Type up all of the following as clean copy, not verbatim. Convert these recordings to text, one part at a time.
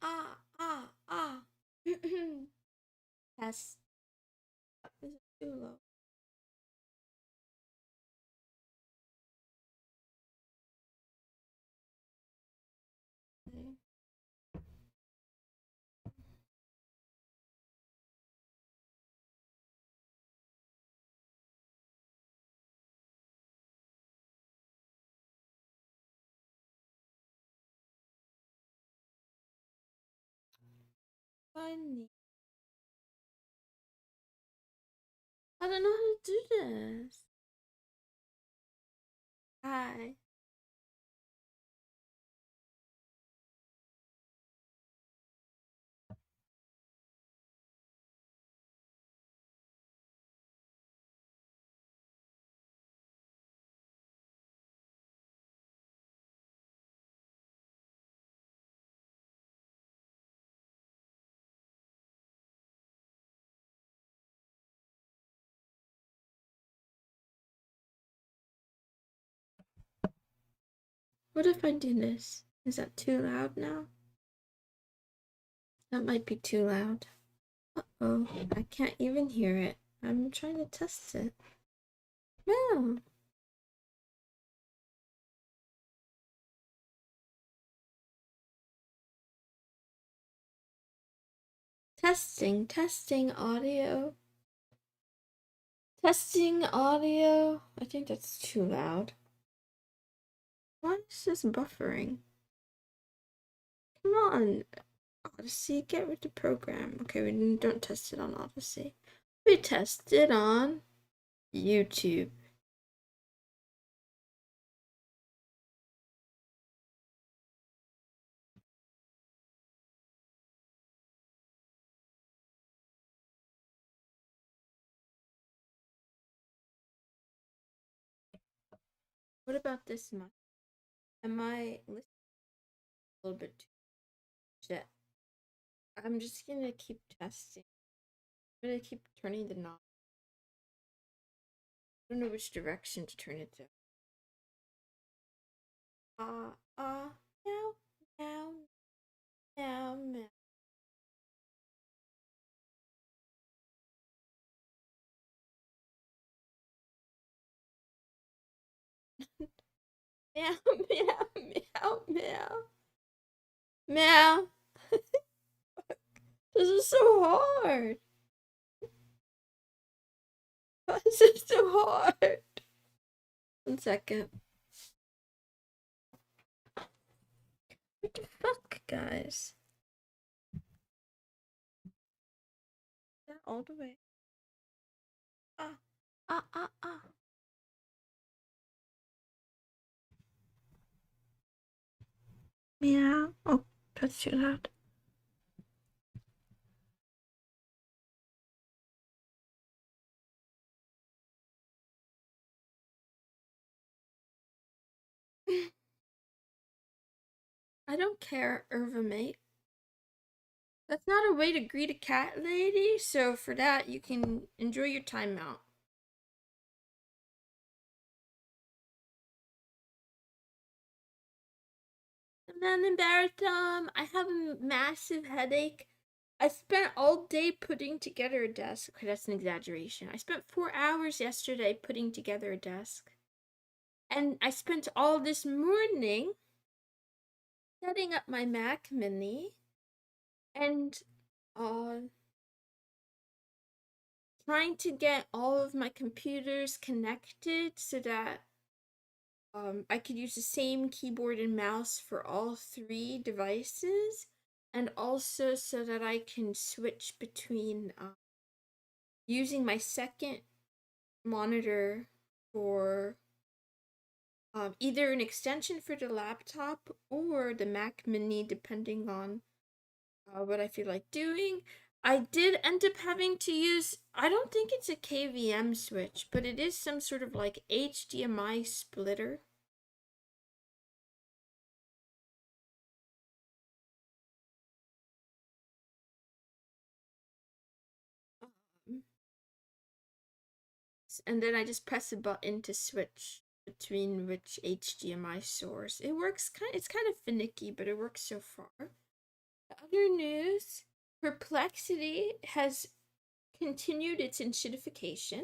ah, ah, ah. Test. This is too low. Okay. Funny. I don't know how to do this. Hi. What if I do this? Is that too loud now? That might be too loud. Uh-oh, I can't even hear it. I'm trying to test it. No. Testing audio. Testing audio. I think that's too loud. Why is this buffering? Come on, Odyssey, get with the program. Okay, we don't test it on Odyssey. We test it on YouTube. What about this mic? Am I listening a little bit too jet? I'm just gonna keep testing. I'm gonna keep turning the knob. I don't know which direction to turn it to. Meow, meow, meow, meow. Meow, meow, meow, meow. Meow. This is so hard. Why is it so hard? 1 second. What the fuck, guys? That all the way. Ah, ah, ah, ah. Meow. Oh, that's too loud. I don't care, Irvamate. That's not a way to greet a cat lady, so for that, you can enjoy your timeout. I'm not embarrassed, I have a massive headache. I spent all day putting together a desk. Okay, that's an exaggeration. I spent 4 hours yesterday putting together a desk. And I spent all this morning setting up my Mac Mini and trying to get all of my computers connected so that I could use the same keyboard and mouse for all 3 devices, and also so that I can switch between using my second monitor for either an extension for the laptop or the Mac Mini, depending on what I feel like doing. I did end up having to use, I don't think it's a KVM switch, but it is some sort of like HDMI splitter. And then I just press a button to switch between which HDMI source. It's kind of finicky, but it works so far. Other news, Perplexity has continued its enshittification.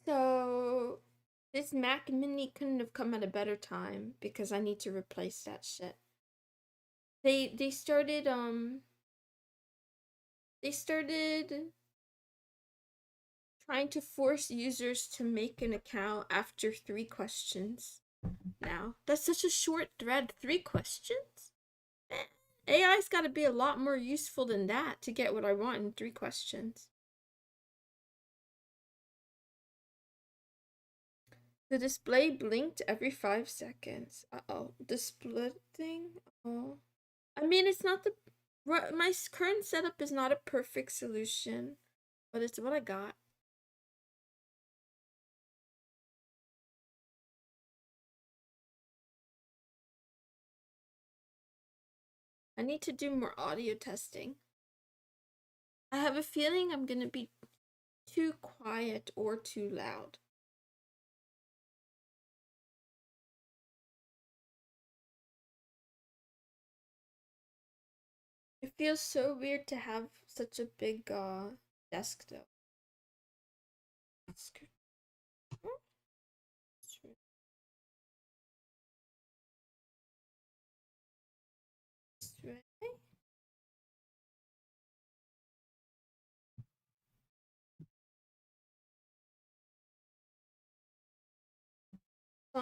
So this Mac Mini couldn't have come at a better time because I need to replace that shit. They started trying to force users to make an account after 3 questions now. That's such a short thread, 3 questions? AI's gotta be a lot more useful than that to get what I want in 3 questions. The display blinked every 5 seconds. Uh-oh. The split thing? Oh. I mean, it's not the... My current setup is not a perfect solution, but it's what I got. I need to do more audio testing. I have a feeling I'm gonna be too quiet or too loud. It feels so weird to have such a big desk though. As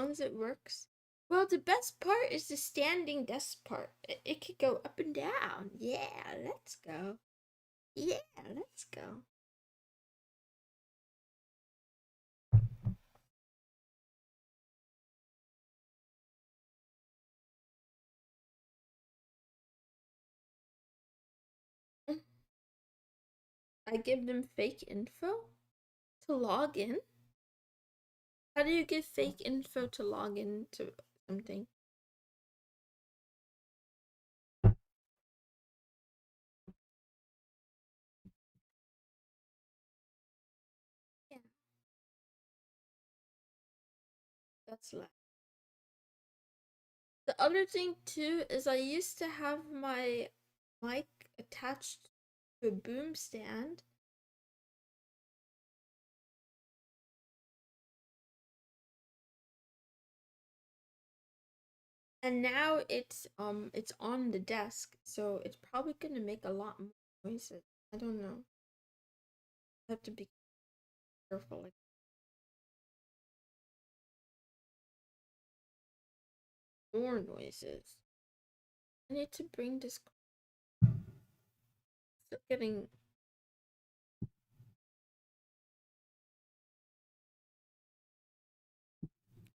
long as it works. Well, the best part is the standing desk part. It could go up and down. Yeah, let's go. Yeah, let's go. I give them fake info to log in. How do you give fake info to log into something? Yeah, that's left. The other thing too is I used to have my mic attached to a boom stand. And now it's on the desk, so it's probably gonna make a lot more noises. I don't know. I have to be careful. Like more noises. I need to bring this. Still getting.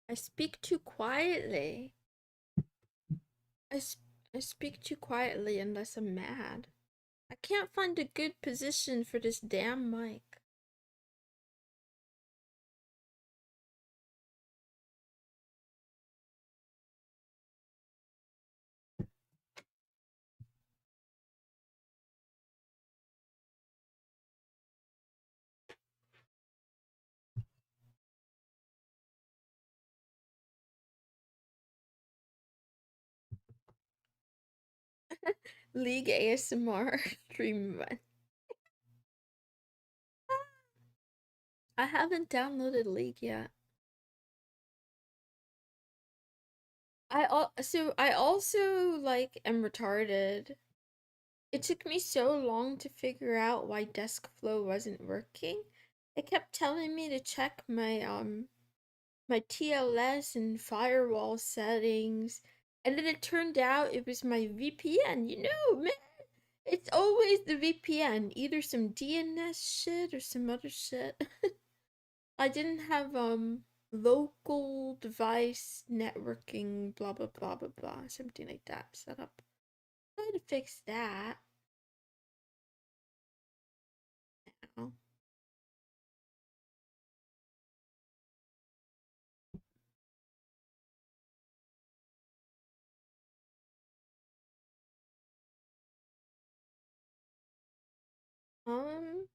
I speak too quietly. I, I speak too quietly unless I'm mad. I can't find a good position for this damn mic. League ASMR stream. I haven't downloaded League yet. I also like am retarded. It took me so long to figure out why desk flow wasn't working. It kept telling me to check my TLS and firewall settings, and then it turned out it was my VPN. You know, man, it's always the VPN, either some DNS shit or some other shit. I didn't have local device networking, blah blah blah blah blah, something like that set up. Try to fix that now. Um,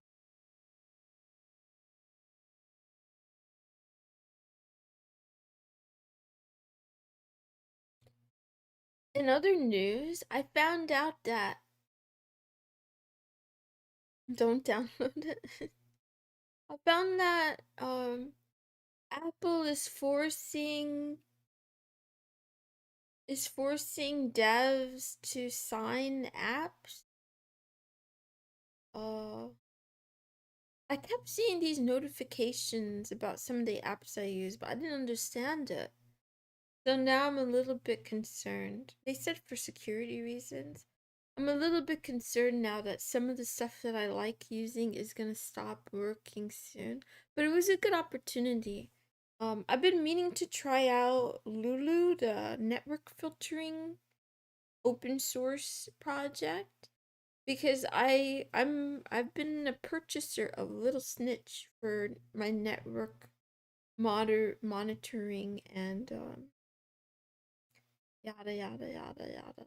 In other news, I found out that don't download it. I found that Apple is forcing devs to sign apps. Uh I kept seeing these notifications about some of the apps I use, but I didn't understand it. So now I'm a little bit concerned. They said for security reasons. I'm a little bit concerned now that some of the stuff that I like using is gonna stop working soon. But it was a good opportunity. I've been meaning to try out Lulu, the network filtering open source project, because I've been a purchaser of Little Snitch for my network monitoring and yada yada yada yada.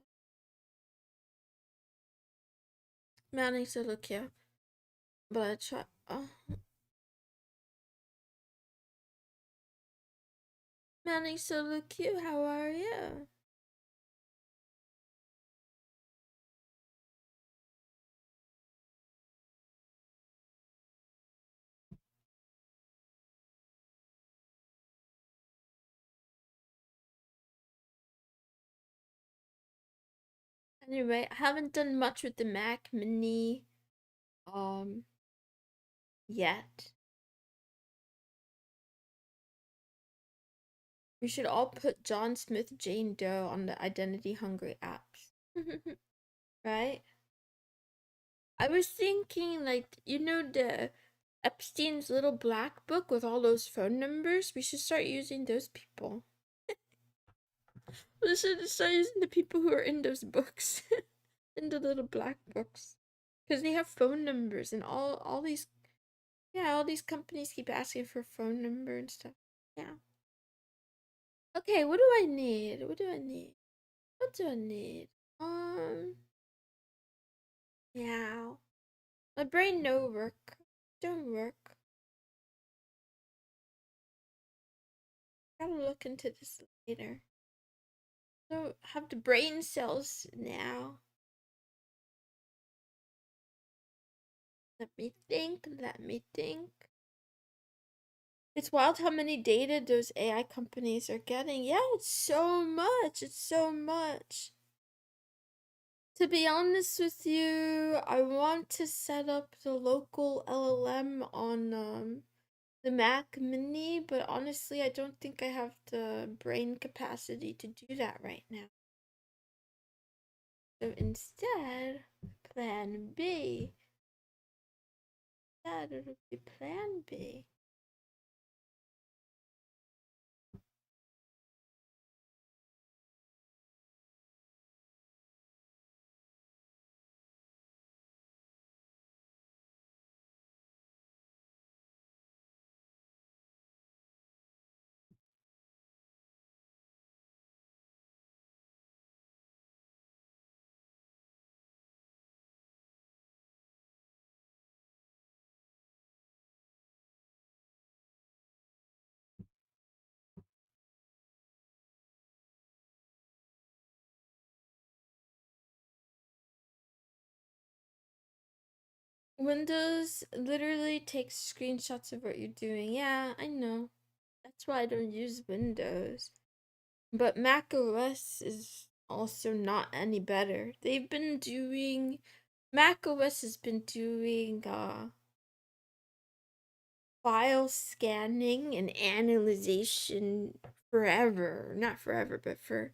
Manning said, look here, but I try. Manning said, look you. How are you? Anyway, I haven't done much with the Mac Mini, um, yet. We should all put John Smith Jane Doe on the identity hungry apps. Right? I was thinking, like, the Epstein's little black book with all those phone numbers? We should start using those people. We should start using the people who are in those books. In the little black books. Because they have phone numbers and all these, yeah, all these companies keep asking for a phone number and stuff. Yeah. Okay, what do I need? What do I need? What do I need? Yeah. My brain no work. Don't work. Gotta look into this later. So have the brain cells now. Let me think. Let me think. It's wild how many data those AI companies are getting. Yeah, it's so much. It's so much. To be honest with you, I want to set up the local LLM on the Mac Mini, but honestly, I don't think I have the brain capacity to do that right now. So instead, plan B. Instead, it'll be plan B. Windows literally takes screenshots of what you're doing. Yeah, I know. That's why I don't use Windows. But Mac OS is also not any better. Mac OS has been doing file scanning and analyzation forever. Not forever, but for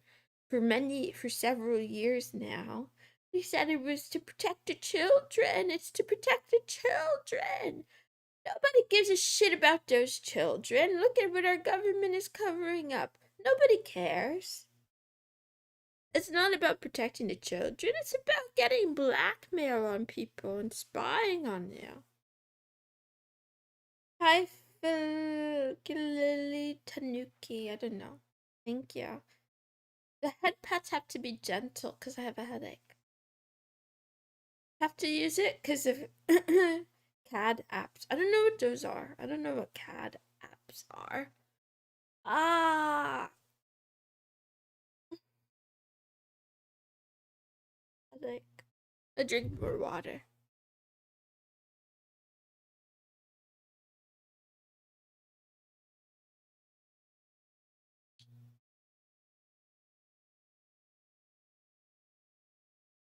several years now. They said it was to protect the children. It's to protect the children. Nobody gives a shit about those children. Look at what our government is covering up. Nobody cares. It's not about protecting the children. It's about getting blackmail on people and spying on you. Hi, Phil Tanuki. I don't know. Thank you. The head pats have to be gentle because I have a headache. Have to use it because of CAD apps. I don't know what those are. I don't know what CAD apps are. Ah, like I drink more water.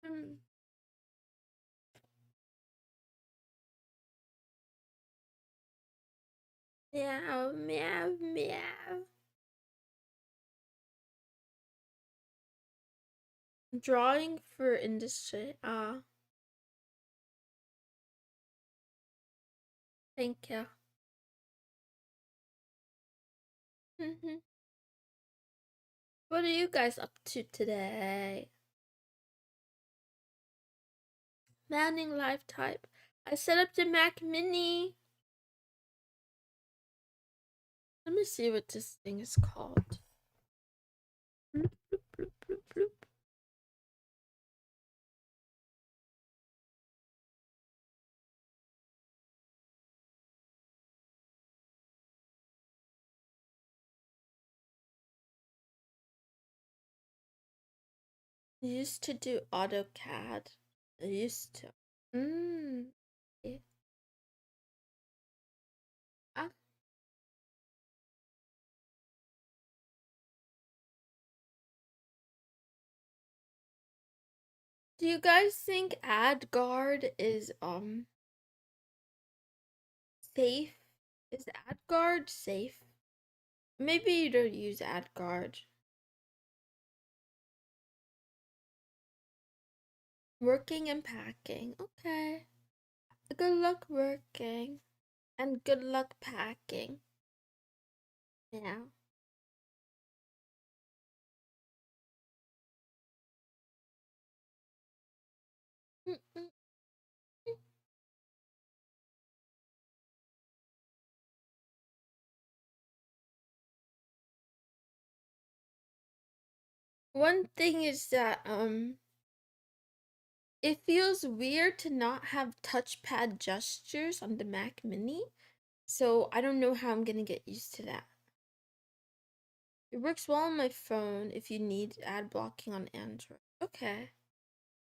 Mm. Meow, meow, meow. Drawing for industry. Ah, thank you. What are you guys up to today? Manning live type. I set up the Mac Mini. Let me see what this thing is called. Bloop, bloop, bloop, bloop, bloop. I used to do AutoCAD. I used to. Mm. Okay. Ah, do you guys think AdGuard is safe? Is AdGuard safe? Maybe you don't use AdGuard. Working and packing. Okay. Good luck working. And good luck packing. Yeah. Mm-mm. One thing is that it feels weird to not have touchpad gestures on the Mac Mini. So I don't know how I'm gonna get used to that. It works well on my phone if you need ad blocking on Android. Okay.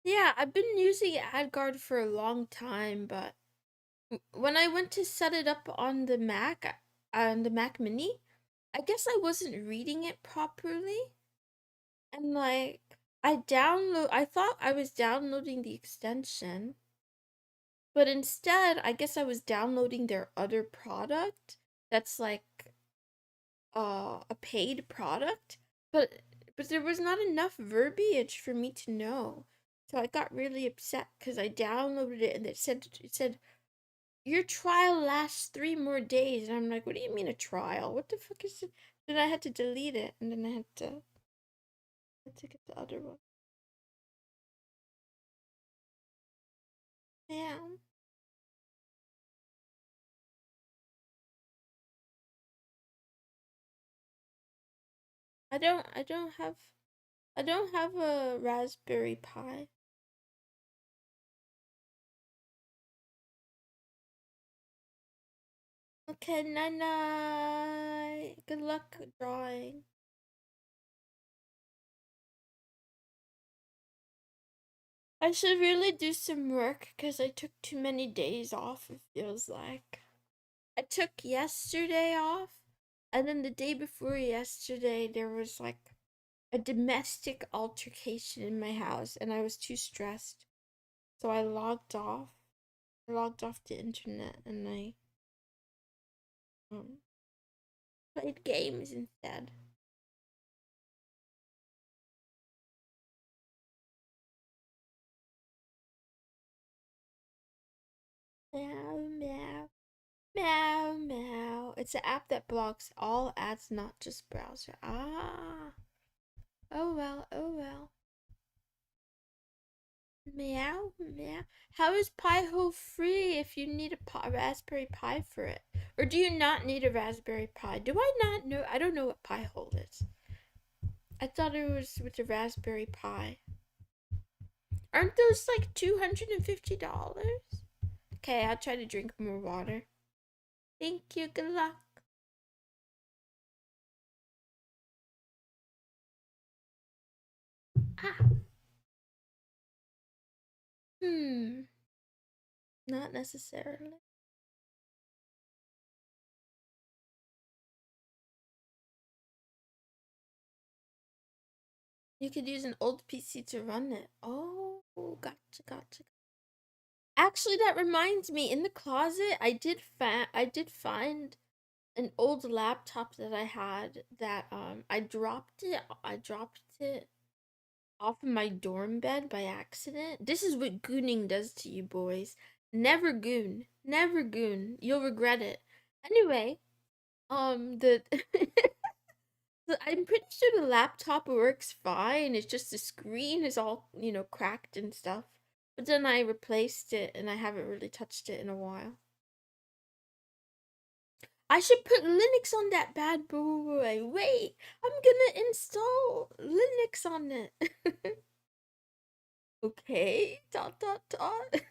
Yeah, I've been using AdGuard for a long time, but when I went to set it up on the Mac Mini, I guess I wasn't reading it properly. And like I thought I was downloading the extension, but instead I guess I was downloading their other product that's like a paid product, but there was not enough verbiage for me to know. So I got really upset because I downloaded it and it said your trial lasts 3 more days, and I'm like, what do you mean a trial? What the fuck is it? Then I had to delete it, and then I had to get the other one. Yeah, I don't have a Raspberry Pi. Okay, night night. Good luck drawing. I should really do some work because I took too many days off, it feels like. I took yesterday off, and then the day before yesterday, there was like a domestic altercation in my house, and I was too stressed. So I logged off. I logged off the internet and I um, played games instead. Meow, meow. Meow, meow. It's an app that blocks all ads, not just browser. Ah. Oh well, oh well. Meow, meow. How is Pi-Hole free if you need a Raspberry Pi for it? Or do you not need a Raspberry Pi? Do I not know? I don't know what Pi-Hole is. I thought it was with the Raspberry Pi. Aren't those like $250? Okay, I'll try to drink more water. Thank you, good luck. Ah. Not necessarily. You could use an old PC to run it. Oh, gotcha. Actually, that reminds me, in the closet, I did find an old laptop that I had that I dropped it off of my dorm bed by accident. This is what gooning does to you boys. Never goon. Never goon. You'll regret it. Anyway, the I'm pretty sure the laptop works fine. It's just the screen is all, cracked and stuff. But then I replaced it and I haven't really touched it in a while. I should put Linux on that bad boy. Wait, I'm gonna install Linux on it. Okay, dot dot dot.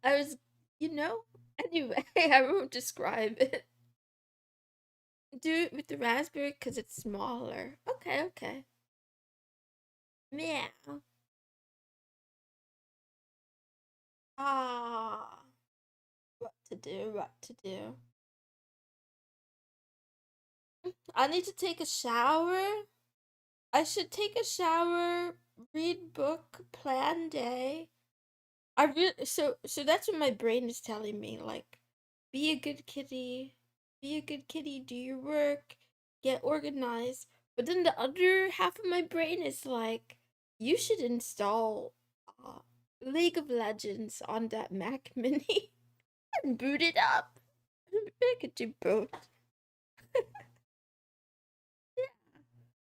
I was, you know, anyway, I won't describe it. Do it with the raspberry because it's smaller. Okay. Meow. Ah, what to do. I need to take a shower. I should take a shower, read book, plan day. So that's what my brain is telling me. Like, be a good kitty, do your work, get organized. But then the other half of my brain is like, you should install uh, League of Legends on that Mac Mini and boot it up. I could do both.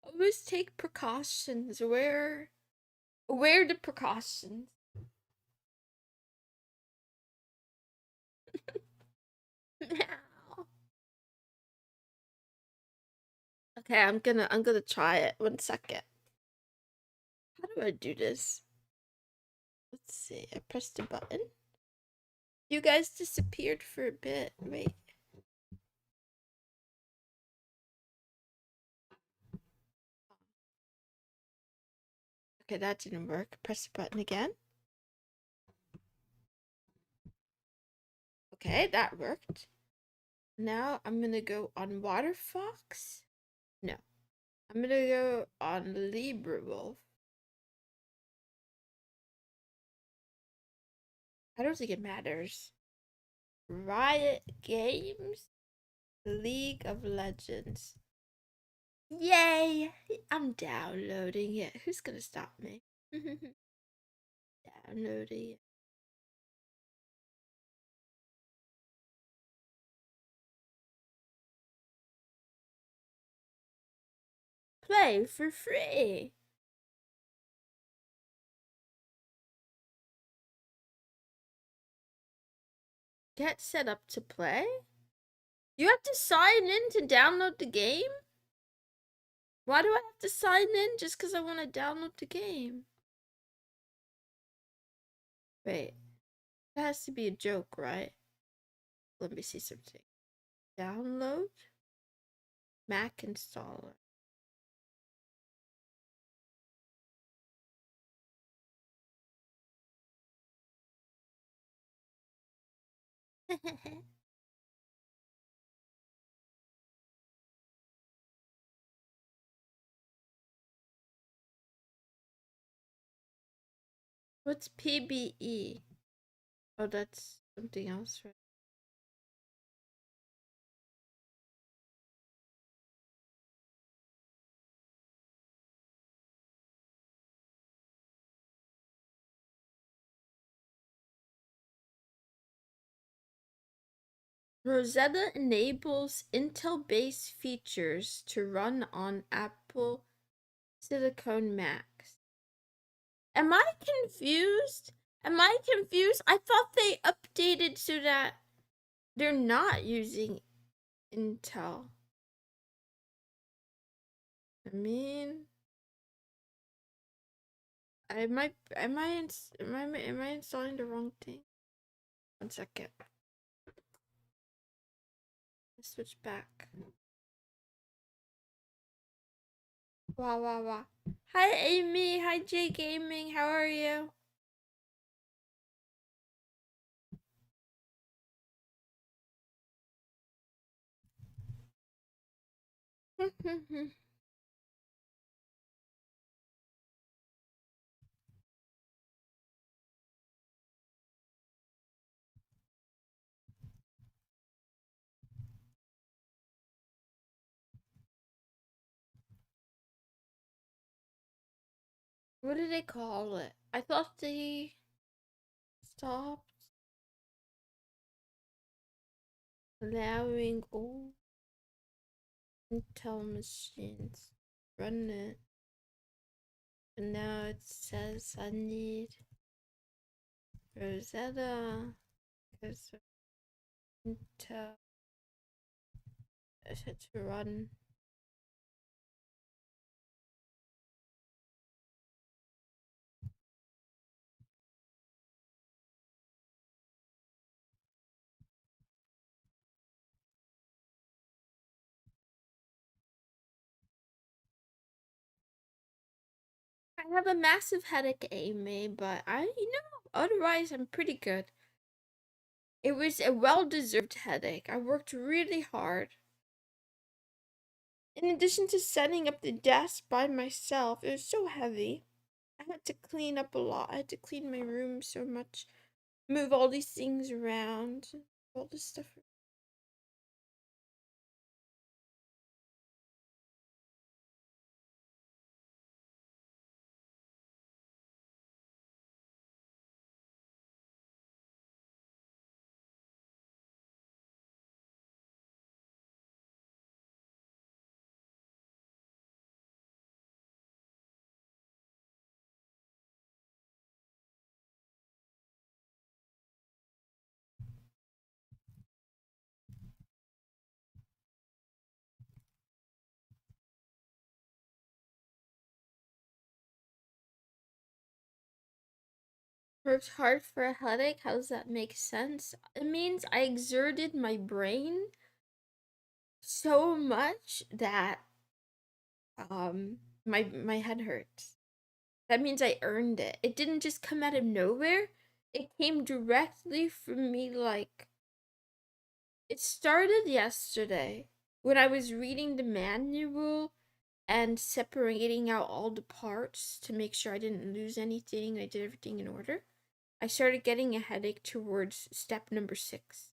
Always take precautions. Where the precautions? Okay, I'm gonna try it. 1 second. How do I do this? Let's see. I pressed a button. You guys disappeared for a bit. Wait. Okay, that didn't work. Press the button again. Okay, that worked. Now I'm gonna go on Waterfox. No. I'm gonna go on LibreWolf. I don't think it matters. Riot Games, League of Legends. Yay! I'm downloading it. Who's gonna stop me? Downloading it. Play for free. Get set up to play? You have to sign in to download the game? Why do I have to sign in just because I want to download the game? Wait, that has to be a joke, right? Let me see something. Download? Mac installer. What's PBE? Oh, that's something else, right? Rosetta enables Intel-based features to run on Apple Silicon Macs. Am I confused? I thought they updated so that they're not using Intel. I mean, am I installing the wrong thing? 1 second. Let's switch back. Wow. Hi Amy, hi J Gaming, how are you? What did they call it? I thought they stopped allowing all Intel machines run it. And now it says I need Rosetta because Intel to run. I have a massive headache, Amy, but otherwise I'm pretty good. It was a well-deserved headache. I worked really hard. In addition to setting up the desk by myself, it was so heavy. I had to clean up a lot. I had to clean my room so much, move all these things around, all this stuff. Worked hard for a headache? How does that make sense? It means I exerted my brain so much that my head hurts. That means I earned it. It didn't just come out of nowhere. It came directly from me like it started yesterday when I was reading the manual and separating out all the parts to make sure I didn't lose anything. I did everything in order. I started getting a headache towards step number 6.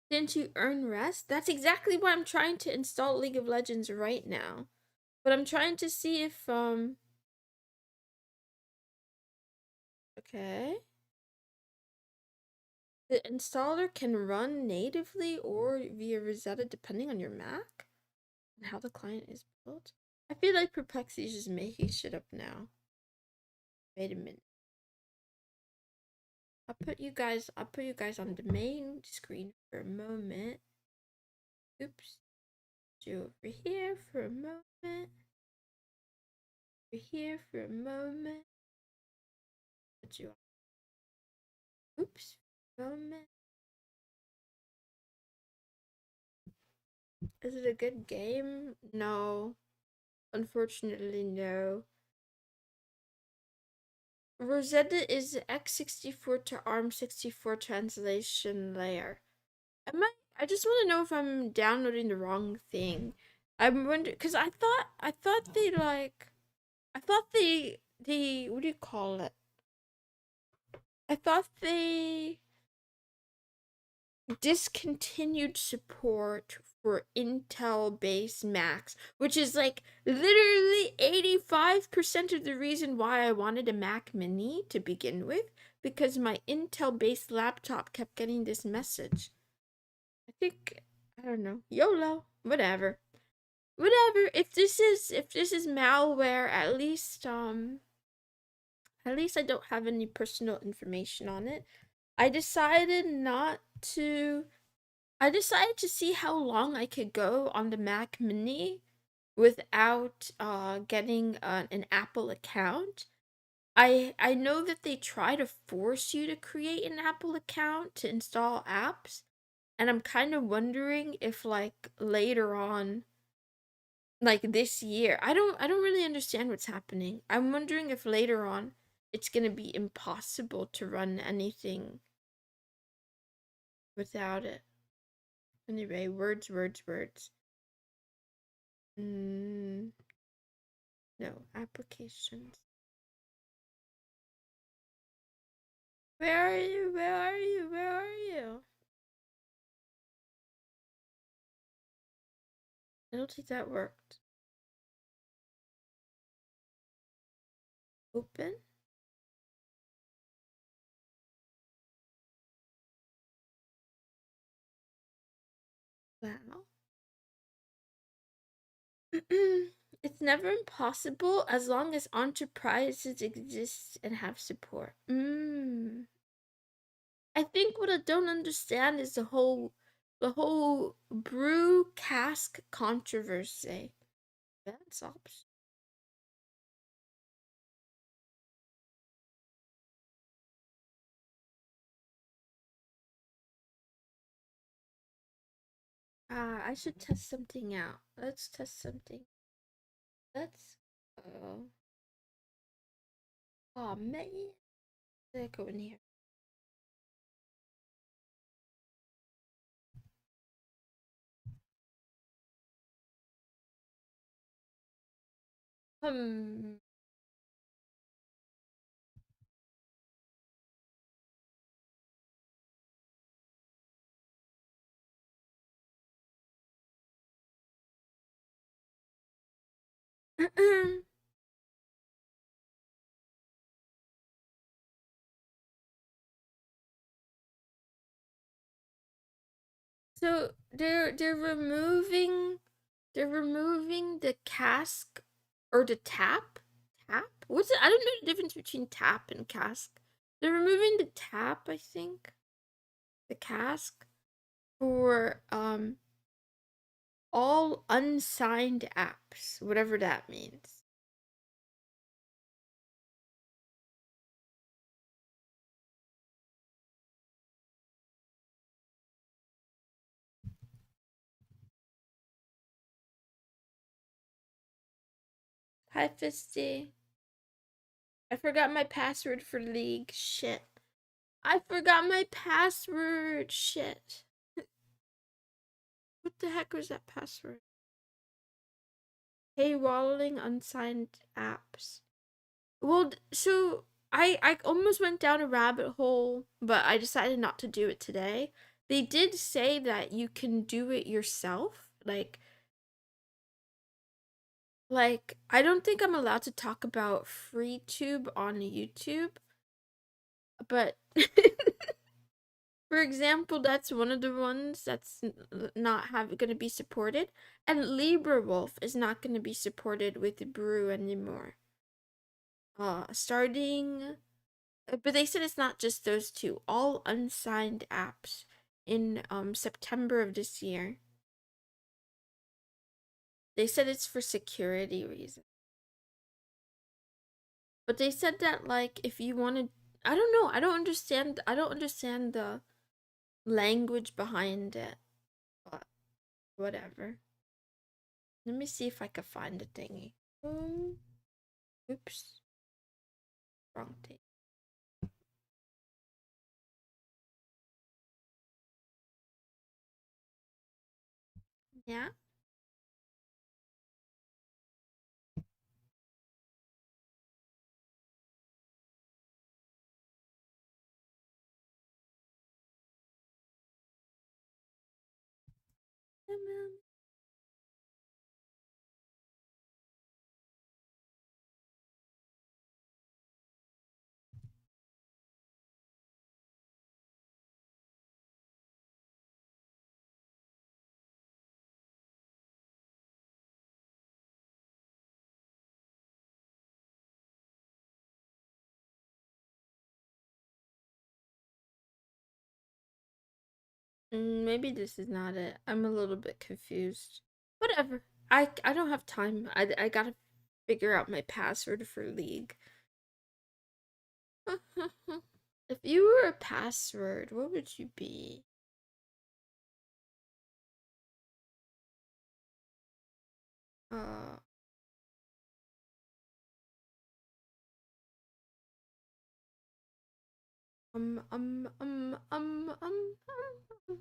Didn't you earn rest? That's exactly why I'm trying to install League of Legends right now. But I'm trying to see if okay. The installer can run natively or via Rosetta depending on your Mac and how the client is built. I feel like Perplexity is just making shit up now. Wait a minute. I'll put you guys on the main screen for a moment. Oops. Do over here for a moment. Over here for a moment. Put you on. Oops. Moment. Is it a good game? No. Unfortunately, no. Rosetta is the x64 to ARM64 translation layer. I just want to know if I'm downloading the wrong thing. I'm wondering because I thought they what do you call it? I thought they discontinued support for Intel based Macs, which is like literally 85% of the reason why I wanted a Mac Mini to begin with, because my Intel based laptop kept getting this message. I don't know. YOLO. Whatever. Whatever. If this is malware, at least I don't have any personal information on it. I decided not to I decided to see how long I could go on the Mac Mini without getting an Apple account. I know that they try to force you to create an Apple account to install apps, and I'm kind of wondering if like later on like this year. I don't really understand what's happening. I'm wondering if later on it's gonna be impossible to run anything without it. Anyway, words, words, words. No, applications. Where are you? Where are you? Where are you? I don't think that worked. Open? Wow. It's never impossible as long as enterprises exist and have support. I think what I don't understand is the whole brew cask controversy. That's option. I should test something out. Let's test something. Let's go. Oh man. Let's go in here. Hmm. So they're removing the cask or the tap. Tap? What's it? I don't know the difference between tap and cask. They're removing the tap, I think. The cask for all unsigned apps, whatever that means. Hi Fisty. I forgot my password for League. Shit. I forgot my password. Shit. What the heck was that password? Paywalling unsigned apps. Well, so I almost went down a rabbit hole, but I decided not to do it today. They did say that you can do it yourself. Like I don't think I'm allowed to talk about FreeTube on YouTube, but for example, that's one of the ones that's not going to be supported, and LibreWolf is not going to be supported with Brew anymore. Starting but they said it's not just those two. All unsigned apps in September of this year. They said it's for security reasons. But they said that like if you want to I don't know. I don't understand the language behind it. But whatever. Let me see if I can find the thingy. Oops. Wrong thing. Yeah. Maybe this is not it. I'm a little bit confused. Whatever. I don't have time. I gotta figure out my password for League. If you were a password, what would you be? Uh, um, um, um, um, um, um.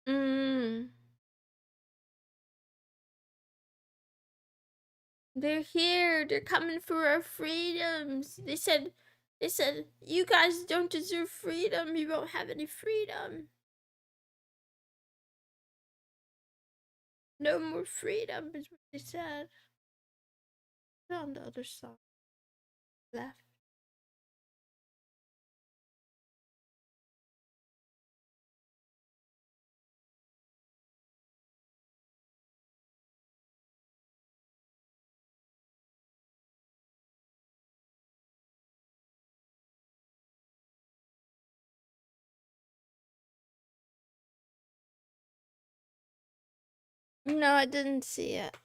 Mm. They're here. They're coming for our freedoms. They said, you guys don't deserve freedom. You won't have any freedom. No more freedom is what they said. They're on the other side. Left. No, I didn't see it.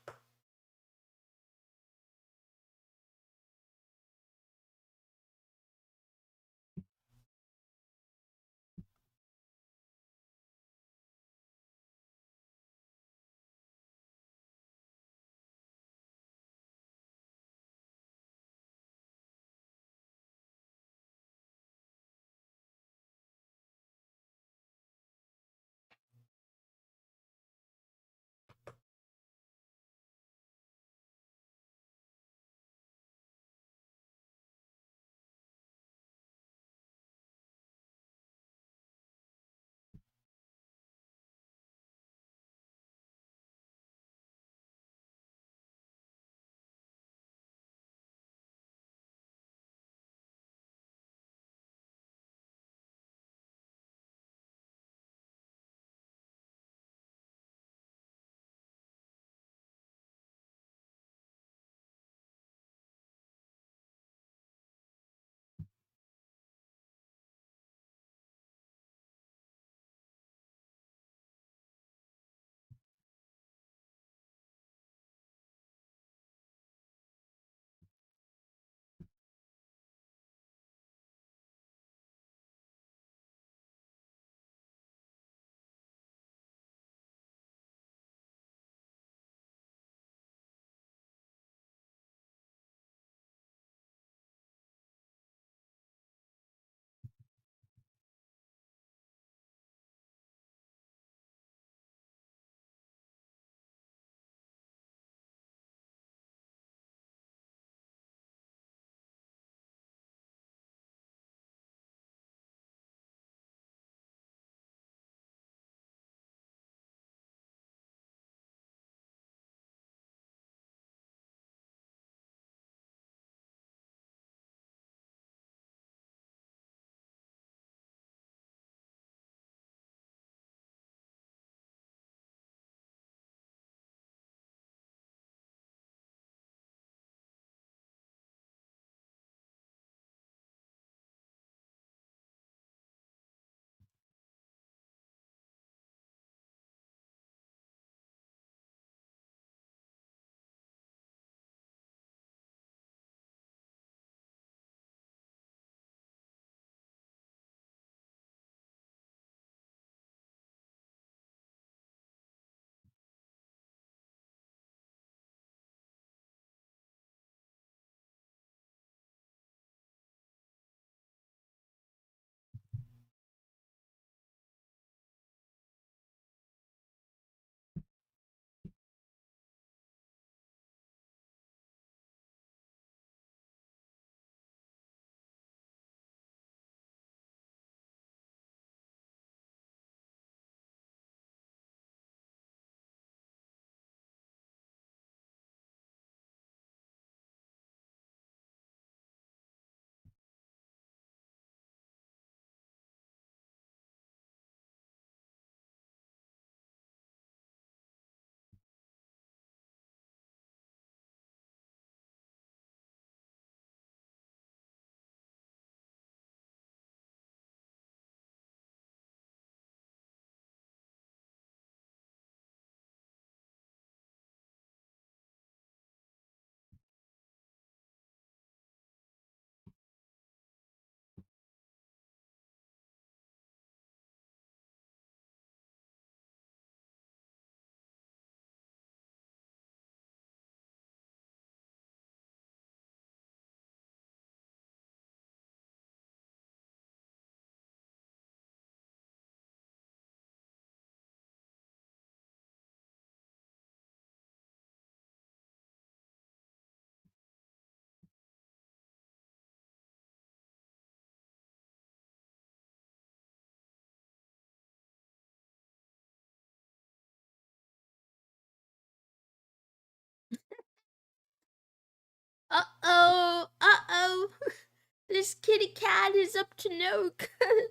this kitty cat is up to no good.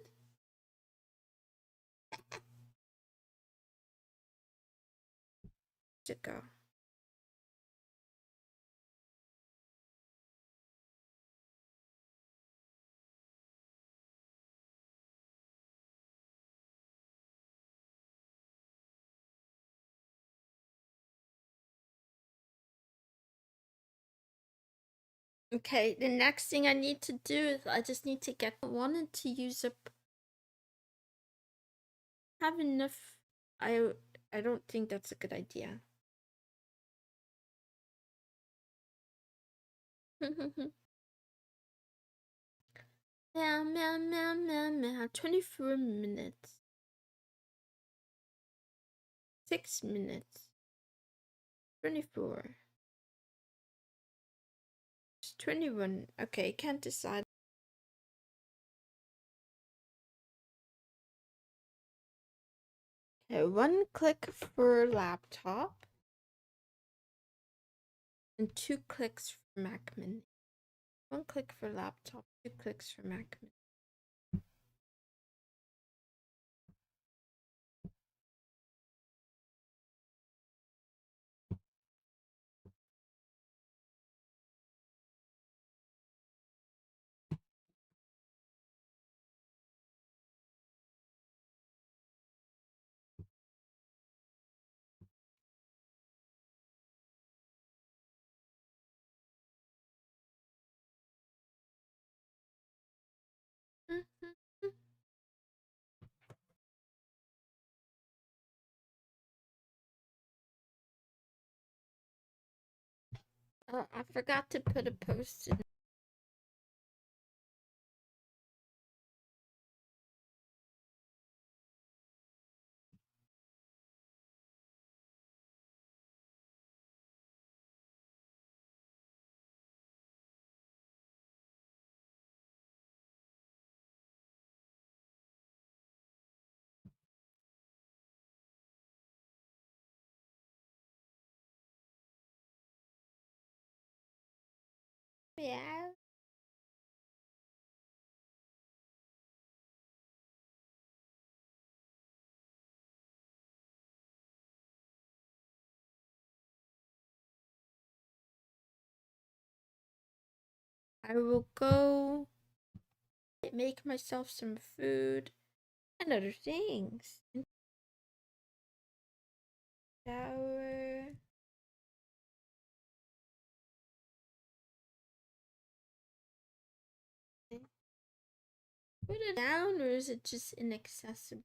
To go. Okay, the next thing I need to do is I just need to get wanted to use up have enough. I I don't think that's a good idea. Meow meow meow meow meow. 24 minutes. 6 minutes. 24. It's 21. Okay, can't decide. Okay, 1 click for laptop. And 2 clicks for Mac Mini. 1 click for laptop, 2 clicks for Mac Mini. Oh, I forgot to put a post in. Yeah. I will go make myself some food and other things. Shower. Put it down, or is it just inaccessible?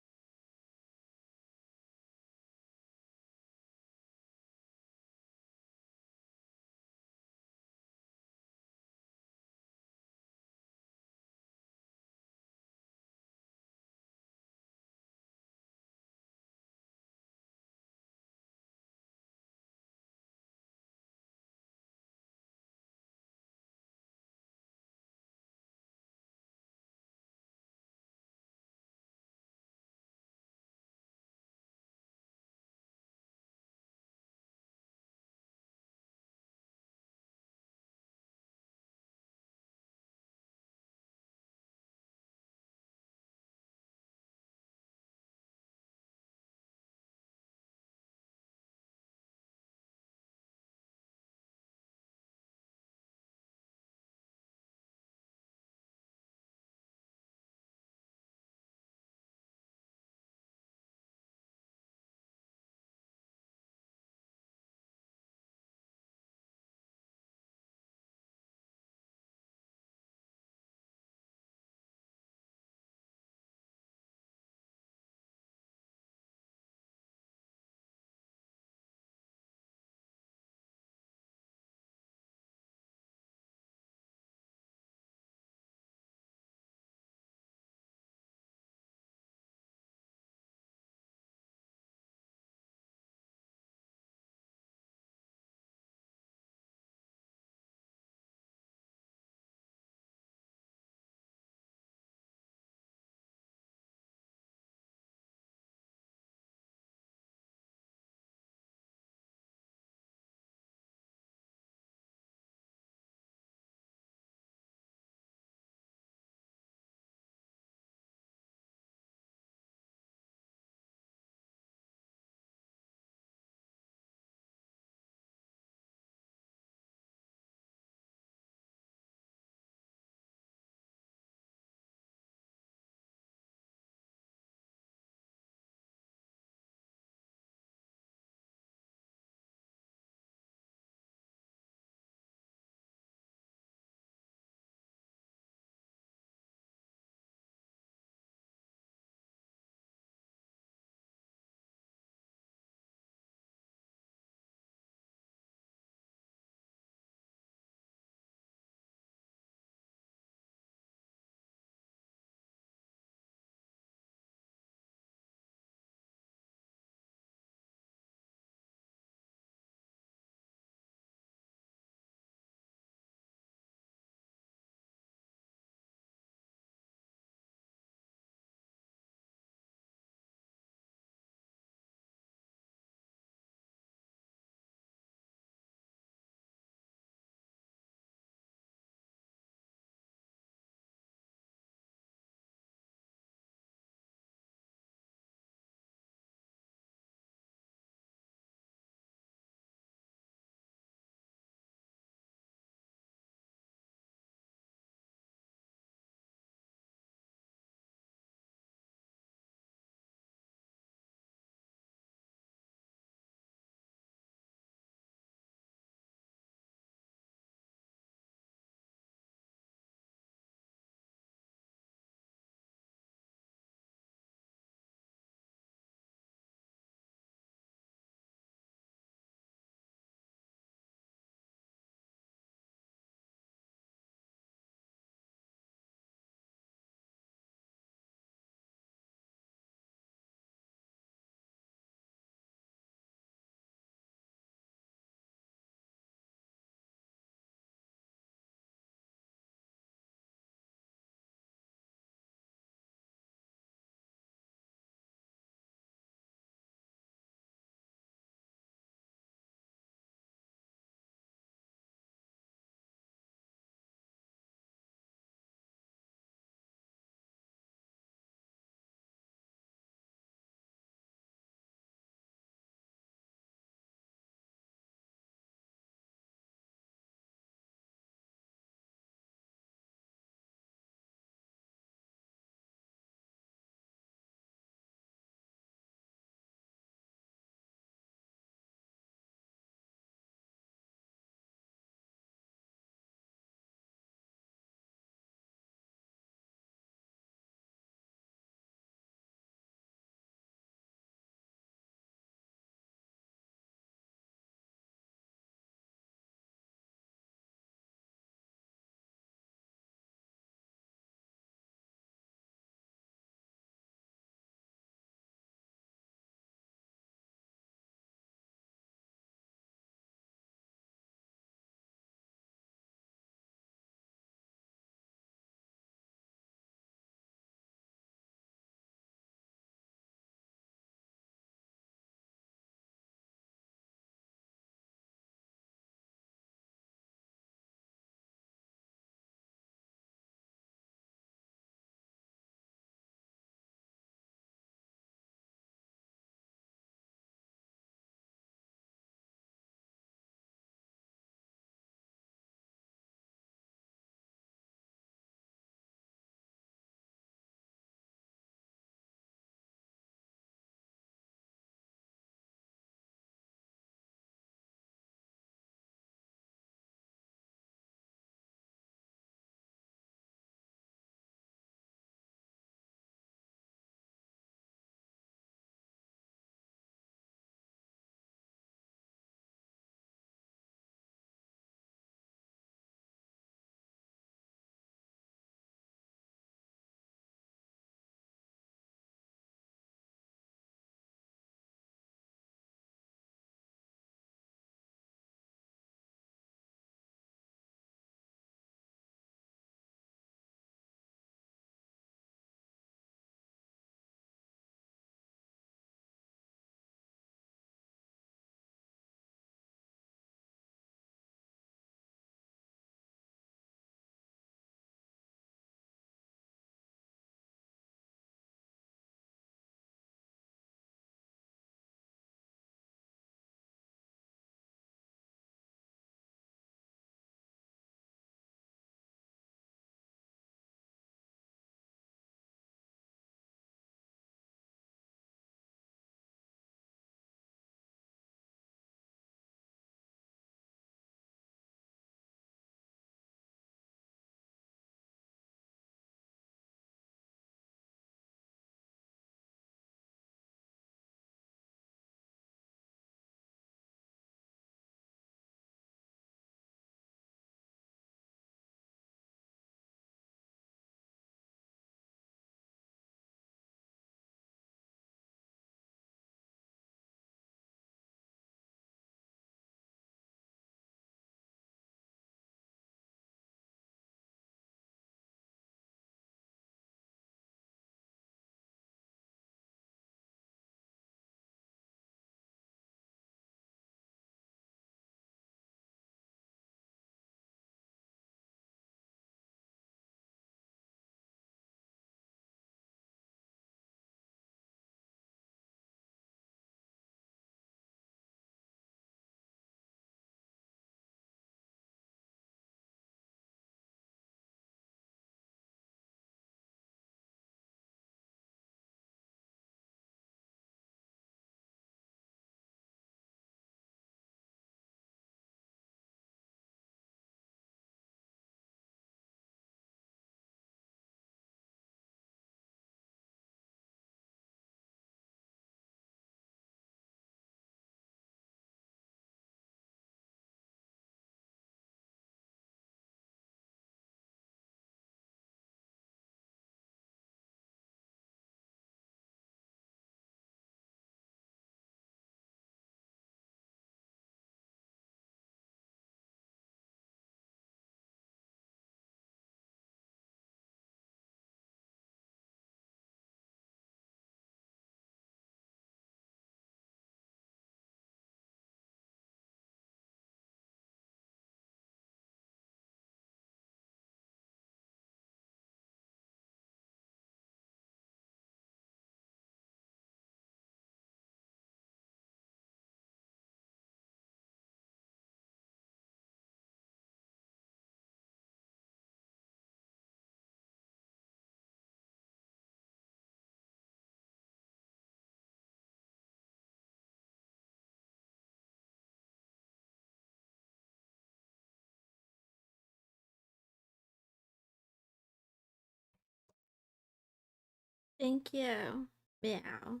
Thank you. Meow.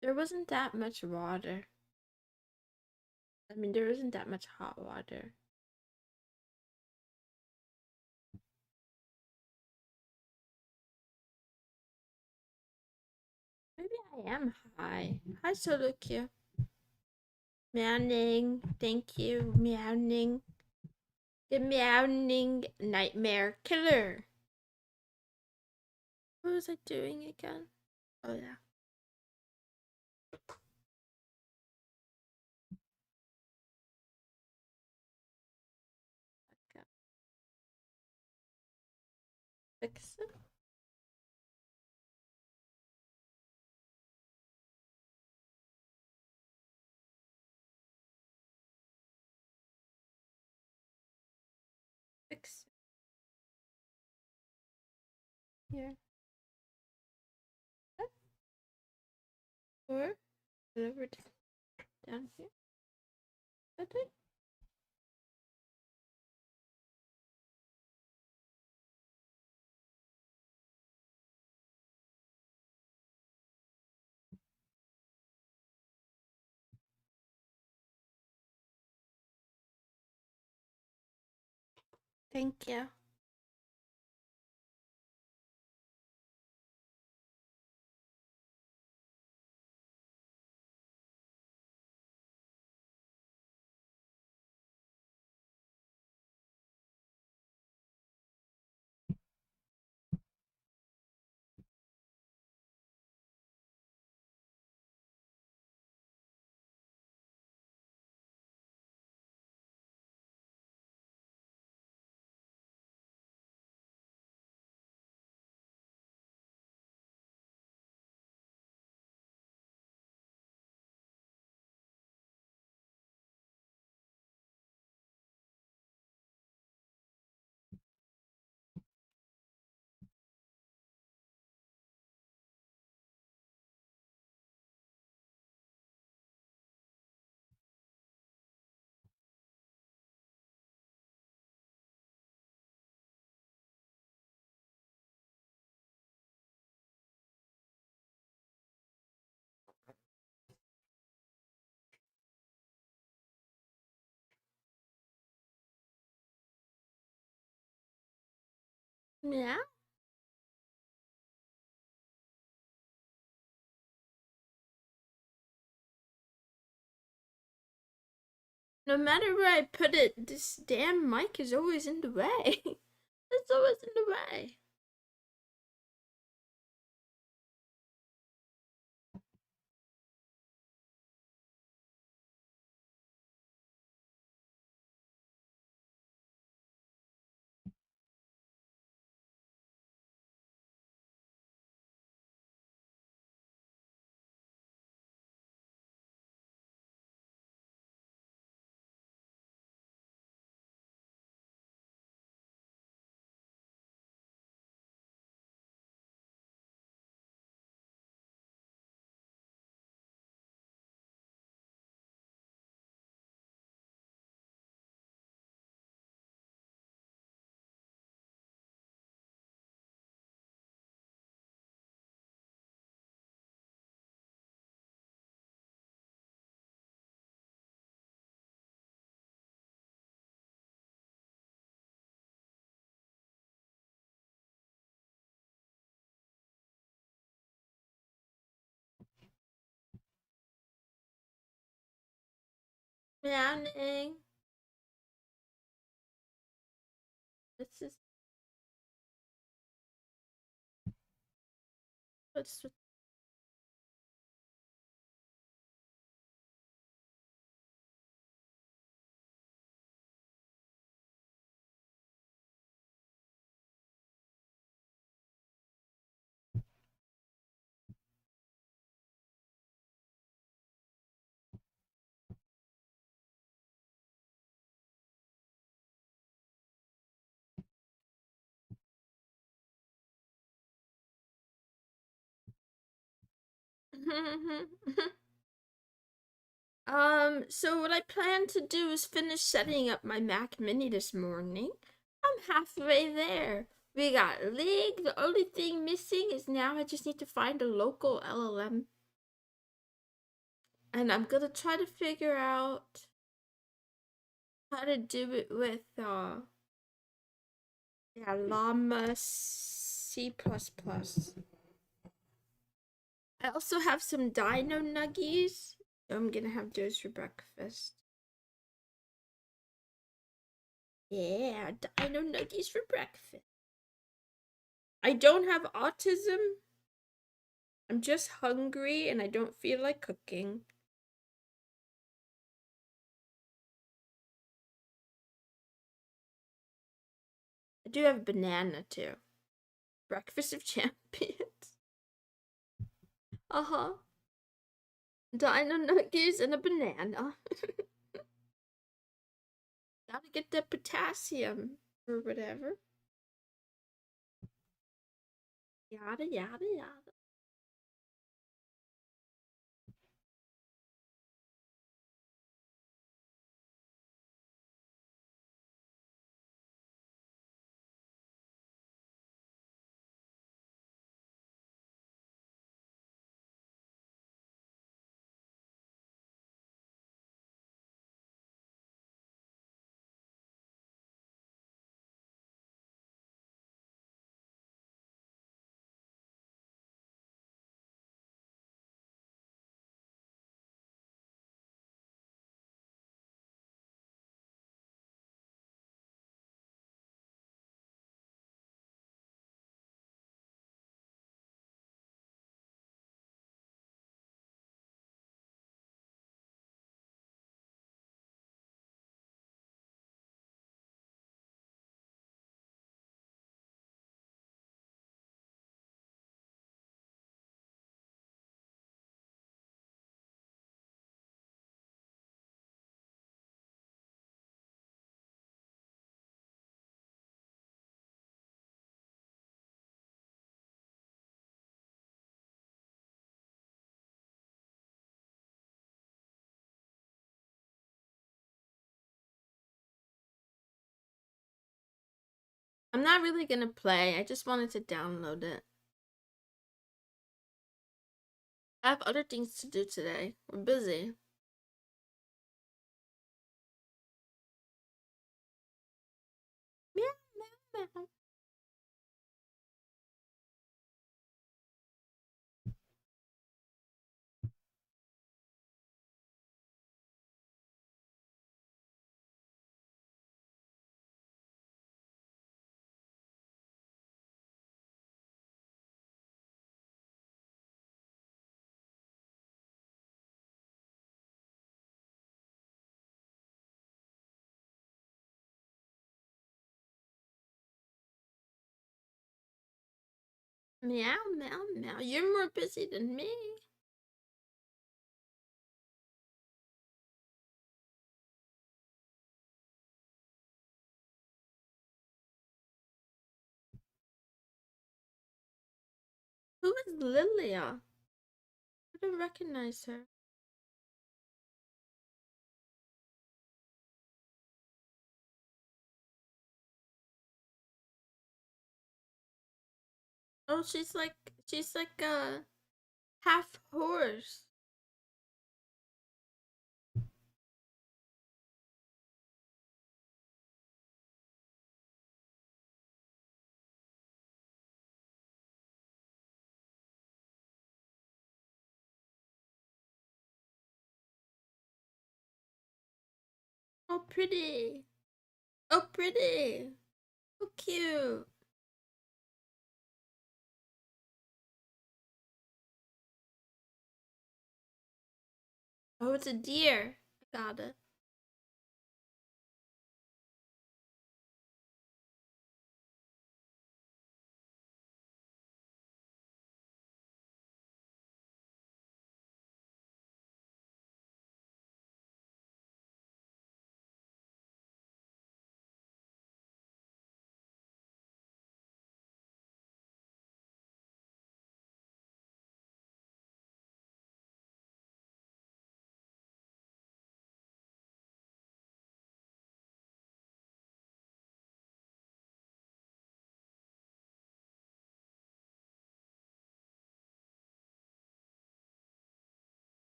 There wasn't that much water. I mean, there isn't that much hot water. Maybe I am high. Hi, Solo Q. Meowing. Thank you. Meowing. The meowing nightmare killer. What was I doing again? Oh, yeah. Okay. Fix it. Fix it. Here. Or whatever down here. Okay. Thank you. Yeah. No matter where I put it, this damn mic is always in the way. It's always in the way. Meowing. This is what's So what I plan to do is finish setting up my Mac Mini this morning. I'm halfway there. We got League. The only thing missing is now I just need to find a local LLM. And I'm gonna try to figure out how to do it with Llama C++. I also have some dino nuggies. I'm gonna have those for breakfast. Yeah, dino nuggies for breakfast. I don't have autism. I'm just hungry and I don't feel like cooking. I do have a banana too. Breakfast of champions. Uh-huh. Dino nuggies and a banana. Gotta get the potassium or whatever. Yada yada yada. I'm not really gonna play. I just wanted to download it. I have other things to do today. We're busy. Meow, meow, meow. Meow, meow, meow. You're more busy than me. Who is Lilia? I don't recognize her. Oh, she's like a half horse. Oh, pretty. Oh, pretty. Oh, cute. Oh, it's a deer. I got it.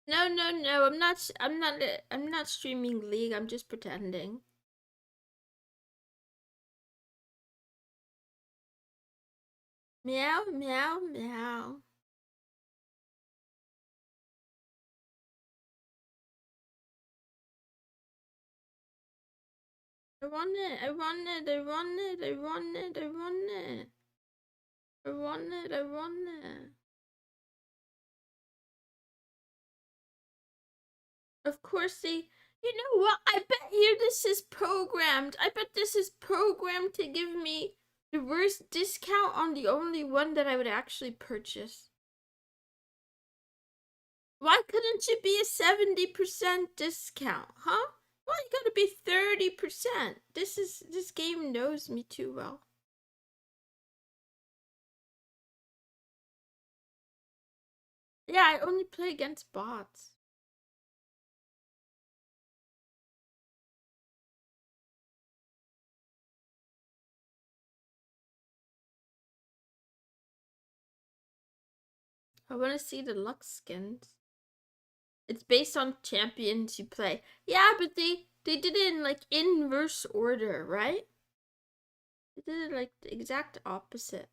No, no, no. I'm not streaming League. I'm just pretending. Meow, meow, meow. I want it. I want it. I want it. I want it. I want it. I want it. I want it. Of course they. You know what? I bet you this is programmed. I bet this is programmed to give me the worst discount on the only one that I would actually purchase. Why couldn't it be a 70% discount, huh? Why you gotta be 30%? This game knows me too well. Yeah, I only play against bots. I wanna see the luck skins. It's based on champions you play. Yeah, but they did it in like inverse order, right? They did it like the exact opposite.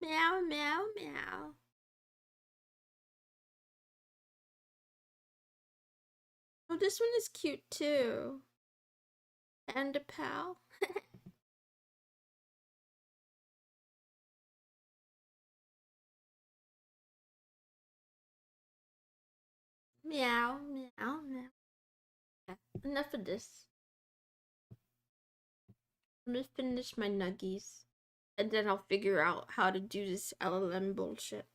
Meow, meow, meow. Oh, this one is cute too. And a pal. Meow, meow, meow. Enough of this. I'm gonna finish my nuggies. And then I'll figure out how to do this LLM bullshit.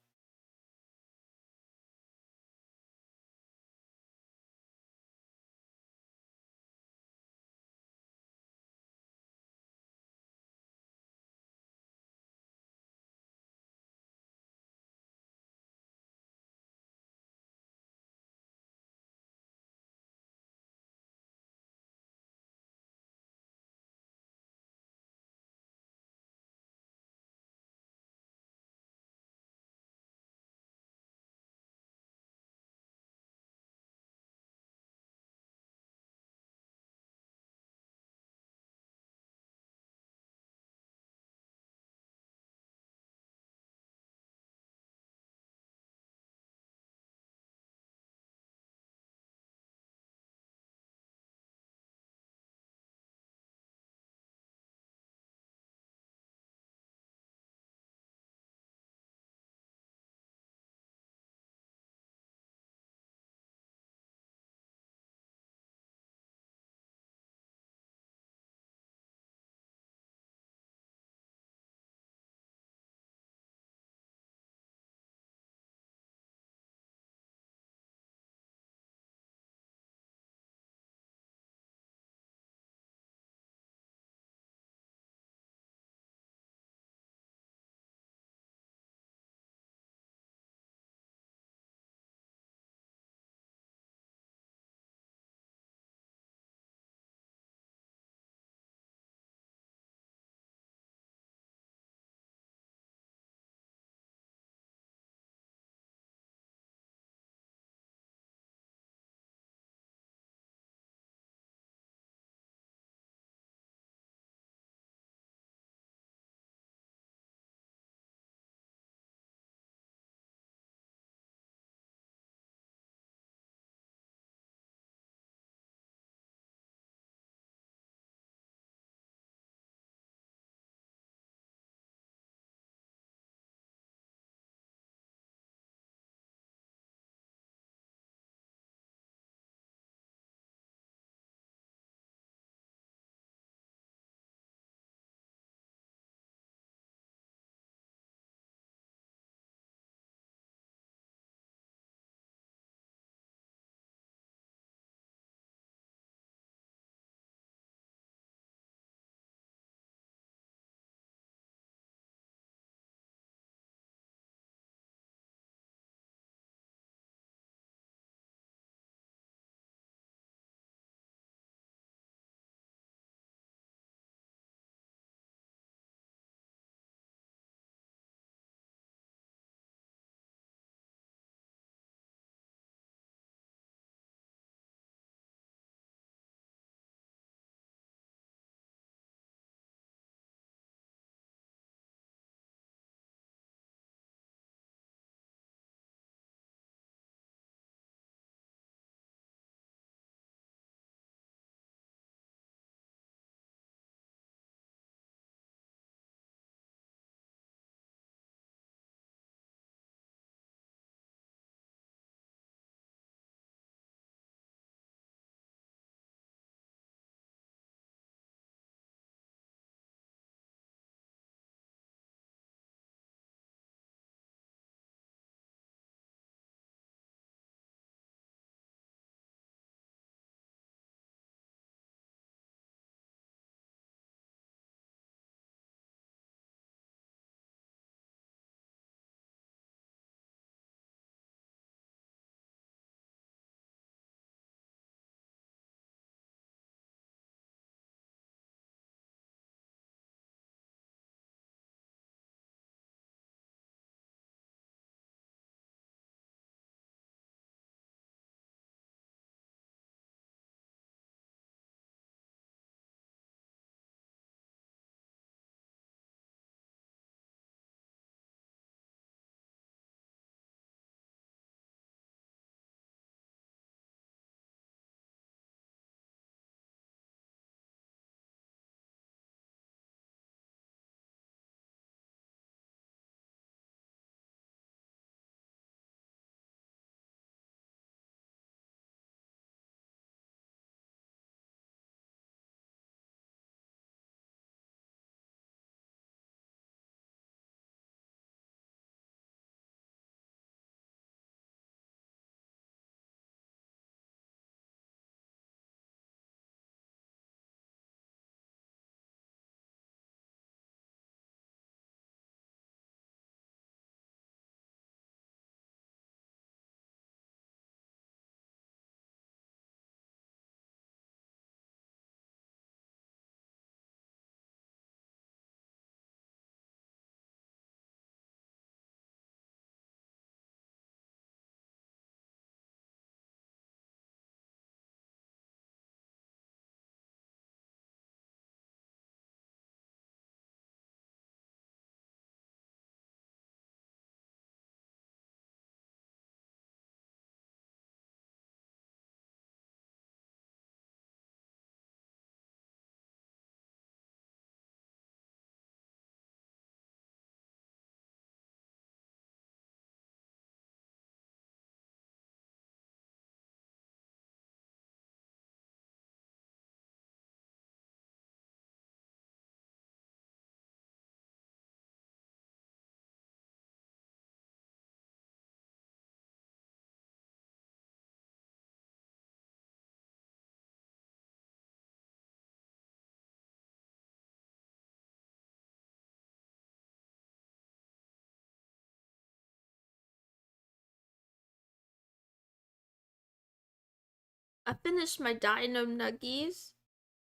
I finished my Dino Nuggies.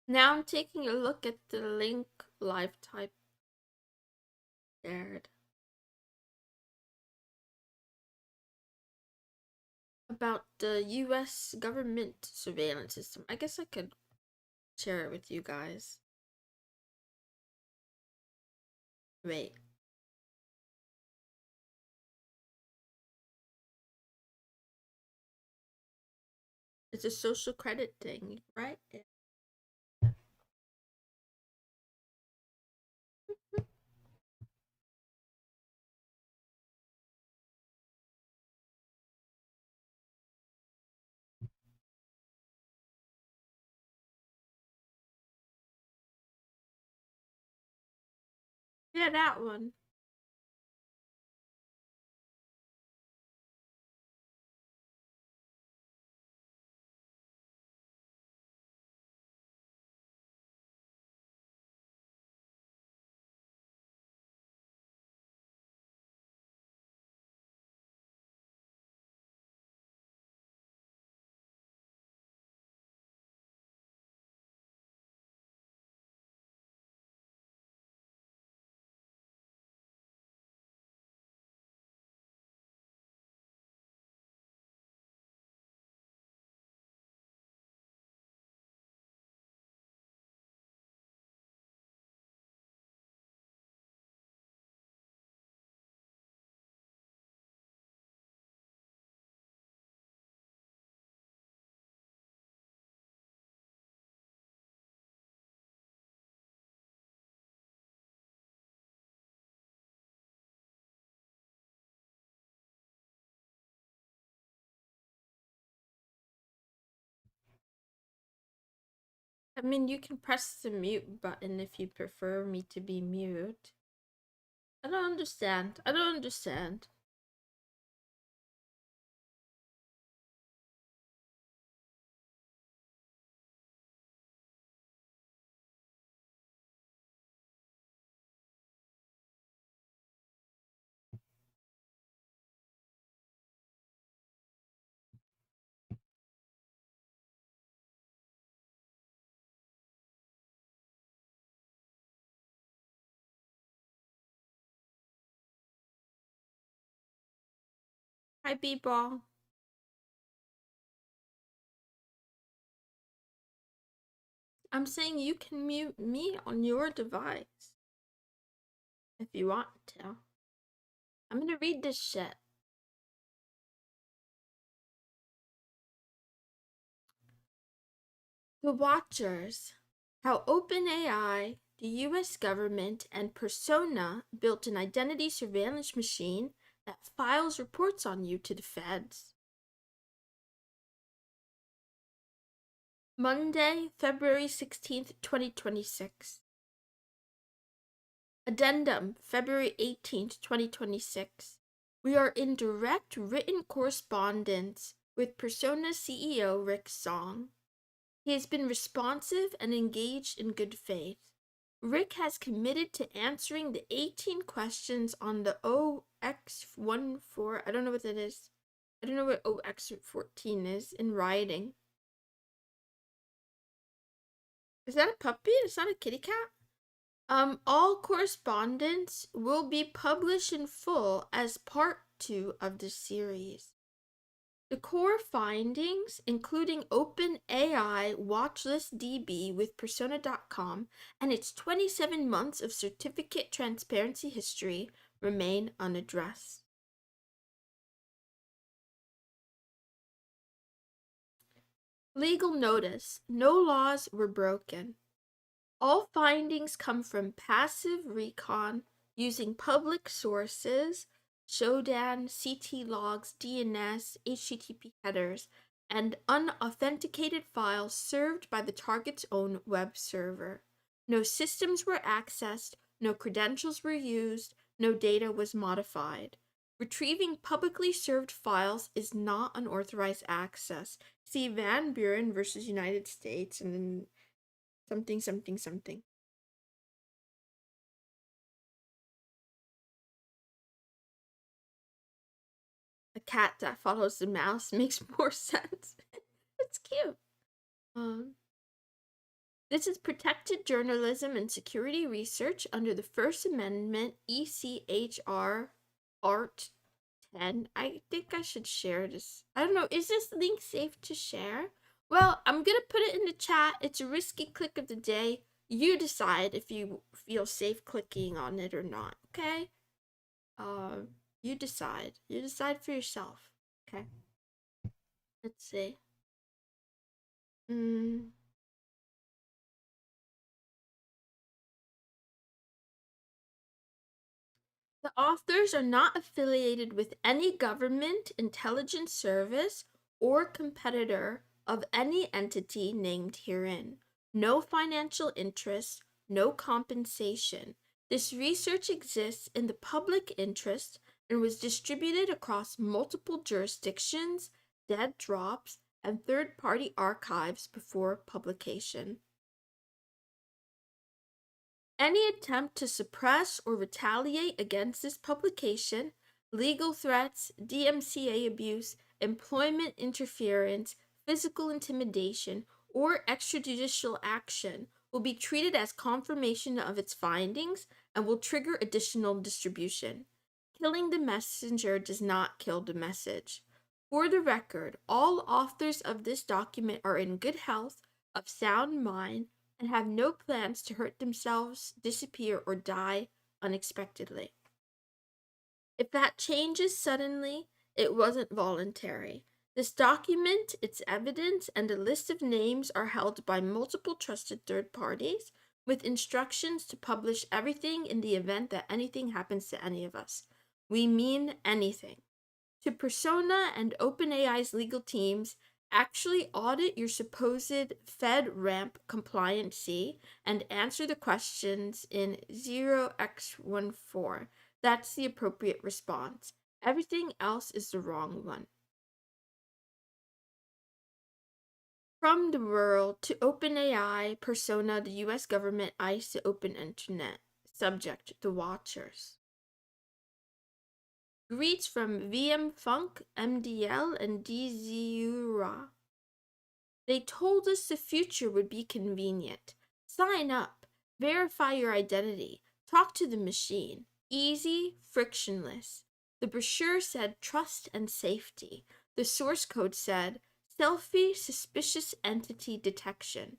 Now I'm taking a look at the link live type. Scared. About the US government surveillance system. I guess I could share it with you guys. Wait. It's a social credit thing, right? Yeah. Yeah, that one. I mean, you can press the mute button if you prefer me to be mute. I don't understand. I don't understand. Hi, B-Ball. I'm saying you can mute me on your device if you want to. I'm gonna read this shit. The Watchers. How OpenAI, the US government, and Persona built an identity surveillance machine that files reports on you to the feds. Monday, February 16th, 2026. Addendum, February 18th, 2026. We are in direct written correspondence with Persona CEO Rick Song. He has been responsive and engaged in good faith. Rick has committed to answering the 18 questions on the OX14. I don't know what that is. I don't know what OX14 is in writing. Is that a puppy? It's not a kitty cat? All correspondence will be published in full as part 2 of the series. The core findings, including OpenAI Watchlist DB with Persona.com and its 27 months of certificate transparency history, remain unaddressed. Legal notice. No laws were broken. All findings come from passive recon using public sources, Shodan, CT logs, DNS, HTTP headers, and unauthenticated files served by the target's own web server. No systems were accessed, no credentials were used, no data was modified. Retrieving publicly served files is not unauthorized access. See Van Buren versus United States, and then something, something, something. A cat that follows the mouse makes more sense. It's cute. Um, this is protected journalism and security research under the First Amendment, ECHR Art 10. I think I should share this. I don't know. Is this link safe to share? Well, I'm going to put it in the chat. It's a risky click of the day. You decide if you feel safe clicking on it or not, okay? You decide. You decide for yourself. Okay. Let's see. Mm. The authors are not affiliated with any government, intelligence service, or competitor of any entity named herein. No financial interest, no compensation. This research exists in the public interest and was distributed across multiple jurisdictions, dead drops, and third-party archives before publication. Any attempt to suppress or retaliate against this publication, legal threats, DMCA abuse, employment interference, physical intimidation, or extrajudicial action will be treated as confirmation of its findings and will trigger additional distribution. Killing the messenger does not kill the message. For the record, all authors of this document are in good health, of sound mind, and have no plans to hurt themselves, disappear, or die unexpectedly. If that changes suddenly, it wasn't voluntary. This document, its evidence, and a list of names are held by multiple trusted third parties with instructions to publish everything in the event that anything happens to any of us. We mean anything. To Persona and OpenAI's legal teams, actually audit your supposed FedRAMP compliancy and answer the questions in 0x14. That's the appropriate response. Everything else is the wrong one. From the world to OpenAI, Persona, the US government, ICE, the open internet. Subject, the Watchers. Greets from vmfunc, MDL, and Dzura. They told us the future would be convenient. Sign up, verify your identity, talk to the machine. Easy, frictionless. The brochure said trust and safety. The source code said selfie suspicious entity detection.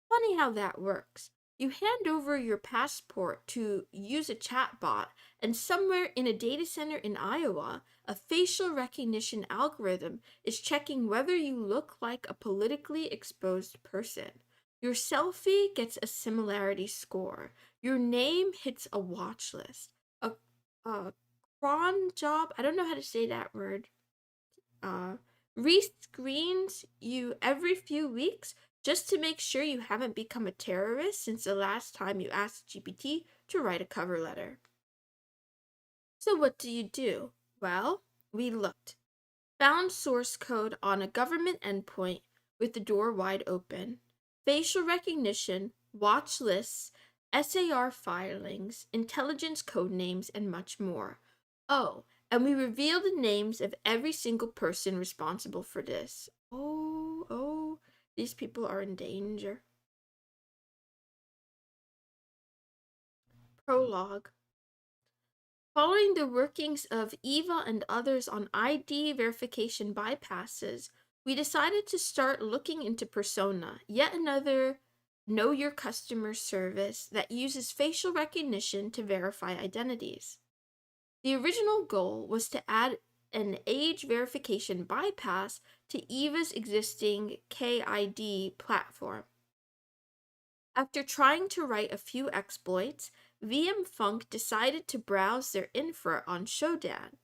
Funny how that works. You hand over your passport to use a chatbot, and somewhere in a data center in Iowa, a facial recognition algorithm is checking whether you look like a politically exposed person. Your selfie gets a similarity score. Your name hits a watch list. A cron job, I don't know how to say that word, uh, rescreens you every few weeks just to make sure you haven't become a terrorist since the last time you asked GPT to write a cover letter. So what do? Well, we looked. Found source code on a government endpoint with the door wide open. Facial recognition, watch lists, SAR filings, intelligence code names, and much more. Oh, and we revealed the names of every single person responsible for this. Oh, these people are in danger. Prologue. Following the workings of Eva and others on ID verification bypasses, we decided to start looking into Persona, yet another know your customer service that uses facial recognition to verify identities. The original goal was to add an age verification bypass to Eva's existing KID platform. After trying to write a few exploits, vmfunc decided to browse their infra on Shodan.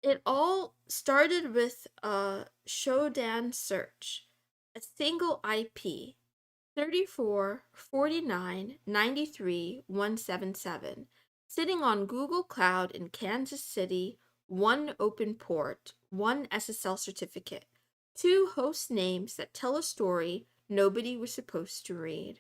It all started with a Shodan search, a single IP, 344993 sitting on Google Cloud in Kansas City, one open port, one SSL certificate, two host names that tell a story nobody was supposed to read.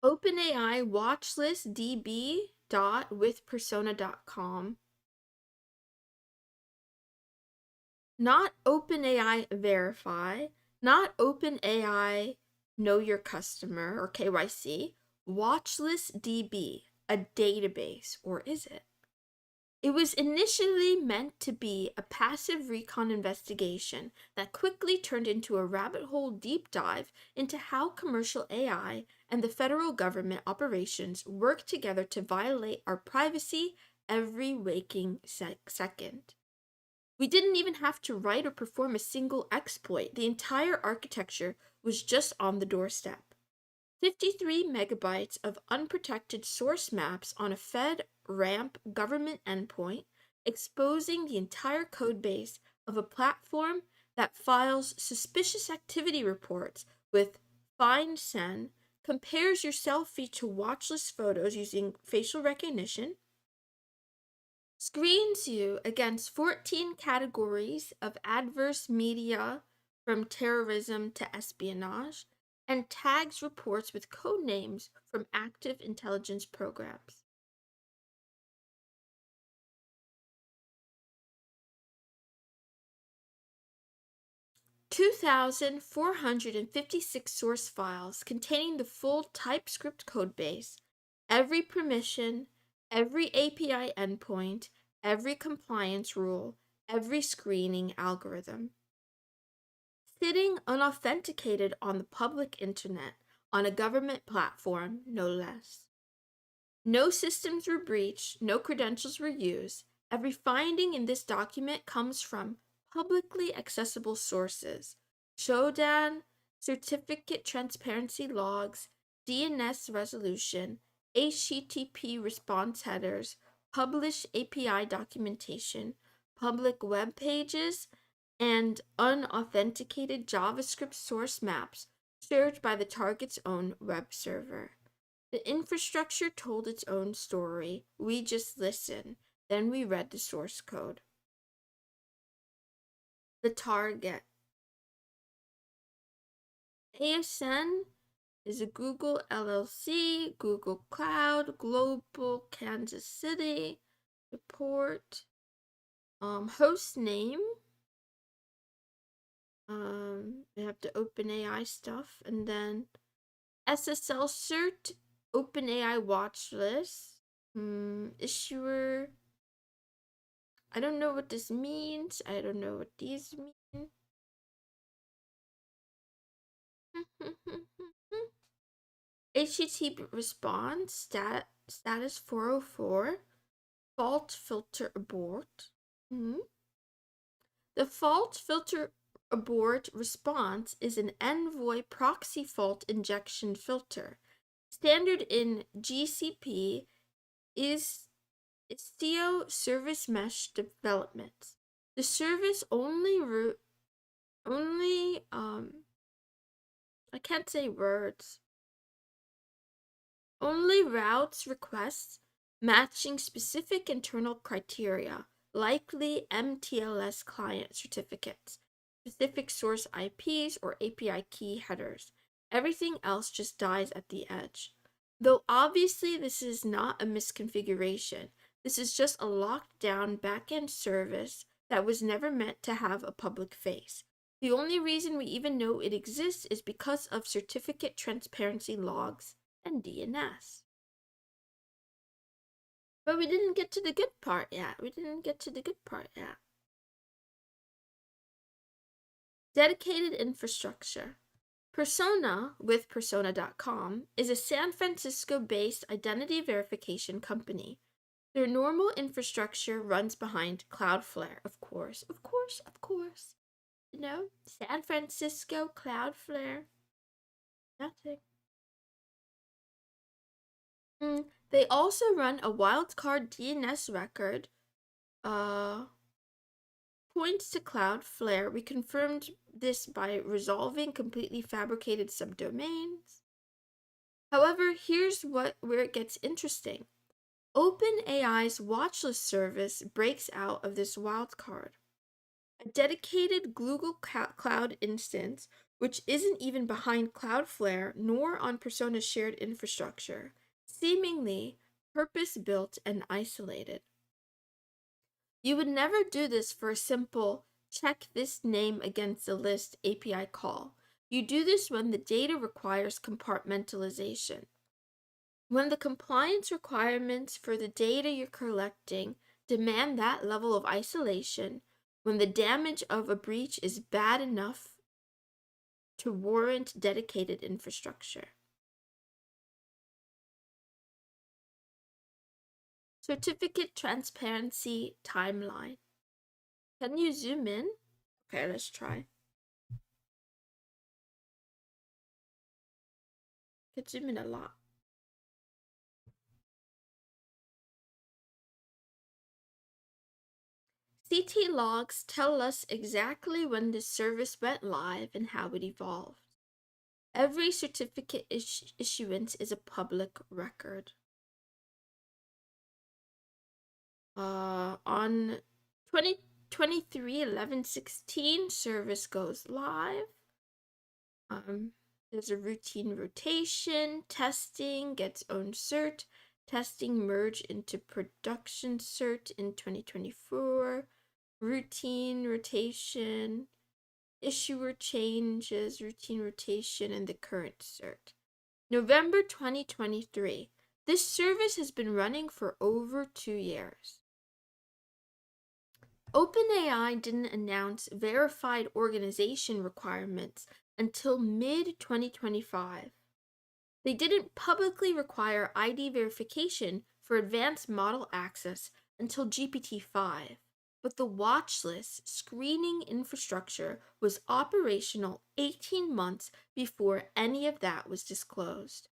OpenAI watchlist db.withpersona.com. Not OpenAI verify, not OpenAI know your customer or KYC, watchlist DB, a database, or is it? It was initially meant to be a passive recon investigation that quickly turned into a rabbit hole deep dive into how commercial AI and the federal government operations work together to violate our privacy every waking second. We didn't even have to write or perform a single exploit. The entire architecture was just on the doorstep. 53 megabytes of unprotected source maps on a FedRAMP government endpoint, exposing the entire codebase of a platform that files suspicious activity reports with FindSen, compares your selfie to watchlist photos using facial recognition, screens you against 14 categories of adverse media from terrorism to espionage, and tags reports with code names from active intelligence programs. "2,456 source files containing the full TypeScript codebase, every permission, every API endpoint, every compliance rule, every screening algorithm. Sitting unauthenticated on the public internet, on a government platform, no less. No systems were breached, no credentials were used. Every finding in this document comes from publicly accessible sources: Shodan, certificate transparency logs, DNS resolution, HTTP response headers, published API documentation, public web pages, and unauthenticated JavaScript source maps shared by the target's own web server. The infrastructure told its own story. We just listened. Then we read the source code." The target. ASN is a Google LLC, Google Cloud, Global, Kansas City, report, host name. We have the OpenAI stuff, and then SSL cert, OpenAI watch list, issuer. I don't know what this means. I don't know what these mean. HTTP response status 404. Fault filter abort. The fault filter abort response is an Envoy proxy fault injection filter. Standard in GCP is Istio service mesh development. The service only I can't say words. Only routes requests matching specific internal criteria, likely MTLS client certificates, specific source IPs, or API key headers. Everything else just dies at the edge. Though obviously this is not a misconfiguration. This is just a locked down backend service that was never meant to have a public face. The only reason we even know it exists is because of certificate transparency logs and DNS. But we didn't get to the good part yet. Dedicated infrastructure. Persona, with persona.com, is a San Francisco-based identity verification company. Their normal infrastructure runs behind Cloudflare, of course. You know, San Francisco, Cloudflare. Nothing. They also run a wildcard DNS record. Points to Cloudflare. We confirmed this by resolving completely fabricated subdomains. However, here's where it gets interesting. OpenAI's watchlist service breaks out of this wildcard. A dedicated Google Cloud instance which isn't even behind Cloudflare nor on Persona's shared infrastructure, seemingly purpose-built and isolated. You would never do this for a simple check this name against the list API call. You do this when the data requires compartmentalization. When the compliance requirements for the data you're collecting demand that level of isolation, when the damage of a breach is bad enough to warrant dedicated infrastructure. Certificate transparency timeline. Can you zoom in? Okay, let's try. Could zoom in a lot. CT logs tell us exactly when this service went live and how it evolved. Every certificate issuance is a public record. On 2023-11-16, service goes live. There's a routine rotation, testing gets own cert, testing merge into production cert in 2024, routine rotation, issuer changes, routine rotation, and the current cert. November 2023. This service has been running for over 2 years. OpenAI didn't announce verified organization requirements until mid-2025. They didn't publicly require ID verification for advanced model access until GPT-5, but the watchlist screening infrastructure was operational 18 months before any of that was disclosed.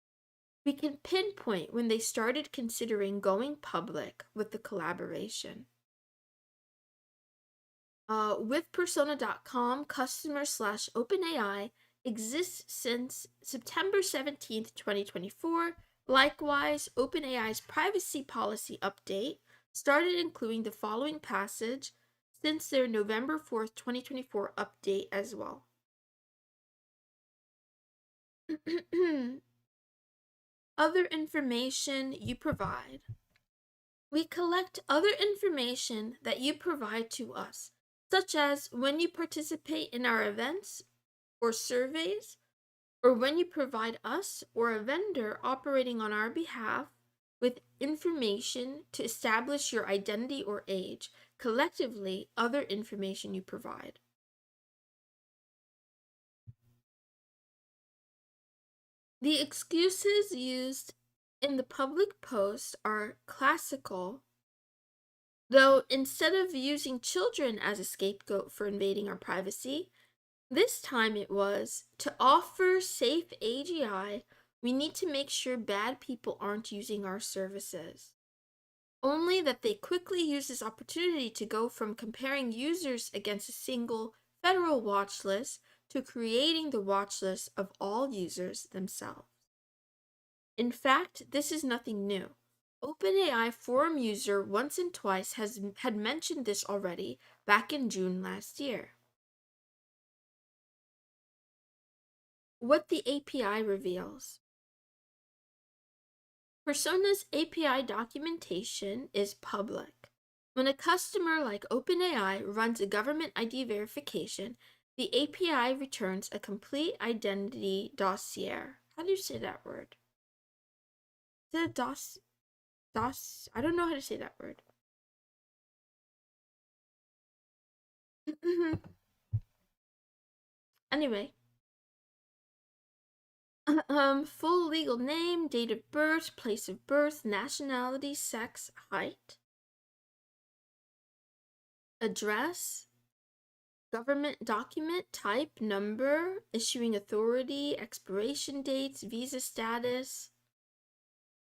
We can pinpoint when they started considering going public with the collaboration. With Persona.com, customer/OpenAI exists since September 17th, 2024. Likewise, OpenAI's privacy policy update started including the following passage since their November 4th, 2024 update as well. Other information you provide. We collect other information that you provide to us, such as when you participate in our events or surveys, or when you provide us or a vendor operating on our behalf with information to establish your identity or age, collectively, other information you provide. The excuses used in the public post are classical, though instead of using children as a scapegoat for invading our privacy, this time it was, to offer safe AGI, we need to make sure bad people aren't using our services. Only that they quickly use this opportunity to go from comparing users against a single federal watch list to creating the watch list of all users themselves. In fact, this is nothing new. OpenAI forum user once and twice had mentioned this already back in June last year. What the API reveals. Persona's API documentation is public. When a customer like OpenAI runs a government ID verification, the API returns a complete identity dossier. How do you say that word? Is it a I don't know how to say that word. Anyway. Full legal name, date of birth, place of birth, nationality, sex, height, address, government document, type, number, issuing authority, expiration dates, visa status,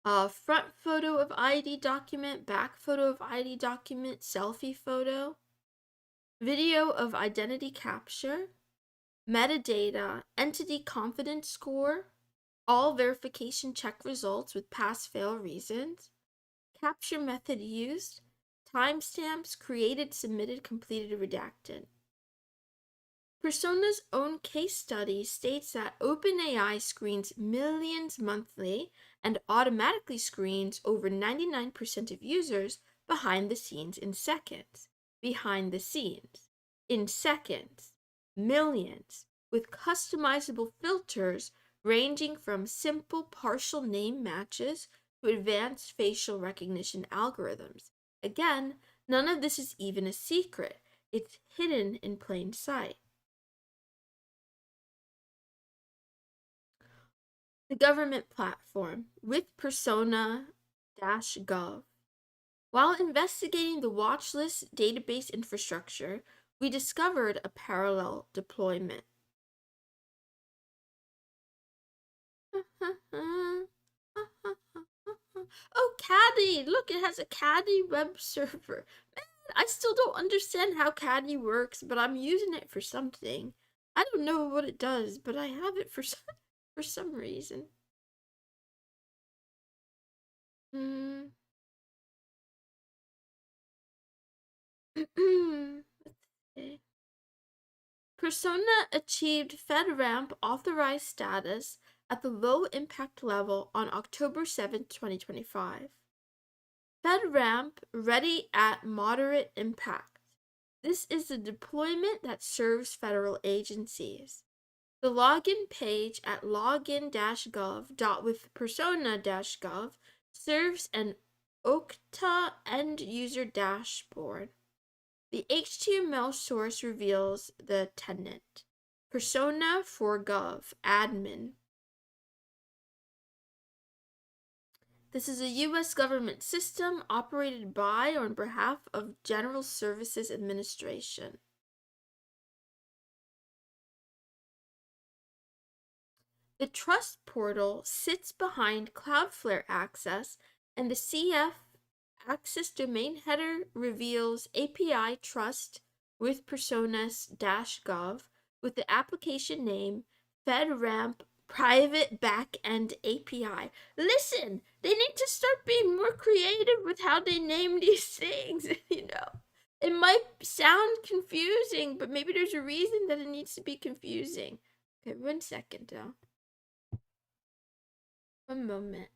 front photo of ID document, back photo of ID document, selfie photo, video of identity capture, metadata, entity confidence score, all verification check results with pass-fail reasons, capture method used, timestamps, created, submitted, completed, redacted. Persona's own case study states that OpenAI screens millions monthly and automatically screens over 99% of users behind the scenes in seconds. Behind the scenes. In seconds. Millions. With customizable filters ranging from simple partial name matches to advanced facial recognition algorithms. Again, none of this is even a secret. It's hidden in plain sight. The government platform with persona-gov. While investigating the watchlist database infrastructure, we discovered a parallel deployment. Oh, Caddy! Look, it has a Caddy web server. Man, I still don't understand how Caddy works, but I'm using it for something. I don't know what it does, but I have it for some reason. Hmm. Let's see. Persona achieved FedRAMP authorized status at the low impact level on October 7, 2025. FedRAMP ready at moderate impact. This is the deployment that serves federal agencies. The login page at login-gov.withpersona-gov serves an Okta end user dashboard. The HTML source reveals the tenant. Persona for Gov, admin. This is a U.S. government system operated by or on behalf of General Services Administration. The Trust Portal sits behind Cloudflare Access, and the CF Access domain header reveals API Trust with personas-gov with the application name FedRAMP Private Backend API. Listen, they need to start being more creative with how they name these things, It might sound confusing, but maybe there's a reason that it needs to be confusing. Okay, 1 second, though. One moment.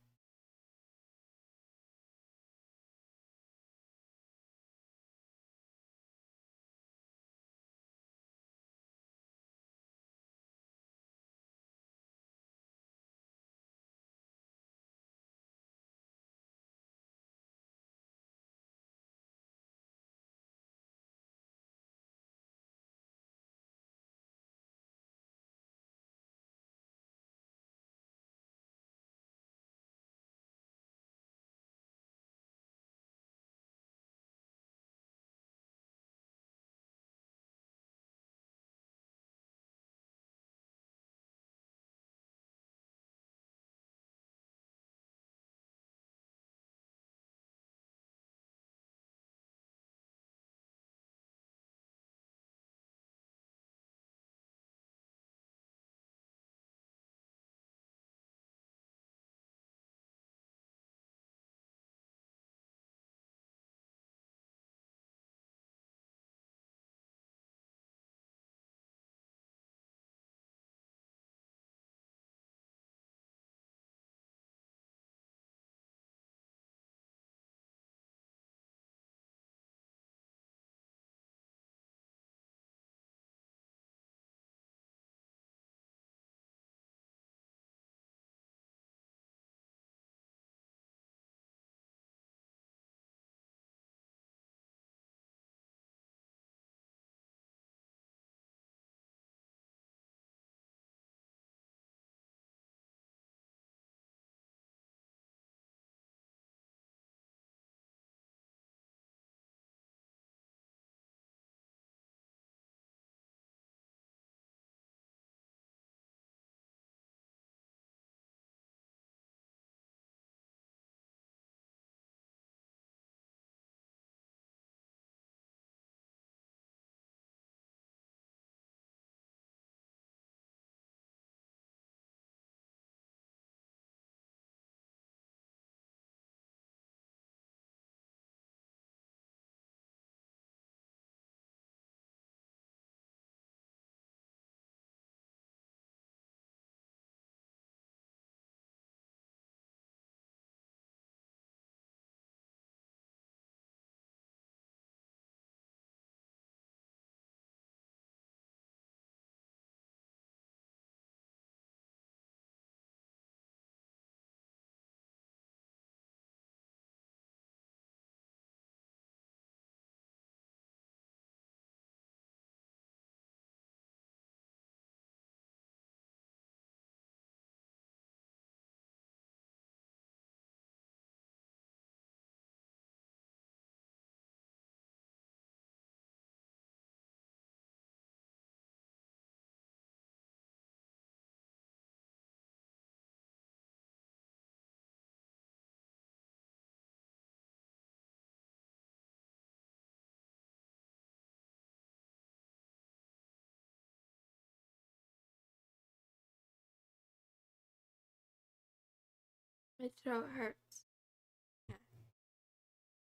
My throat hurts.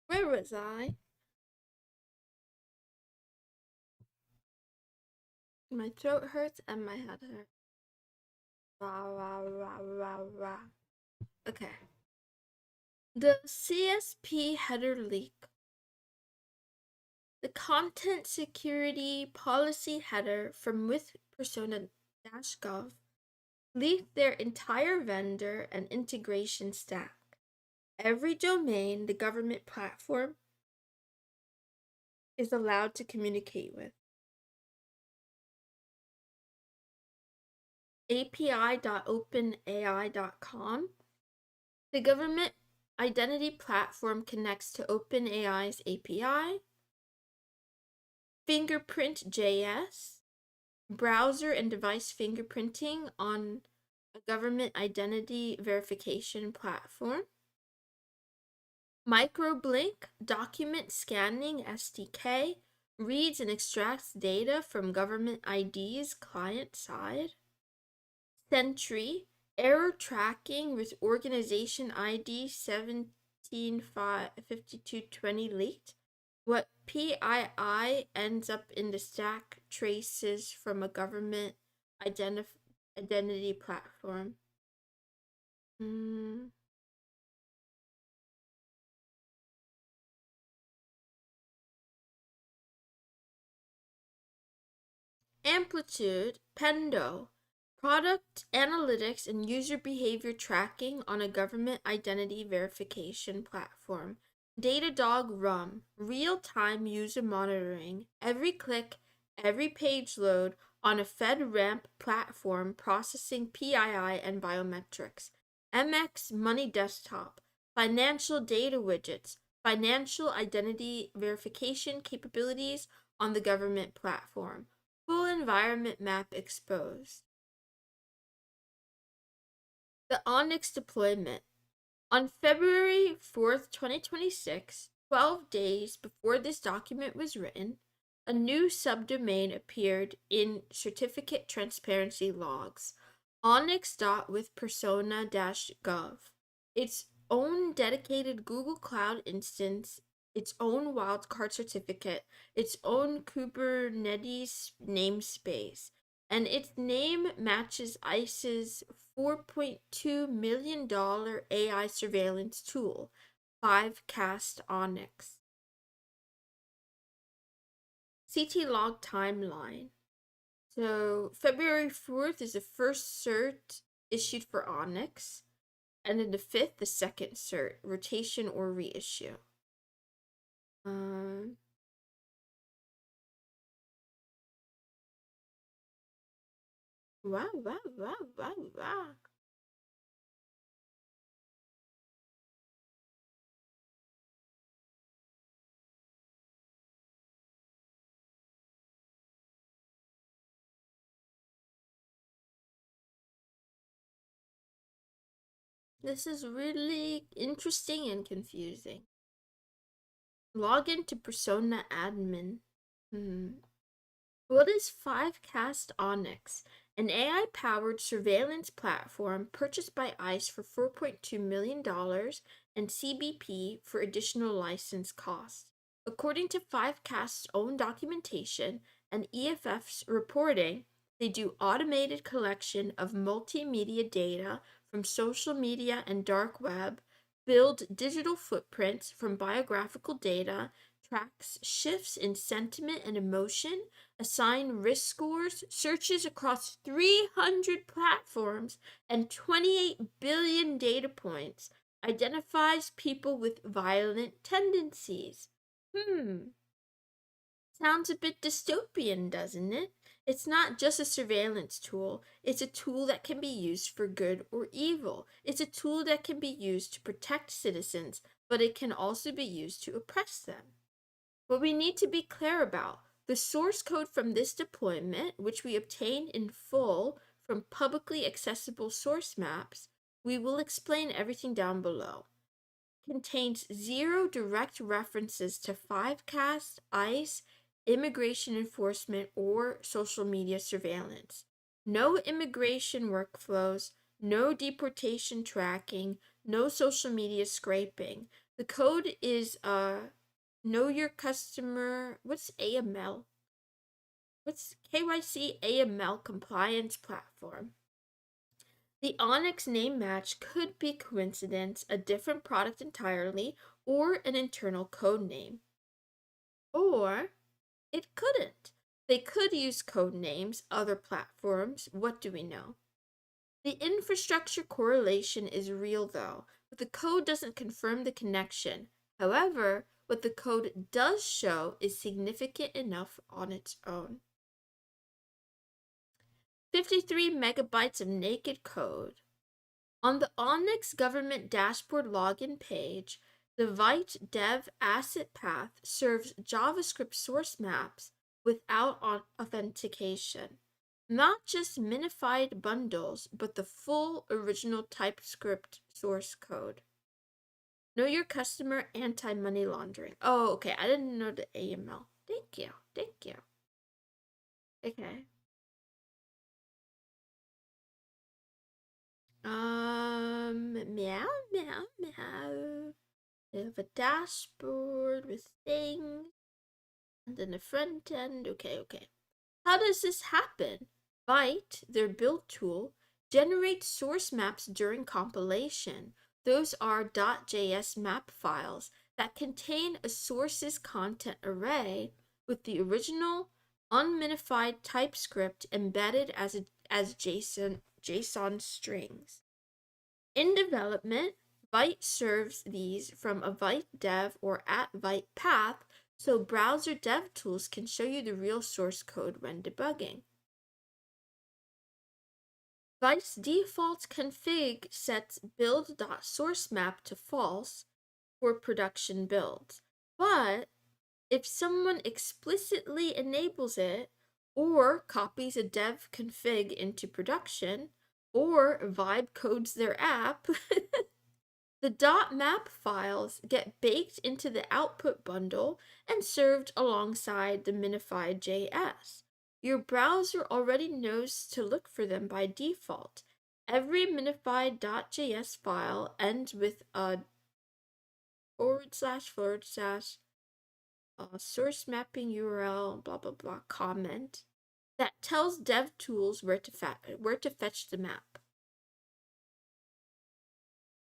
Where was I? My throat hurts and my head hurts. Rah, rah, rah, rah, rah. Okay. The CSP header leak. The content security policy header from with persona-gov leaked their entire vendor and integration stack. Every domain the government platform is allowed to communicate with. API.openai.com. The government identity platform connects to OpenAI's API. Fingerprint.js. Browser and device fingerprinting on a government identity verification platform. Microblink document scanning SDK reads and extracts data from government IDs client side. Sentry error tracking with organization ID 175220 leaked. What PII ends up in the stack traces from a government identity platform. Amplitude, Pendo, product analytics and user behavior tracking on a government identity verification platform. Datadog Rum, real-time user monitoring, every click, every page load on a FedRAMP platform processing PII and biometrics. MX Money Desktop, financial data widgets, financial identity verification capabilities on the government platform. Full environment map exposed. The Onyx deployment. On February 4th, 2026, 12 days before this document was written, a new subdomain appeared in certificate transparency logs, onyx.withpersona-gov. Its own dedicated Google Cloud instance, its own wildcard certificate, its own Kubernetes namespace, and its name matches ICE's $4.2 million AI surveillance tool, 5cast Onyx. CT log timeline. So February 4th is the first cert issued for Onyx, and then the 5th, the second cert, rotation or reissue. Wow. This is really interesting and confusing. Log into Persona Admin. What is 5cast Onyx? An AI-powered surveillance platform purchased by ICE for $4.2 million and CBP for additional license costs. According to 5cast's own documentation and EFF's reporting, they do automated collection of multimedia data from social media and dark web, build digital footprints from biographical data, tracks shifts in sentiment and emotion, assign risk scores, searches across 300 platforms and 28 billion data points, identifies people with violent tendencies. Sounds a bit dystopian, doesn't it? It's not just a surveillance tool. It's a tool that can be used for good or evil. It's a tool that can be used to protect citizens, but it can also be used to oppress them. What we need to be clear about, the source code from this deployment, which we obtained in full from publicly accessible source maps, we will explain everything down below, contains 0 direct references to 5cast, ICE, immigration enforcement, or social media surveillance. No immigration workflows, no deportation tracking, no social media scraping. The code is know your customer. What's AML? What's KYC AML compliance platform? The Onyx name match could be coincidence, a different product entirely, or an internal code name. Or it couldn't. They could use code names, other platforms. What do we know? The infrastructure correlation is real though, but the code doesn't confirm the connection. However, what the code does show is significant enough on its own. 53 megabytes of naked code. On the Onyx government dashboard login page, the Vite dev asset path serves JavaScript source maps without authentication. Not just minified bundles, but the full original TypeScript source code. Know your customer anti-money laundering. Oh, okay. I didn't know the AML. Thank you. Thank you. Okay. Meow, meow, meow. They have a dashboard with things, and then the front end. Okay, okay. How does this happen? Vite, their build tool, generates source maps during compilation. Those are .js map files that contain a source's content array with the original unminified TypeScript embedded as JSON strings. In development, Vite serves these from a Vite dev or at Vite path so browser dev tools can show you the real source code when debugging. Vite's default config sets build.sourcemap to false for production builds, but if someone explicitly enables it or copies a dev config into production or vibe codes their app, the .map files get baked into the output bundle and served alongside the minified JS. Your browser already knows to look for them by default. Every minified.js file ends with a / source mapping URL blah blah blah comment that tells dev tools where to fetch the map.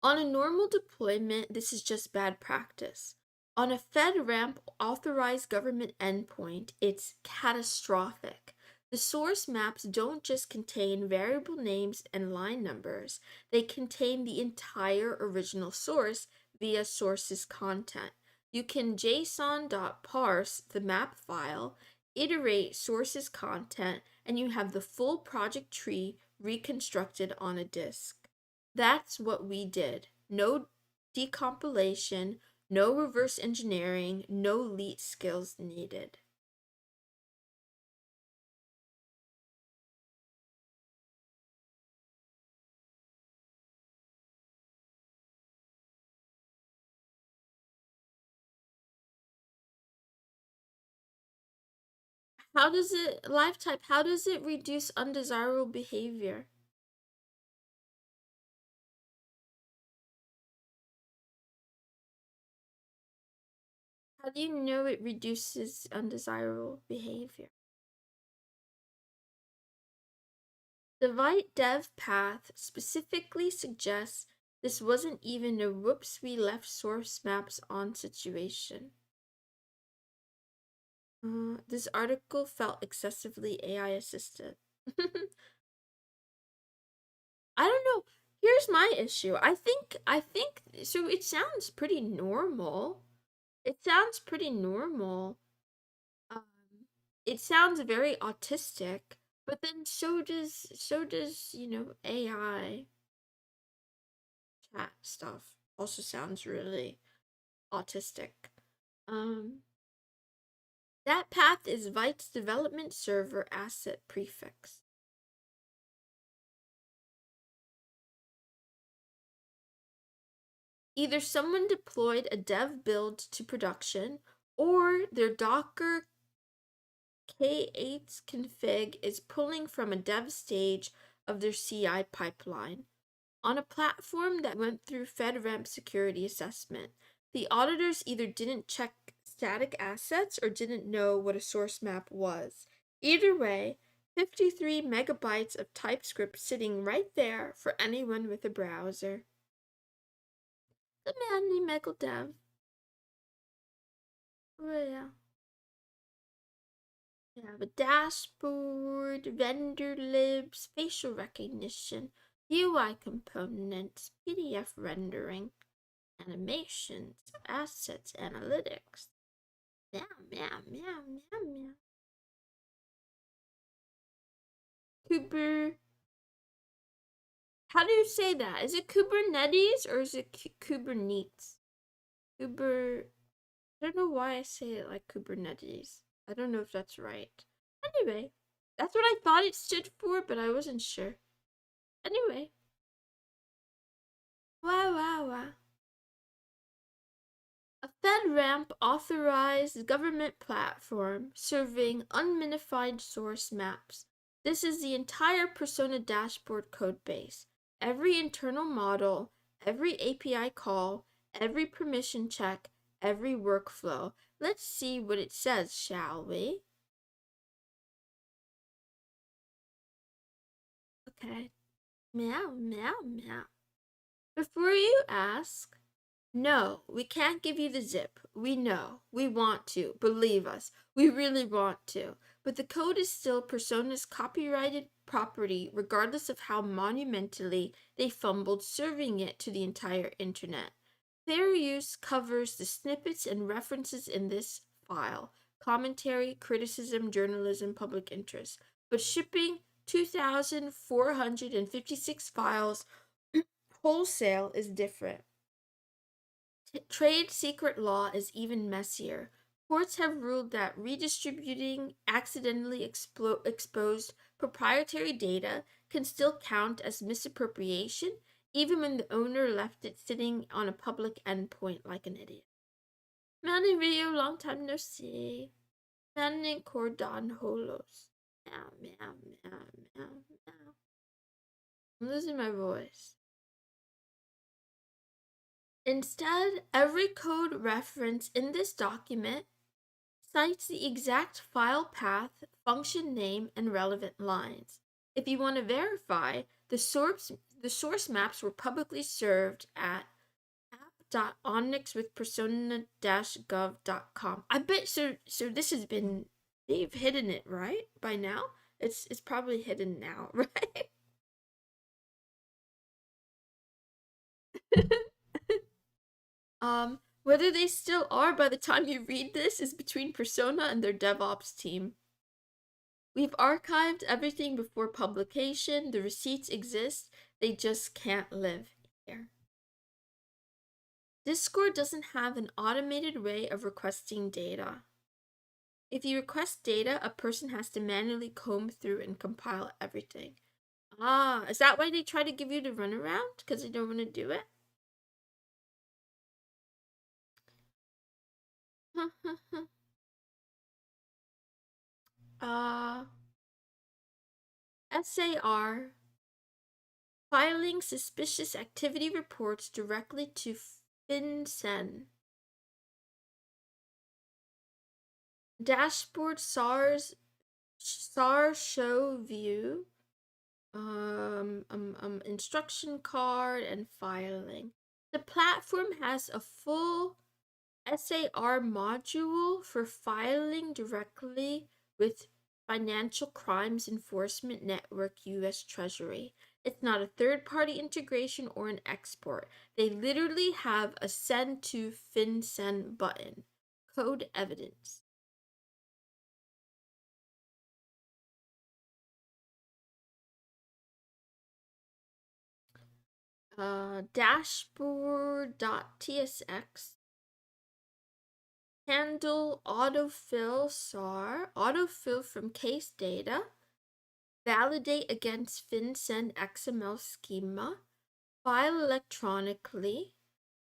On a normal deployment, this is just bad practice. On a FedRAMP authorized government endpoint, it's catastrophic. The source maps don't just contain variable names and line numbers, they contain the entire original source via source's content. You can json.parse the map file, iterate source's content, and you have the full project tree reconstructed on a disk. That's what we did. No decompilation, no reverse engineering, no leet skills needed. How does it, LiveType, how does it reduce undesirable behavior? How do you know it reduces undesirable behavior? The Vite dev path specifically suggests this wasn't even a whoops we left source maps on situation. This article felt excessively AI assisted. I don't know. Here's my issue. I think so it sounds pretty normal. It sounds pretty normal. Um it sounds very autistic, but then so does, AI chat stuff. Also sounds really autistic. Um that path is Vite's development server asset prefix. Either someone deployed a dev build to production, or their Docker K8 config is pulling from a dev stage of their CI pipeline. On a platform that went through FedRAMP security assessment, the auditors either didn't check static assets or didn't know what a source map was. Either way, 53 megabytes of TypeScript sitting right there for anyone with a browser. The manly meltdown. Oh yeah. We have a dashboard, render libs, facial recognition, UI components, PDF rendering, animations, assets, analytics. Meow, meow, meow, meow, meow. Kuber. How do you say that? Is it Kubernetes or is it Kubernetes? Kuber. I don't know why I say it like Kubernetes. I don't know if that's right. Anyway, that's what I thought it stood for, but I wasn't sure. Anyway. Wow, wow, wow. A FedRAMP authorized government platform serving unminified source maps. This is the entire Persona dashboard codebase. Every internal model, every API call, every permission check, every workflow. Let's see what it says, shall we? Okay. Meow, meow, meow. Before you ask, no, we can't give you the zip. We know. We want to. Believe us. We really want to. But the code is still Persona's copyrighted property, regardless of how monumentally they fumbled serving it to the entire internet. Fair use covers the snippets and references in this file: commentary, criticism, journalism, public interest. But shipping 2,456 files wholesale is different. Trade secret law is even messier. Courts have ruled that redistributing accidentally exposed proprietary data can still count as misappropriation, even when the owner left it sitting on a public endpoint like an idiot. Manny Rio, long time no see. Manny Cordon Holos. Meow, meow, meow, meow, meow. I'm losing my voice. Instead, every code reference in this document cites the exact file path, function name, and relevant lines. If you want to verify, the source maps were publicly served at app.onyxwithpersona-gov.com. I bet so this has been, they've hidden it, right? By now? It's probably hidden now, right? Whether they still are by the time you read this is between Persona and their DevOps team. We've archived everything before publication. The receipts exist. They just can't live here. Discord doesn't have an automated way of requesting data. If you request data, a person has to manually comb through and compile everything. Ah, is that why they try to give you the runaround? Because they don't want to do it? SAR, filing suspicious activity reports directly to FinCEN. Dashboard SAR show view, instruction card, and filing. The platform has a full SAR module for filing directly with Financial Crimes Enforcement Network US Treasury. It's not a third-party integration or an export. They literally have a send to FinCEN button. Code evidence. Dashboard.tsx. Handle autofill SAR, autofill from case data, validate against FinCEN XML schema, file electronically,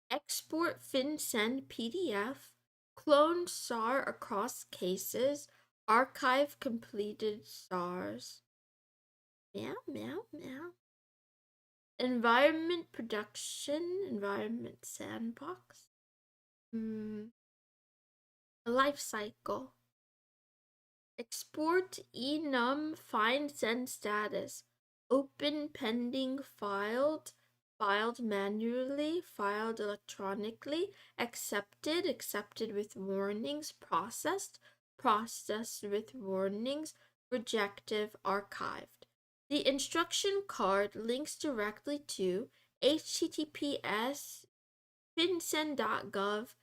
export FinCEN PDF, clone SAR across cases, archive completed SARs. Meow, meow, meow. Environment production, environment sandbox. Life cycle. Export enum find send status. Open pending filed manually, filed electronically, accepted with warnings, processed with warnings, rejective, archived. The instruction card links directly to https finsend.gov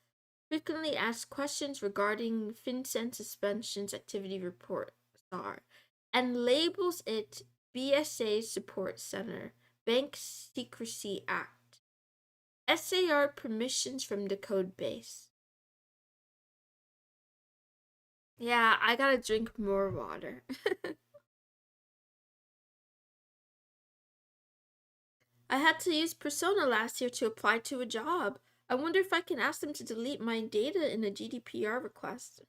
frequently asked questions regarding FinCEN suspensions activity report SAR and labels it BSA Support Center, Bank Secrecy Act. SAR permissions from the code base. Yeah, I gotta drink more water. I had to use Persona last year to apply to a job. I wonder if I can ask them to delete my data in a GDPR request.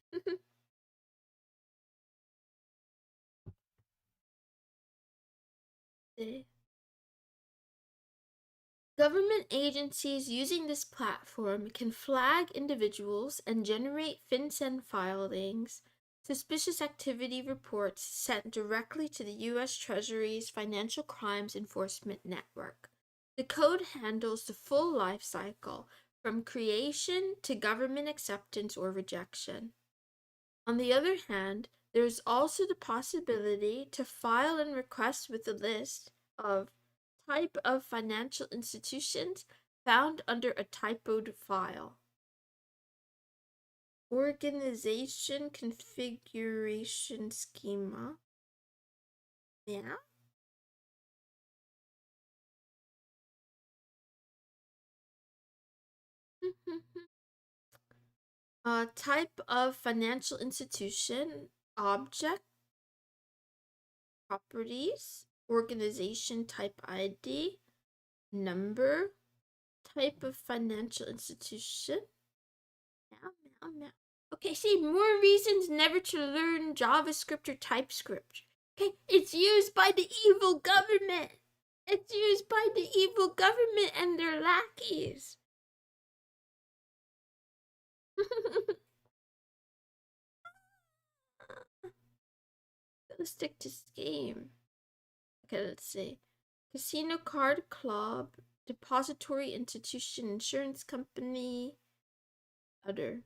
Government agencies using this platform can flag individuals and generate FinCEN filings, suspicious activity reports sent directly to the U.S. Treasury's Financial Crimes Enforcement Network. The code handles the full life cycle, from creation to government acceptance or rejection. On the other hand, there is also the possibility to file and request with a list of type of financial institutions found under a typoed file. Organization configuration schema. Yeah. Type of financial institution, object, properties, organization type ID, number, type of financial institution. Meow, meow, meow. Okay, see, more reasons never to learn JavaScript or TypeScript. Okay, it's used by the evil government. It's used by the evil government and their lackeys. Gotta stick to scheme. Okay, let's see. Casino card club, depository institution, insurance company, other.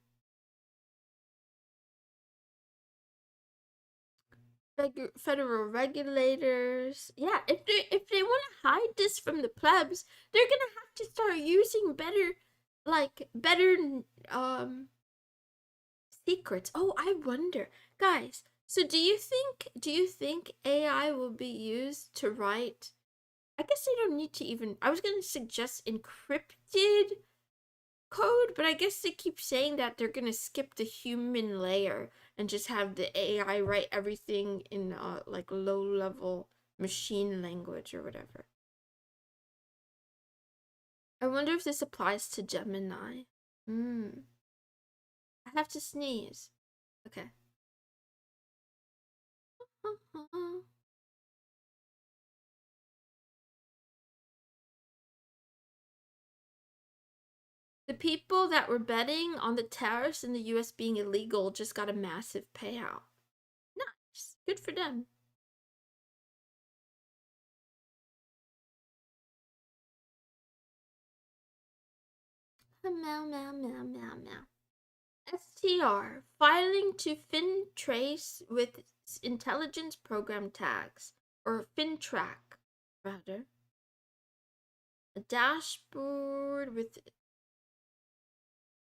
Federal regulators. Yeah, if they want to hide this from the plebs, they're gonna have to start using better secrets. Oh, I wonder, guys. So do you think AI will be used to write? I guess they don't need to even. I was gonna suggest encrypted code, but I guess they keep saying that they're gonna skip the human layer and just have the AI write everything in like low level machine language or whatever. I wonder if this applies to Gemini. Hmm. I have to sneeze. Okay. The people that were betting on the tariffs in the US being illegal just got a massive payout. Nice. Good for them. Meow, meow, meow, meow, meow. STR, filing to FinTrace with intelligence program tags, or FinTrack, rather. A dashboard with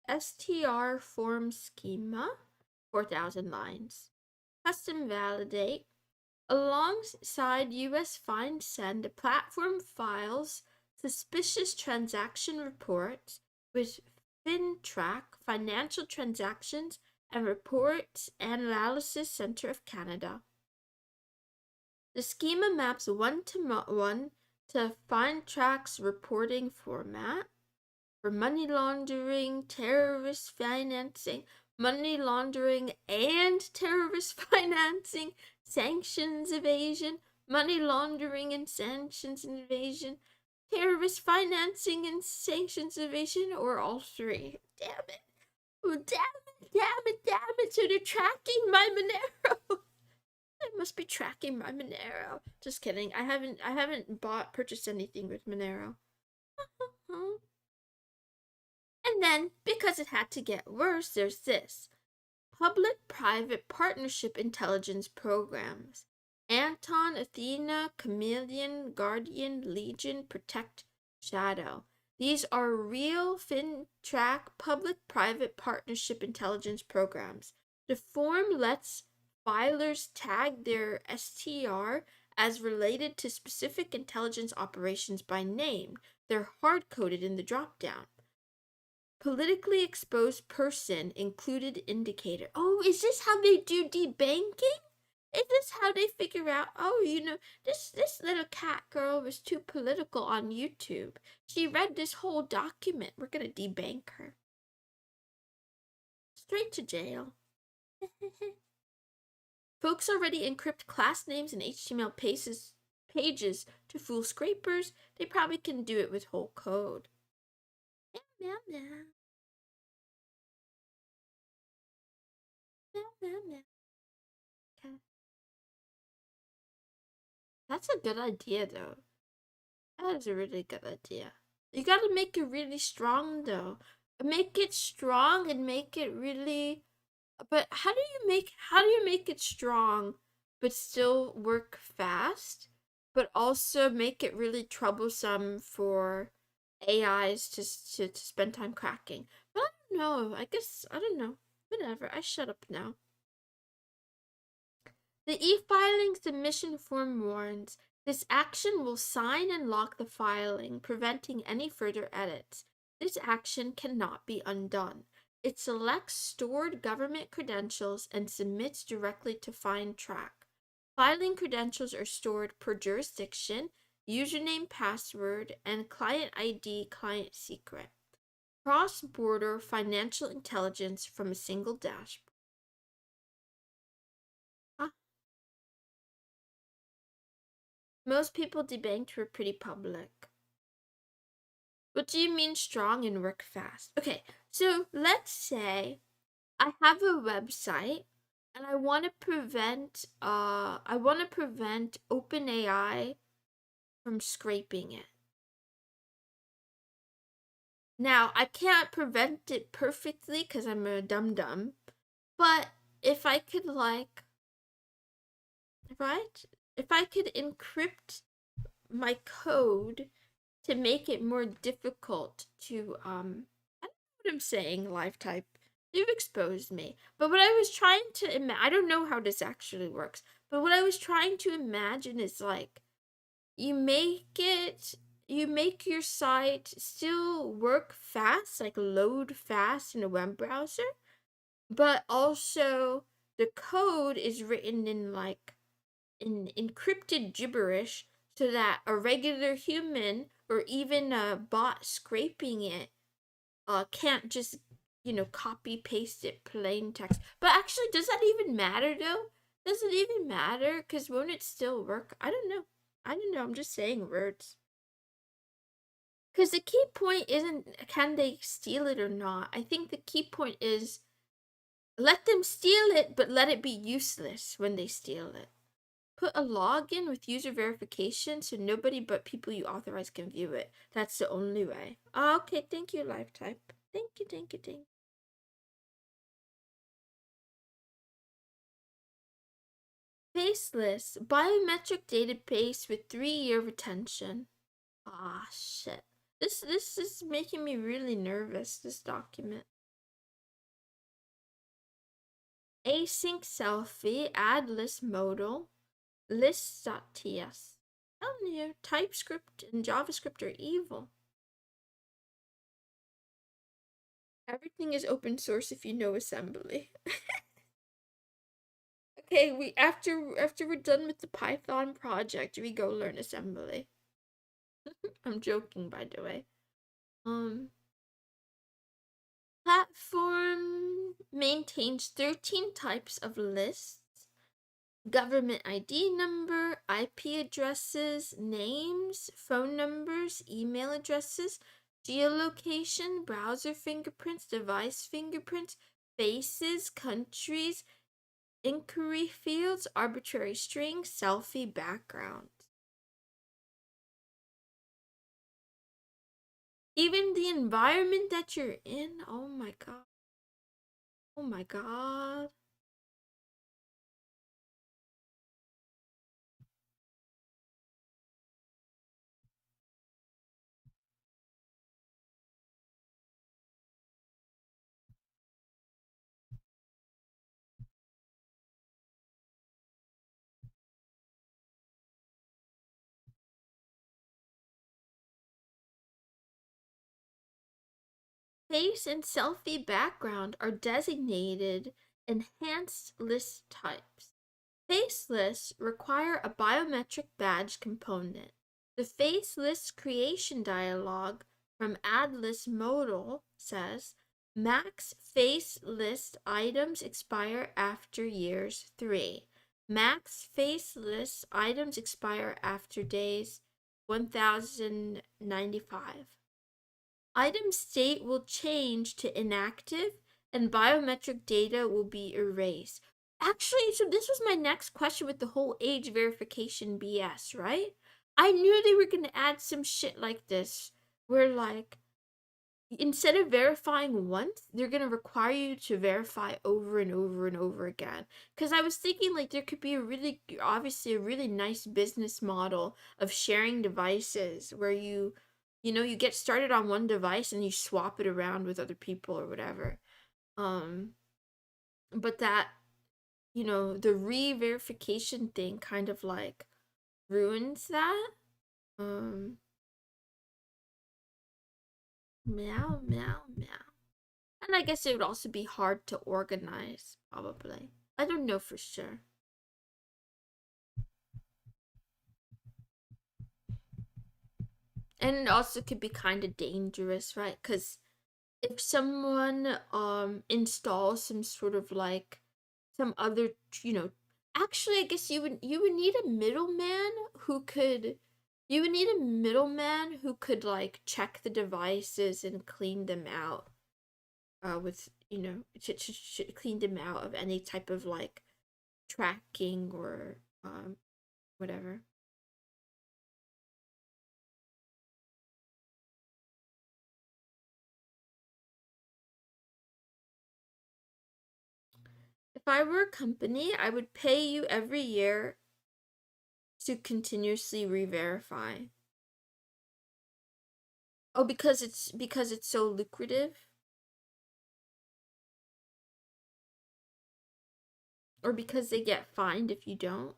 STR form schema, 4,000 lines. Custom validate. Alongside US Find Send, the platform files suspicious transaction reports with FinTrack, Financial Transactions and Reports Analysis Center of Canada. The schema maps one-to-one to FinTrack's reporting format for money laundering, terrorist financing, money laundering and terrorist financing, sanctions evasion, money laundering and sanctions evasion, terrorist financing and sanctions evasion, or all three. Damn it. Oh, damn it. So they're tracking my Monero. They must be tracking my Monero. Just kidding. I haven't purchased anything with Monero. And then, because it had to get worse, there's this. Public-private partnership intelligence programs. Anton, Athena, Chameleon, Guardian, Legion, Protect, Shadow. These are real FinTrack public-private partnership intelligence programs. The form lets filers tag their STR as related to specific intelligence operations by name. They're hard-coded in the dropdown. Politically exposed person included indicator. Oh, is this how they do debanking? Is this how they figure out, oh, this little cat girl was too political on YouTube. She read this whole document. We're gonna debank her. Straight to jail. Folks already encrypt class names and HTML pages to fool scrapers. They probably can do it with whole code. Meow, meow, meow. Meow, meow, meow. Okay. That's a good idea, though. That is a really good idea. You gotta make it really strong, though. Make it strong and make it really. But how do you make it strong, but still work fast, but also make it really troublesome for AIs to spend time cracking? But I don't know. I don't know. Whatever. I shut up now. The e-filing submission form warns, this action will sign and lock the filing, preventing any further edits. This action cannot be undone. It selects stored government credentials and submits directly to FindTrack. Filing credentials are stored per jurisdiction, username, password, and client ID, client secret. Cross-border financial intelligence from a single dashboard. Most people debanked were pretty public. What do you mean strong and work fast? Okay, so let's say I have a website and I want to prevent OpenAI from scraping it. Now, I can't prevent it perfectly cuz I'm a dum-dum, but if I could if I could encrypt my code to make it more difficult to I don't know what I'm saying, live type. You've exposed me. But what I was trying to I don't know how this actually works, but what I was trying to imagine is like you make your site still work fast, like load fast in a web browser, but also the code is written in like in encrypted gibberish so that a regular human or even a bot scraping it can't just copy paste it plain text. But actually, does that even matter though? Does it even matter? Because won't it still work? I don't know. I'm just saying words. Because the key point isn't can they steal it or not. I think the key point is let them steal it, but let it be useless when they steal it. Put a login with user verification so nobody but people you authorize can view it. That's the only way. Oh, okay, thank you, Lifetype. Thank you. Faceless, biometric database with 3-year retention. Ah, shit. This is making me really nervous, this document. Async selfie, add list modal, list.ts. Telling you, TypeScript and JavaScript are evil. Everything is open source if you know assembly. Okay, after we're done with the Python project, we go learn assembly. I'm joking, by the way. Platform maintains 13 types of lists. government ID number, IP addresses, names, phone numbers, email addresses, geolocation, browser fingerprints, device fingerprints, faces, countries, inquiry fields, arbitrary string, selfie background. Even the environment that you're in. Oh my god. Oh my god. Face and selfie background are designated enhanced list types. Face lists require a biometric badge component. The face list creation dialog from add list modal says max face list items expire after years 3. Max face list items expire after days 1095. Item state will change to inactive and biometric data will be erased. Actually, so this was my next question with the whole age verification BS, right? I knew they were going to add some shit like this where, like, instead of verifying once, they're going to require you to verify over and over and over again. Because I was thinking, like, there could be obviously a really nice business model of sharing devices where you get started on one device and you swap it around with other people or whatever. Um, but the re-verification thing kind of like ruins that. Um, meow, meow, meow. And I guess it would also be hard to organize, probably. I don't know for sure. And it also could be kind of dangerous, right? Because if someone installs some sort of like some other, you know, actually I guess you would need a middleman who could like check the devices and clean them out with clean them out of any type of like tracking or whatever. If I were a company, I would pay you every year to continuously re-verify. Oh, because it's so lucrative, or because they get fined if you don't,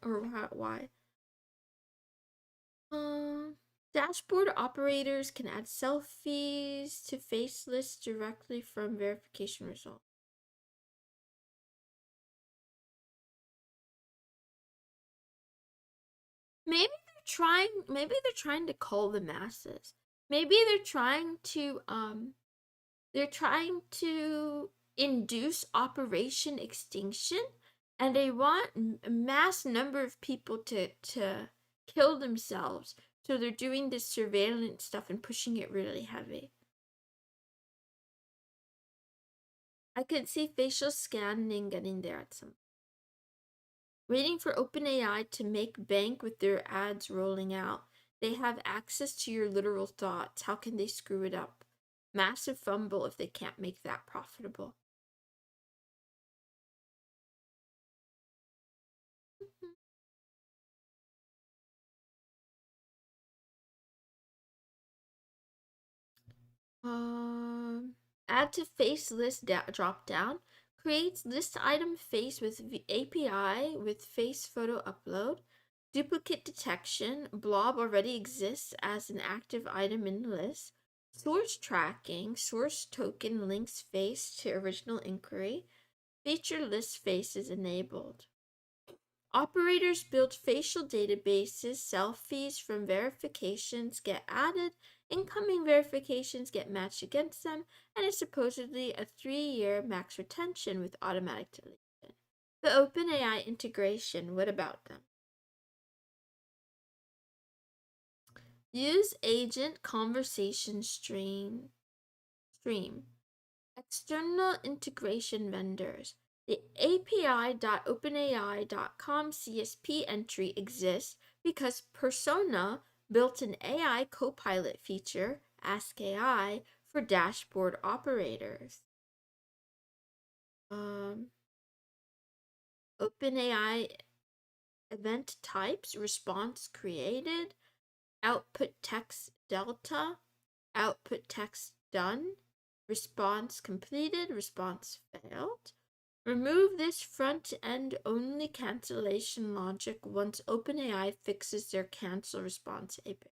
or why? Um, Dashboard operators can add selfies to face lists directly from verification results. Maybe they're trying to call the masses. Maybe they're trying to induce Operation Extinction, and they want a mass number of people to kill themselves. So they're doing this surveillance stuff and pushing it really heavy. I could see facial scanning getting there at some. Waiting for OpenAI to make bank with their ads rolling out. They have access to your literal thoughts. How can they screw it up? Massive fumble if they can't make that profitable. Add to face list drop down. Creates list item face with API with face photo upload. Duplicate detection. Blob already exists as an active item in the list. Source tracking. Source token links face to original inquiry. Feature list face is enabled. Operators build facial databases, selfies from verifications get added, incoming verifications get matched against them, and is supposedly a 3-year max retention with automatic deletion. The OpenAI integration, what about them? Use agent conversation stream. External integration vendors. The api.openai.com CSP entry exists because Persona built an AI copilot feature, Ask AI, for dashboard operators. OpenAI event types, response created, output text delta, output text done, response completed, response failed. Remove this front-end only cancellation logic once OpenAI fixes their cancel response API.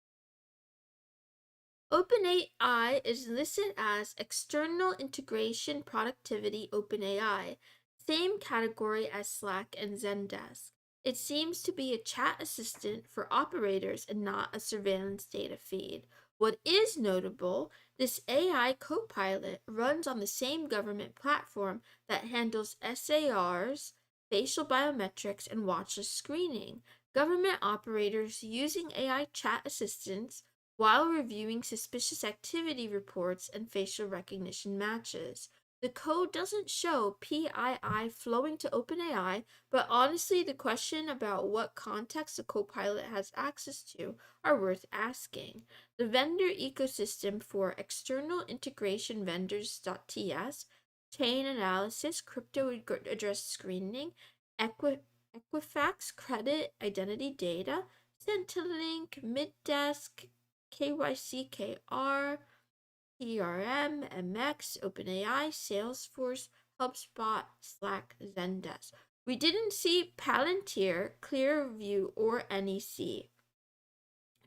OpenAI is listed as External Integration Productivity OpenAI, same category as Slack and Zendesk. It seems to be a chat assistant for operators and not a surveillance data feed. What is notable, this AI copilot runs on the same government platform that handles SARs, facial biometrics, and watchlist screening. Government operators using AI chat assistants while reviewing suspicious activity reports and facial recognition matches. The code doesn't show PII flowing to OpenAI, but honestly, the question about what context the copilot has access to are worth asking. The vendor ecosystem for external integration vendors.ts, chain analysis, crypto address screening, Equifax credit identity data, Centrelink, Middesk, KYCKR, PRM, MX, OpenAI, Salesforce, HubSpot, Slack, Zendesk. We didn't see Palantir, Clearview, or NEC.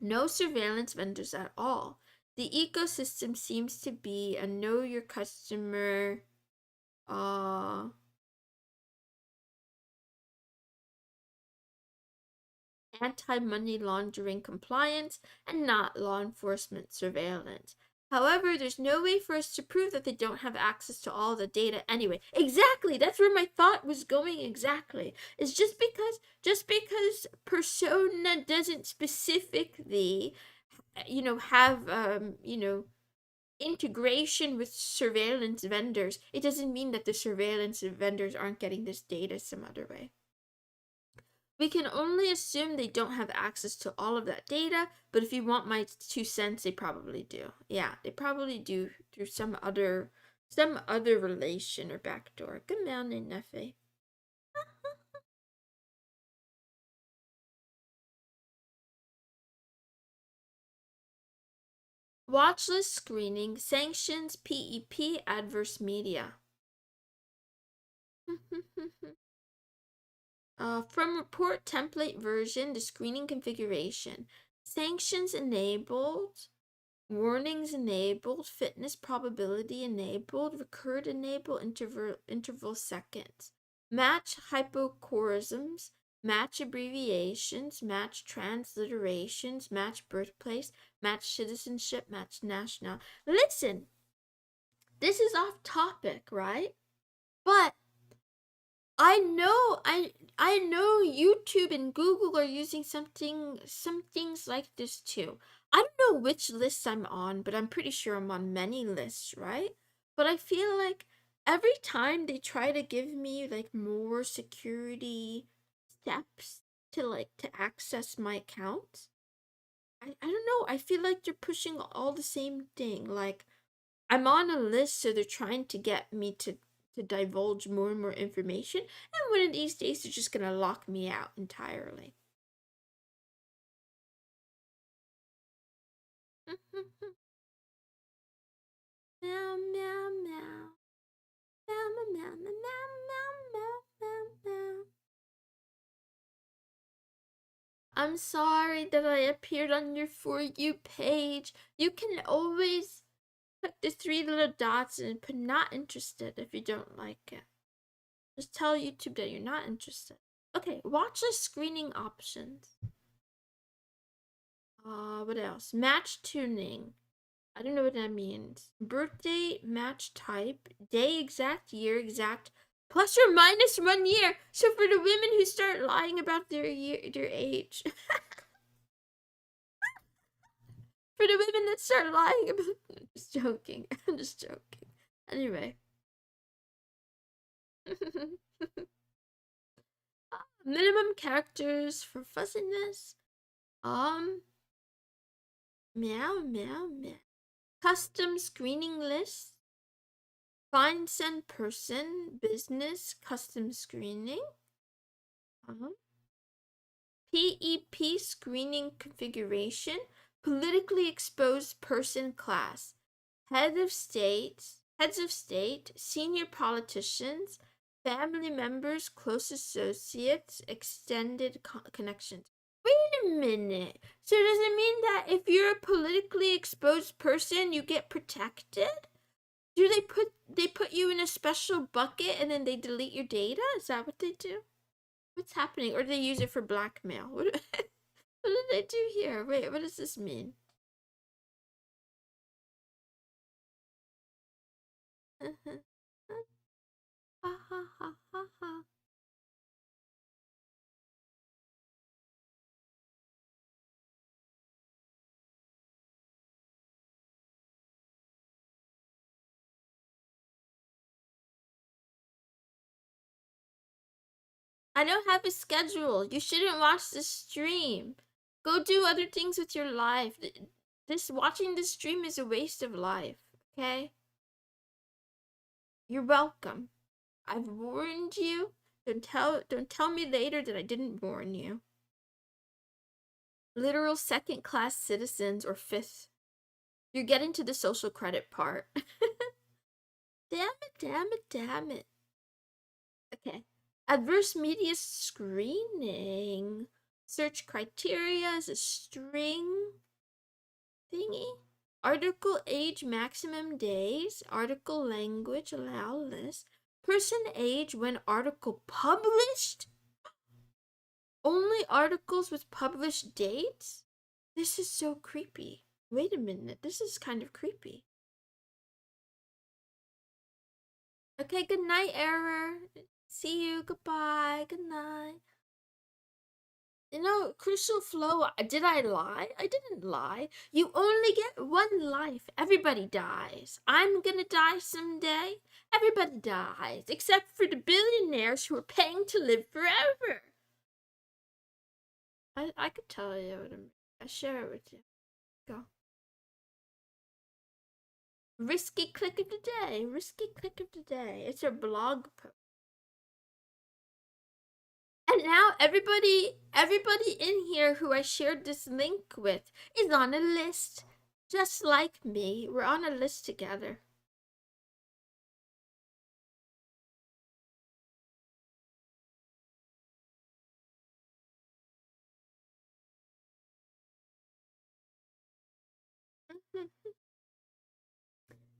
No surveillance vendors at all. The ecosystem seems to be a know your customer, anti-money laundering compliance, and not law enforcement surveillance. However, there's no way for us to prove that they don't have access to all the data anyway. Exactly, that's where my thought was going exactly. It's just because Persona doesn't specifically have integration with surveillance vendors, it doesn't mean that the surveillance vendors aren't getting this data some other way. We can only assume they don't have access to all of that data, but if you want my 2 cents, they probably do. Yeah, they probably do through some other relation or backdoor. Good morning, Neffe. Watchlist screening, sanctions, PEP, adverse media. From report template version to screening configuration, sanctions enabled, warnings enabled, fitness probability enabled, recurred enable, interval seconds, match hypochorisms, match abbreviations, match transliterations, match birthplace, match citizenship, match national. Listen, this is off topic, right? But I know YouTube and Google are using some things like this too. I don't know which lists I'm on, but I'm pretty sure I'm on many lists, right? But I feel like every time they try to give me like more security steps to access my account, I don't know, I feel like they're pushing all the same thing. Like I'm on a list, so they're trying to get me to divulge more and more information, and one of these days they're just gonna lock me out entirely. Meow meow meow. Meow meow meow meow meow meow meow. I'm sorry that I appeared on your For You page. You can always put the 3 little dots and put not interested if you don't like it. Just tell YouTube that you're not interested. Okay, watch the screening options. What else? Match tuning. I don't know what that means. Birthday, match type, day exact, year exact, plus or minus 1 year. So for the women who start lying about their age, for the women that start lying about, I'm just joking. I'm just joking. Anyway. Minimum characters for fuzziness. Meow, meow, meow. Custom screening list. Find send person. Business. Custom screening. PEP screening configuration. Politically exposed person class. Heads of state, senior politicians, family members, close associates, extended connections. Wait a minute. So does it mean that if you're a politically exposed person, you get protected? Do they put you in a special bucket and then they delete your data? Is that what they do? What's happening? Or do they use it for blackmail? What did they do here? Wait, what does this mean? Ha ha ha ha ha. I don't have a schedule. You shouldn't watch the stream. Go do other things with your life. This watching this stream is a waste of life, okay? You're welcome. I've warned you. Don't tell me later that I didn't warn you. Literal second class citizens or fifth. You're getting to the social credit part. Damn it, damn it, damn it. Okay. Adverse media screening. Search criteria is a string thingy. Article age maximum days. Article language allow list. Person age when article published. Only articles with published dates? This is so creepy. Wait a minute, this is kind of creepy. Okay, good night, Error. See you, goodbye, good night. You know, Crucial Flow, did I lie? I didn't lie. You only get one life. Everybody dies. I'm gonna die someday. Everybody dies, except for the billionaires who are paying to live forever. I could tell you what I share it with you. Go. Risky click of the day. Risky click of the day. It's a blog post. And now everybody in here who I shared this link with is on a list. Just like me. We're on a list together.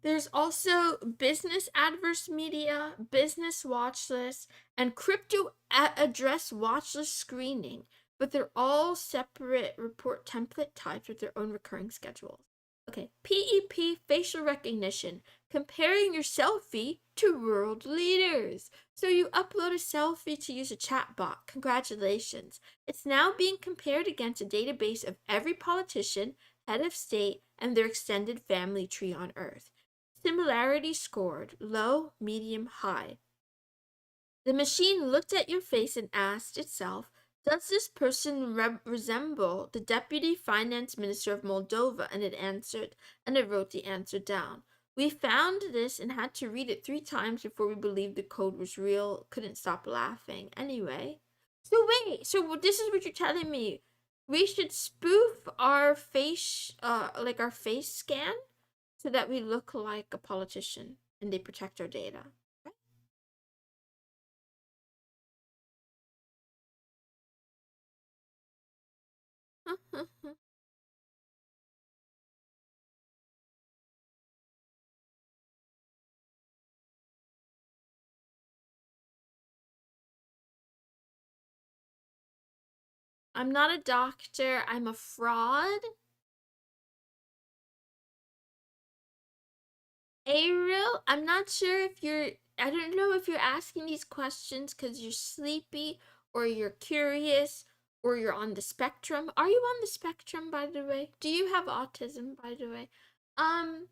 There's also business adverse media, business watch list, and crypto address watch list screening, but they're all separate report template types with their own recurring schedules. Okay, PEP facial recognition, comparing your selfie to world leaders. So you upload a selfie to use a chatbot. Congratulations. It's now being compared against a database of every politician, head of state, and their extended family tree on Earth. Similarity scored low, medium, high. The machine looked at your face and asked itself, does this person resemble the deputy finance minister of Moldova? And it answered, and it wrote the answer down. We found this and had to read it 3 times before we believed the code was real. Couldn't stop laughing. Anyway. So wait, so this is what you're telling me. We should spoof our face, like our face scan? So that we look like a politician and they protect our data. I'm not a doctor. I'm a fraud. Ariel, I'm not sure if you're I don't know if you're asking these questions because you're sleepy or you're curious or you're on the spectrum. Are you on the spectrum, by the way? Do you have autism, by the way? Um,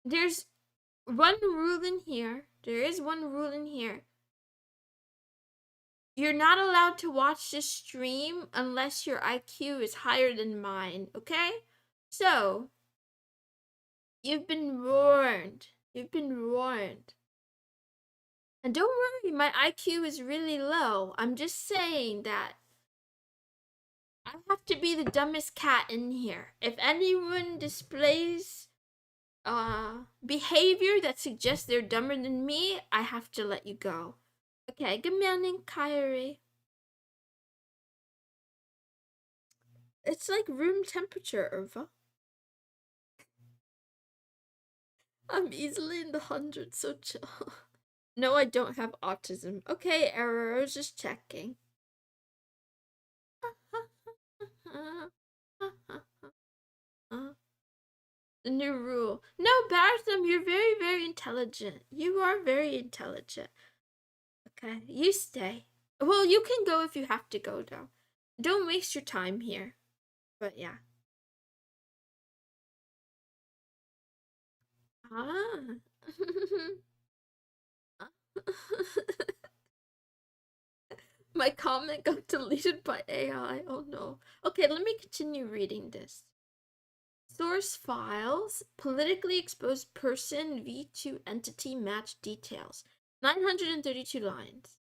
there's one rule in here. There is one rule in here. You're not allowed to watch this stream unless your IQ is higher than mine, okay? So, you've been warned. You've been warned. And don't worry, my IQ is really low. I'm just saying that I have to be the dumbest cat in here. If anyone displays behavior that suggests they're dumber than me, I have to let you go. Okay, good morning, Kyrie. It's like room temperature, Irva. I'm easily in the hundreds, so chill. No, I don't have autism. Okay, error, I was just checking. The new rule. No, Bartham, you're very, very intelligent. You are very intelligent. Okay, you stay. Well, you can go if you have to go, though. Don't waste your time here. But yeah. Ah. My comment got deleted by AI. Oh no. Okay, let me continue reading this. Source files, politically exposed person v2 entity match details. 932 lines.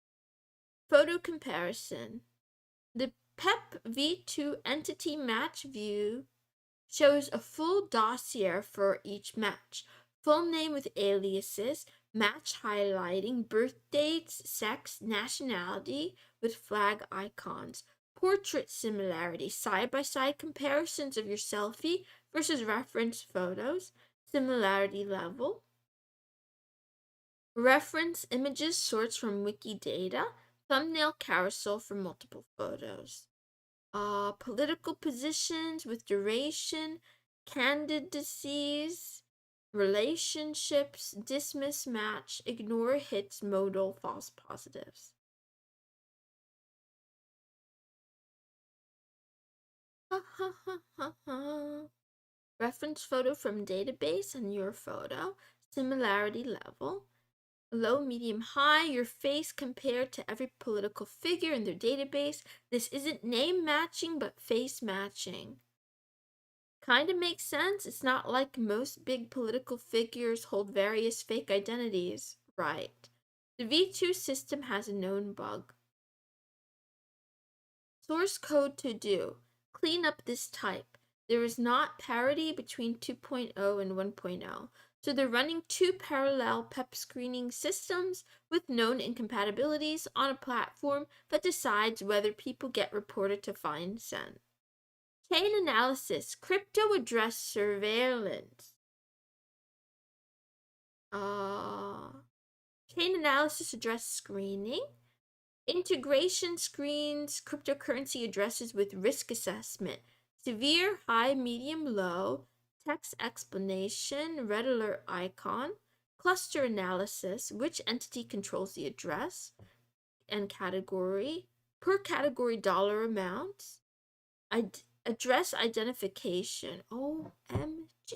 Photo comparison. The PEP v2 entity match view shows a full dossier for each match. Full name with aliases, match highlighting, birth dates, sex, nationality with flag icons, portrait similarity, side-by-side comparisons of your selfie versus reference photos, similarity level, reference images sourced from Wikidata, thumbnail carousel for multiple photos. Political positions with duration, candidacies, relationships, dismiss match, ignore hits, modal, false positives. Reference photo from database and your photo, similarity level, low, medium, high, your face compared to every political figure in their database. This isn't name matching, but face matching. Kind of makes sense. It's not like most big political figures hold various fake identities. Right. The V2 system has a known bug. Source code to do. Clean up this type. There is not parity between 2.0 and 1.0. So they're running two parallel PEP screening systems with known incompatibilities on a platform that decides whether people get reported to FineSend. Chain analysis, crypto address surveillance. Chain analysis address screening. Integration screens cryptocurrency addresses with risk assessment. Severe, high, medium, low. Text explanation, red alert icon. Cluster analysis, which entity controls the address and category. Per category dollar amounts. Address identification. OMG,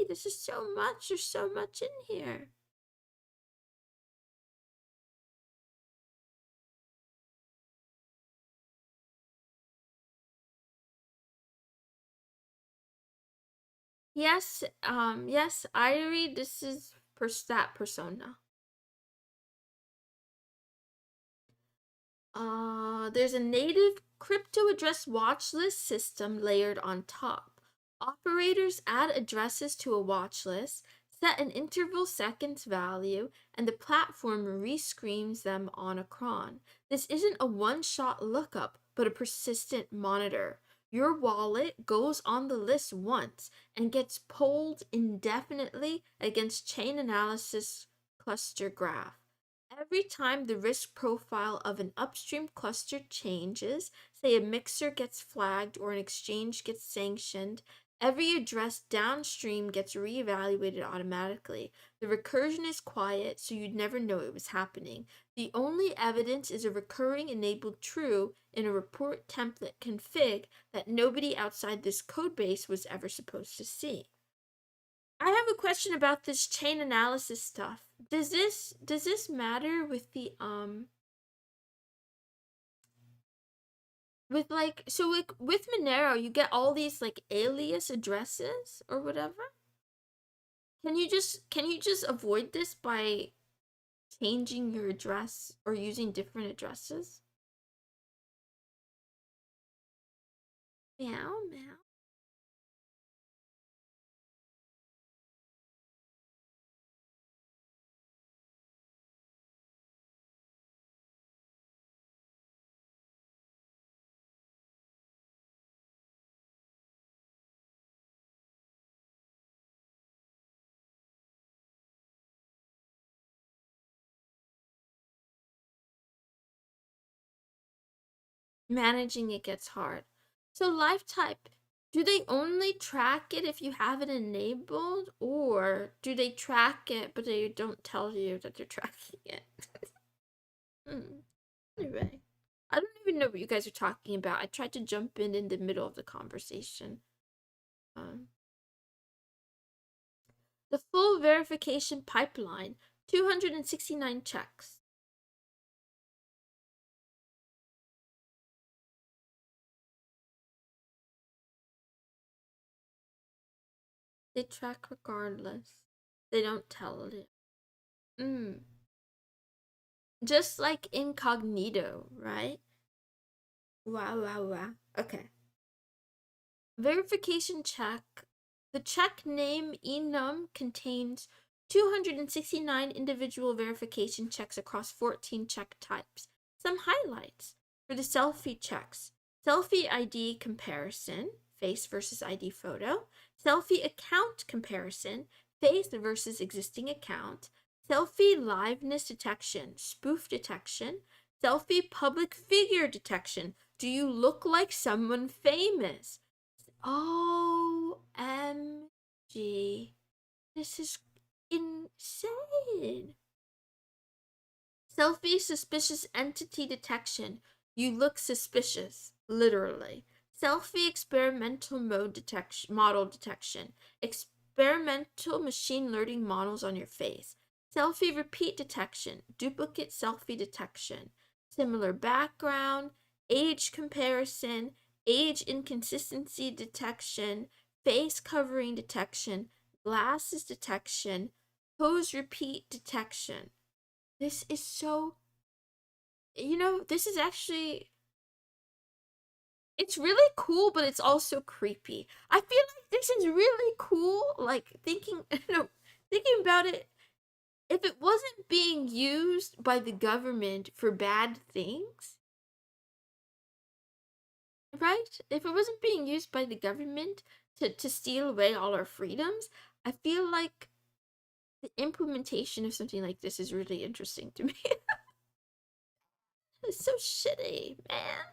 this is so much. There's so much in here. Yes, yes, Irie, this is that persona. There's a native crypto address watch list system layered on top. Operators add addresses to a watch list, set an interval seconds value, and the platform rescreens them on a cron. This isn't a one-shot lookup, but a persistent monitor. Your wallet goes on the list once and gets polled indefinitely against chain analysis cluster graph. Every time the risk profile of an upstream cluster changes, say a mixer gets flagged or an exchange gets sanctioned, Every address downstream gets reevaluated automatically. The recursion is quiet, so you'd never know it was happening. The only evidence is a recurring enabled true in a report template config that nobody outside this codebase was ever supposed to see. I have a question about this chain analysis stuff. Does this matter with the with like, so like with Monero you get all these like alias addresses or whatever? Can you just avoid this by changing your address or using different addresses? Meow meow. Managing it gets hard. So live type, do they only track it if you have it enabled, or do they track it but they don't tell you that they're tracking it? Anyway, I don't even know what you guys are talking about. I tried to jump in the middle of the conversation. Um, the full verification pipeline, 269 checks. They track regardless. They don't tell it. Just like incognito, right? Wow, wow, wow. Okay. Verification check. The check name enum contains 269 individual verification checks across 14 check types. Some highlights for the selfie checks: selfie ID comparison, face versus ID photo; selfie account comparison, face versus existing account; selfie liveness detection, spoof detection; selfie public figure detection, do you look like someone famous? OMG. This is insane. Selfie suspicious entity detection. You look suspicious, literally. Selfie experimental mode detection, model detection. Experimental machine learning models on your face. Selfie repeat detection. Duplicate selfie detection. Similar background. Age comparison. Age inconsistency detection. Face covering detection. Glasses detection. Pose repeat detection. This is so, this is actually, it's really cool, but it's also creepy. I feel like this is really cool, like thinking, no, thinking about it, if it wasn't being used by the government for bad things, right? If it wasn't being used by the government to steal away all our freedoms, I feel like the implementation of something like this is really interesting to me. It's so shitty, man.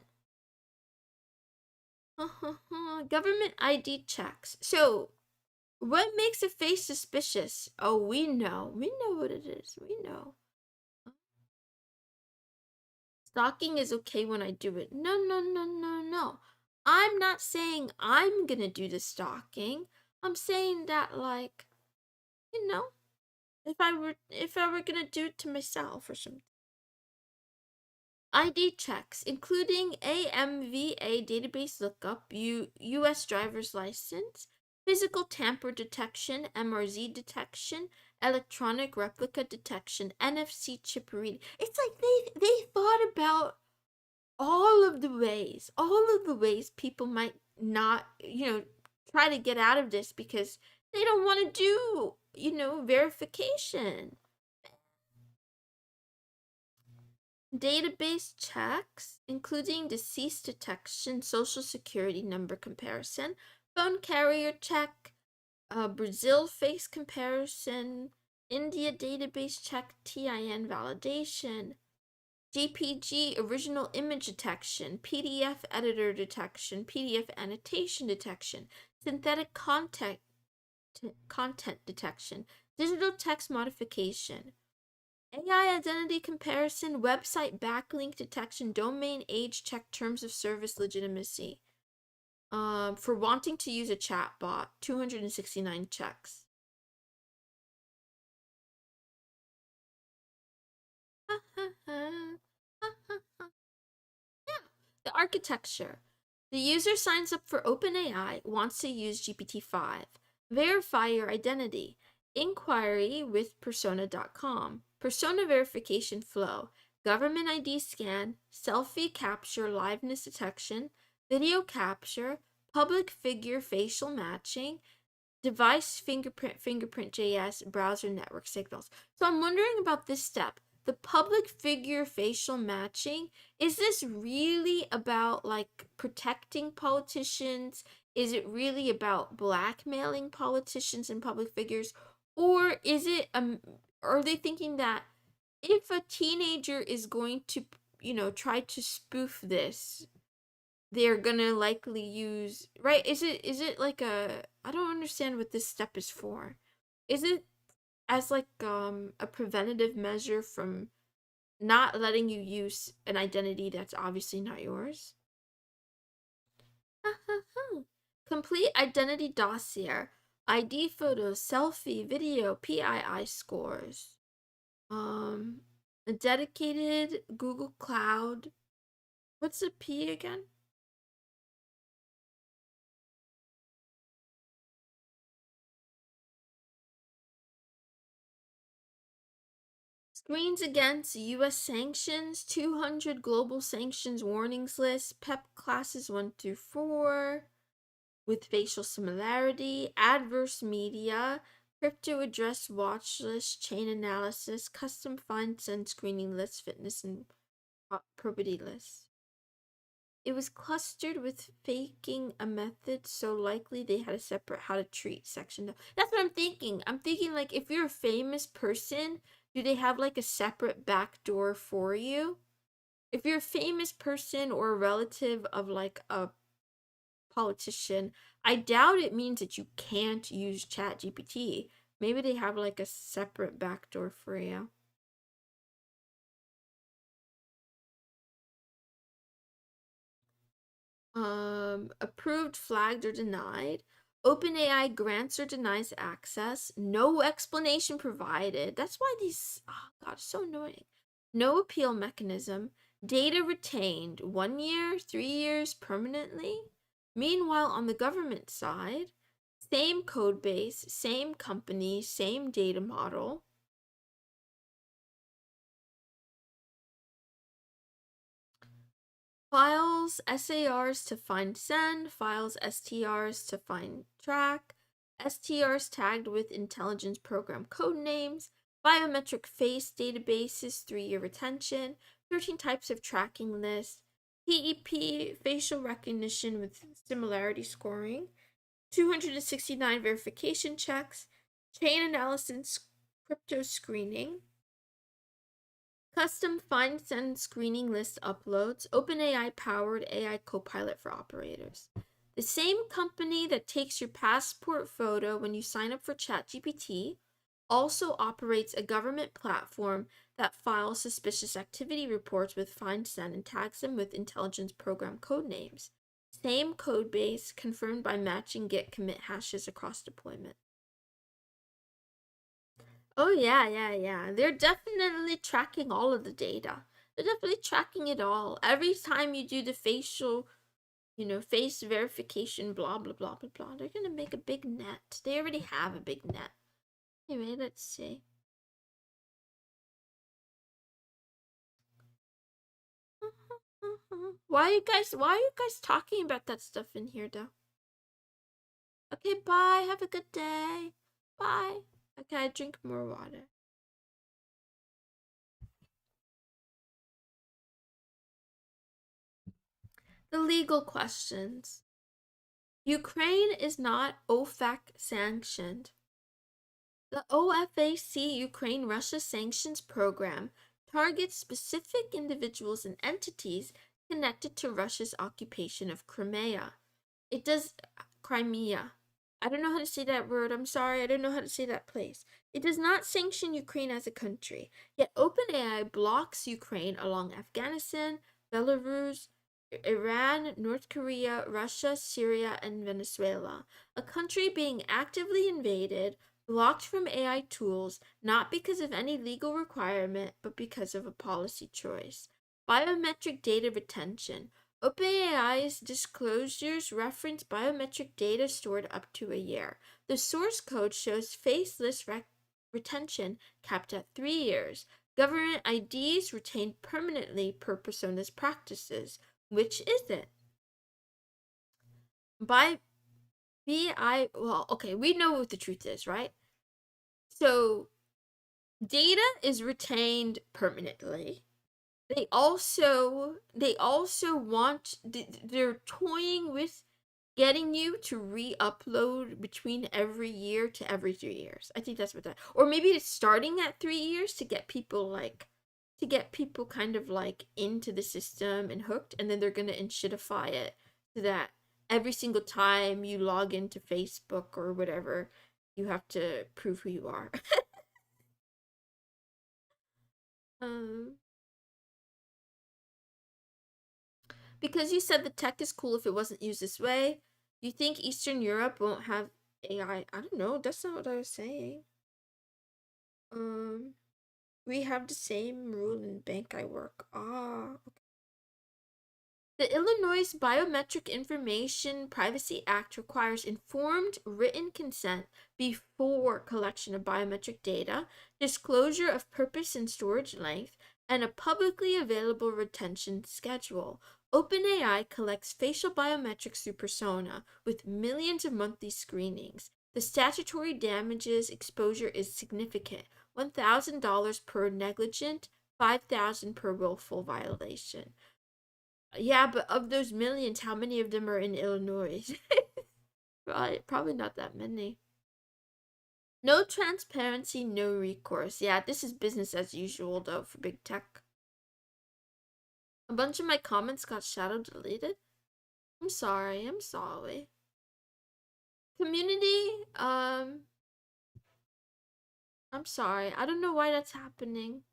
Government ID checks. So, what makes a face suspicious? Oh, we know. We know what it is. We know. Stalking is okay when I do it. No, no, no, no, no. I'm not saying I'm gonna do the stalking. I'm saying that, like, you know, if I were gonna do it to myself or something. ID checks, including AMVA database lookup, US driver's license, physical tamper detection, MRZ detection, electronic replica detection, NFC chip reading. It's like they thought about all of the ways people might not, try to get out of this because they don't want to do, verification. Database checks, including deceased detection, social security number comparison, phone carrier check, Brazil face comparison, India database check, TIN validation, JPG original image detection, PDF editor detection, PDF annotation detection, synthetic content detection, digital text modification, AI identity comparison, website backlink detection, domain age check, terms of service legitimacy. For wanting to use a chatbot, 269 checks. Yeah, the architecture. The user signs up for OpenAI, wants to use GPT-5. Verify your identity. Inquiry with persona.com. Persona verification flow. Government ID scan, selfie capture, liveness detection, video capture, public figure facial matching, device fingerprint JS, browser network signals. So I'm wondering about this step. The public figure facial matching, is this really about like protecting politicians? Is it really about blackmailing politicians and public figures? Or is it are they thinking that if a teenager is going to, try to spoof this, they're gonna likely use, right? Is it like a, I don't understand what this step is for. Is it as like a preventative measure from not letting you use an identity that's obviously not yours? Complete identity dossier, ID photos, selfie, video, PII scores. A dedicated Google Cloud. What's the P again? Screens against U.S. sanctions, 200 global sanctions warnings list, PEP classes 1 through 4, with facial similarity, adverse media, crypto address watch list, chain analysis, custom find send screening list, fitness and property list. It was clustered with faking a method, so likely they had a separate how to treat section. That's what I'm thinking. I'm thinking like if you're a famous person, do they have like a separate back door for you? If you're a famous person or a relative of like a politician, I doubt it means that you can't use ChatGPT. Maybe they have like a separate back door for you. Approved, flagged, or denied. OpenAI grants or denies access. No explanation provided. That's why these, oh god, so annoying. No appeal mechanism. Data retained 1 year, 3 years, permanently. Meanwhile, on the government side, same code base, same company, same data model. Files SARs to find send, files STRs to find track, STRs tagged with intelligence program code names, biometric face databases, 3-year retention, 13 types of tracking lists, PEP facial recognition with similarity scoring, 269 verification checks, chain analysis, crypto screening, custom find send screening list uploads, OpenAI powered AI copilot for operators. The same company that takes your passport photo when you sign up for ChatGPT also operates a government platform that files suspicious activity reports with find send and tags them with intelligence program code names. Same code base confirmed by matching git commit hashes across deployment. Oh yeah. They're definitely tracking all of the data. They're definitely tracking it all. Every time you do the facial, face verification, blah blah blah blah blah. They're gonna make a big net. They already have a big net. Anyway, let's see. Why are you guys talking about that stuff in here though? Okay, bye. Have a good day. Bye. Okay, I drink more water. The legal questions. Ukraine is not OFAC sanctioned. The OFAC Ukraine Russia sanctions program targets specific individuals and entities connected to Russia's occupation of Crimea. It does Crimea. I don't know how to say that word. I'm sorry. I don't know how to say that place. It does not sanction Ukraine as a country. Yet OpenAI blocks Ukraine along Afghanistan, Belarus, Iran, North Korea, Russia, Syria, and Venezuela. A country being actively invaded, blocked from AI tools, not because of any legal requirement, but because of a policy choice. Biometric data retention. OpenAI's disclosures reference biometric data stored up to a year. The source code shows faceless retention capped at 3 years. Government IDs retained permanently per persona's practices. Which is it? Well, okay, we know what the truth is, right? So, data is retained permanently. They also want, they're toying with getting you to re-upload between every year to every 3 years. I think that's what that, or maybe it's starting at 3 years to get people kind of like into the system and hooked, and then they're gonna inshitify it so that every single time you log into Facebook or whatever, you have to prove who you are. um Because you said the tech is cool if it wasn't used this way, you think Eastern Europe won't have AI? I don't know. That's not what I was saying. Um, we have the same rule in the bank I work. Okay. The Illinois Biometric Information Privacy Act requires informed written consent before collection of biometric data, disclosure of purpose and storage length, and a publicly available retention schedule. OpenAI collects facial biometrics through Persona with millions of monthly screenings. The statutory damages exposure is significant: $1,000 per negligent, $5,000 per willful violation. Yeah, but of those millions, how many of them are in Illinois? Probably not that many. No transparency, no recourse. Yeah, this is business as usual though for big tech. A bunch of my comments got shadow deleted. I'm sorry. I'm sorry. Community, I'm sorry. I don't know why that's happening.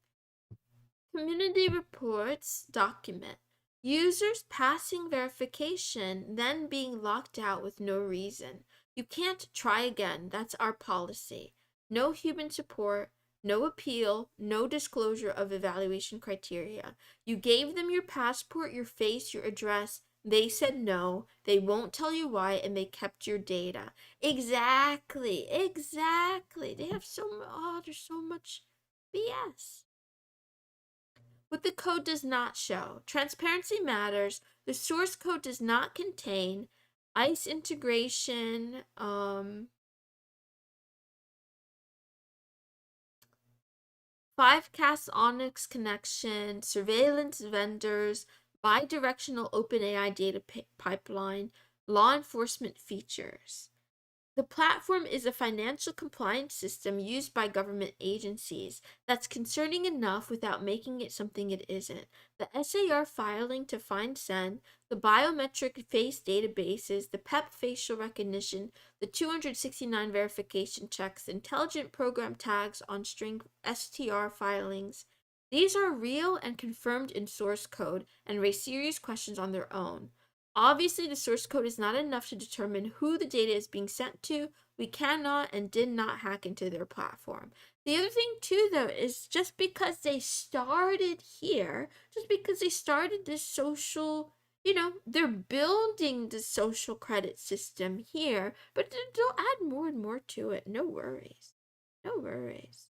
Community reports document users passing verification, then being locked out with no reason. You can't try again. That's our policy. No human support, no appeal, no disclosure of evaluation criteria. You gave them your passport, your face, your address. They said no. They won't tell you why, and they kept your data. Exactly. Exactly. They have there's so much BS. What the code does not show. Transparency matters. The source code does not contain ICE integration, 5CAS Onyx connection, surveillance vendors, bidirectional OpenAI data pipeline, law enforcement features. The platform is a financial compliance system used by government agencies. That's concerning enough without making it something it isn't. The SAR filing to find send, the biometric face databases, the PEP facial recognition, the 269 verification checks, intelligent program tags on string STR filings. These are real and confirmed in source code and raise serious questions on their own. Obviously, the source code is not enough to determine who the data is being sent to. We cannot and did not hack into their platform. The other thing, too, though, is just because they started here, just because they started this social, they're building the social credit system here, but they'll add more and more to it. No worries. No worries.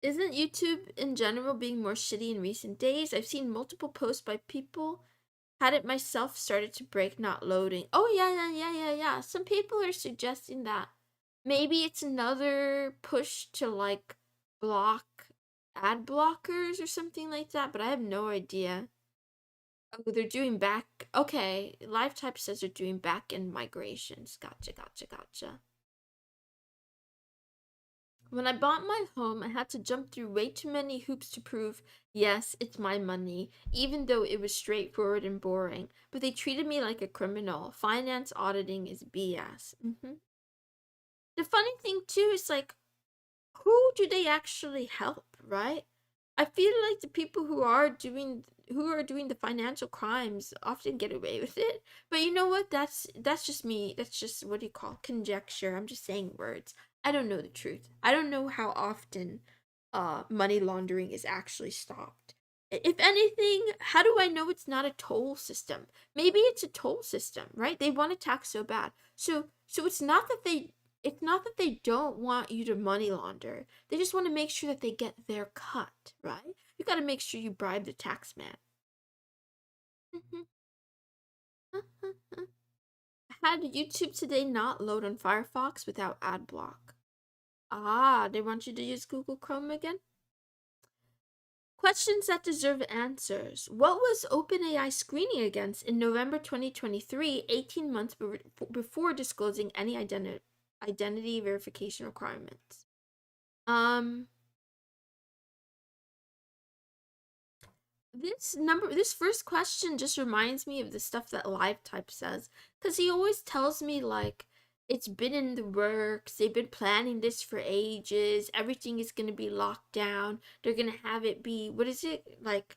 Isn't YouTube in general being more shitty in recent days? I've seen multiple posts by people. Had it myself, started to break, not loading. Oh, yeah. Some people are suggesting that maybe it's another push to like block ad blockers or something like that, but I have no idea. Oh, they're doing back. Okay, Live Type says they're doing back end migrations. Gotcha. When I bought my home, I had to jump through way too many hoops to prove, yes, it's my money, even though it was straightforward and boring. But they treated me like a criminal. Finance auditing is BS. The funny thing, too, is like, who do they actually help, right? I feel like the people who are doing the financial crimes often get away with it. But you know what? That's just me. That's just what do you call conjecture. I'm just saying words. I don't know the truth. I don't know how often money laundering is actually stopped. If anything, how do I know it's not a toll system? Maybe it's a toll system, right? They want to tax so bad. So it's not that they don't want you to money launder. They just want to make sure that they get their cut, right? You got to make sure you bribe the tax man. Had YouTube today not load on Firefox without ad block? Ah, they want you to use Google Chrome again? Questions that deserve answers. What was OpenAI screening against in November 2023, 18 months before disclosing any identity verification requirements? Um, this first question just reminds me of the stuff that LiveType says, because he always tells me like it's been in the works, they've been planning this for ages, everything is going to be locked down, they're going to have it be, what is it, like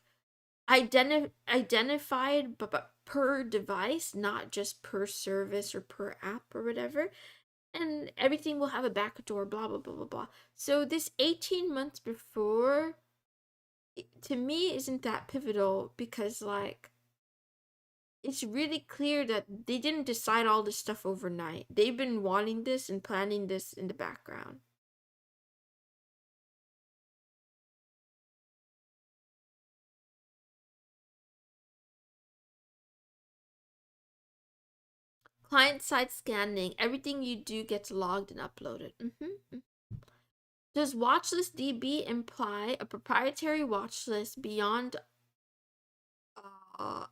identified but per device, not just per service or per app or whatever, and everything will have a backdoor, blah blah blah blah blah. So this 18 months before, to me, isn't that pivotal, because like it's really clear that they didn't decide all this stuff overnight. They've been wanting this and planning this in the background. Client side scanning, everything you do gets logged and uploaded. Does watchlist DB imply a proprietary watchlist beyond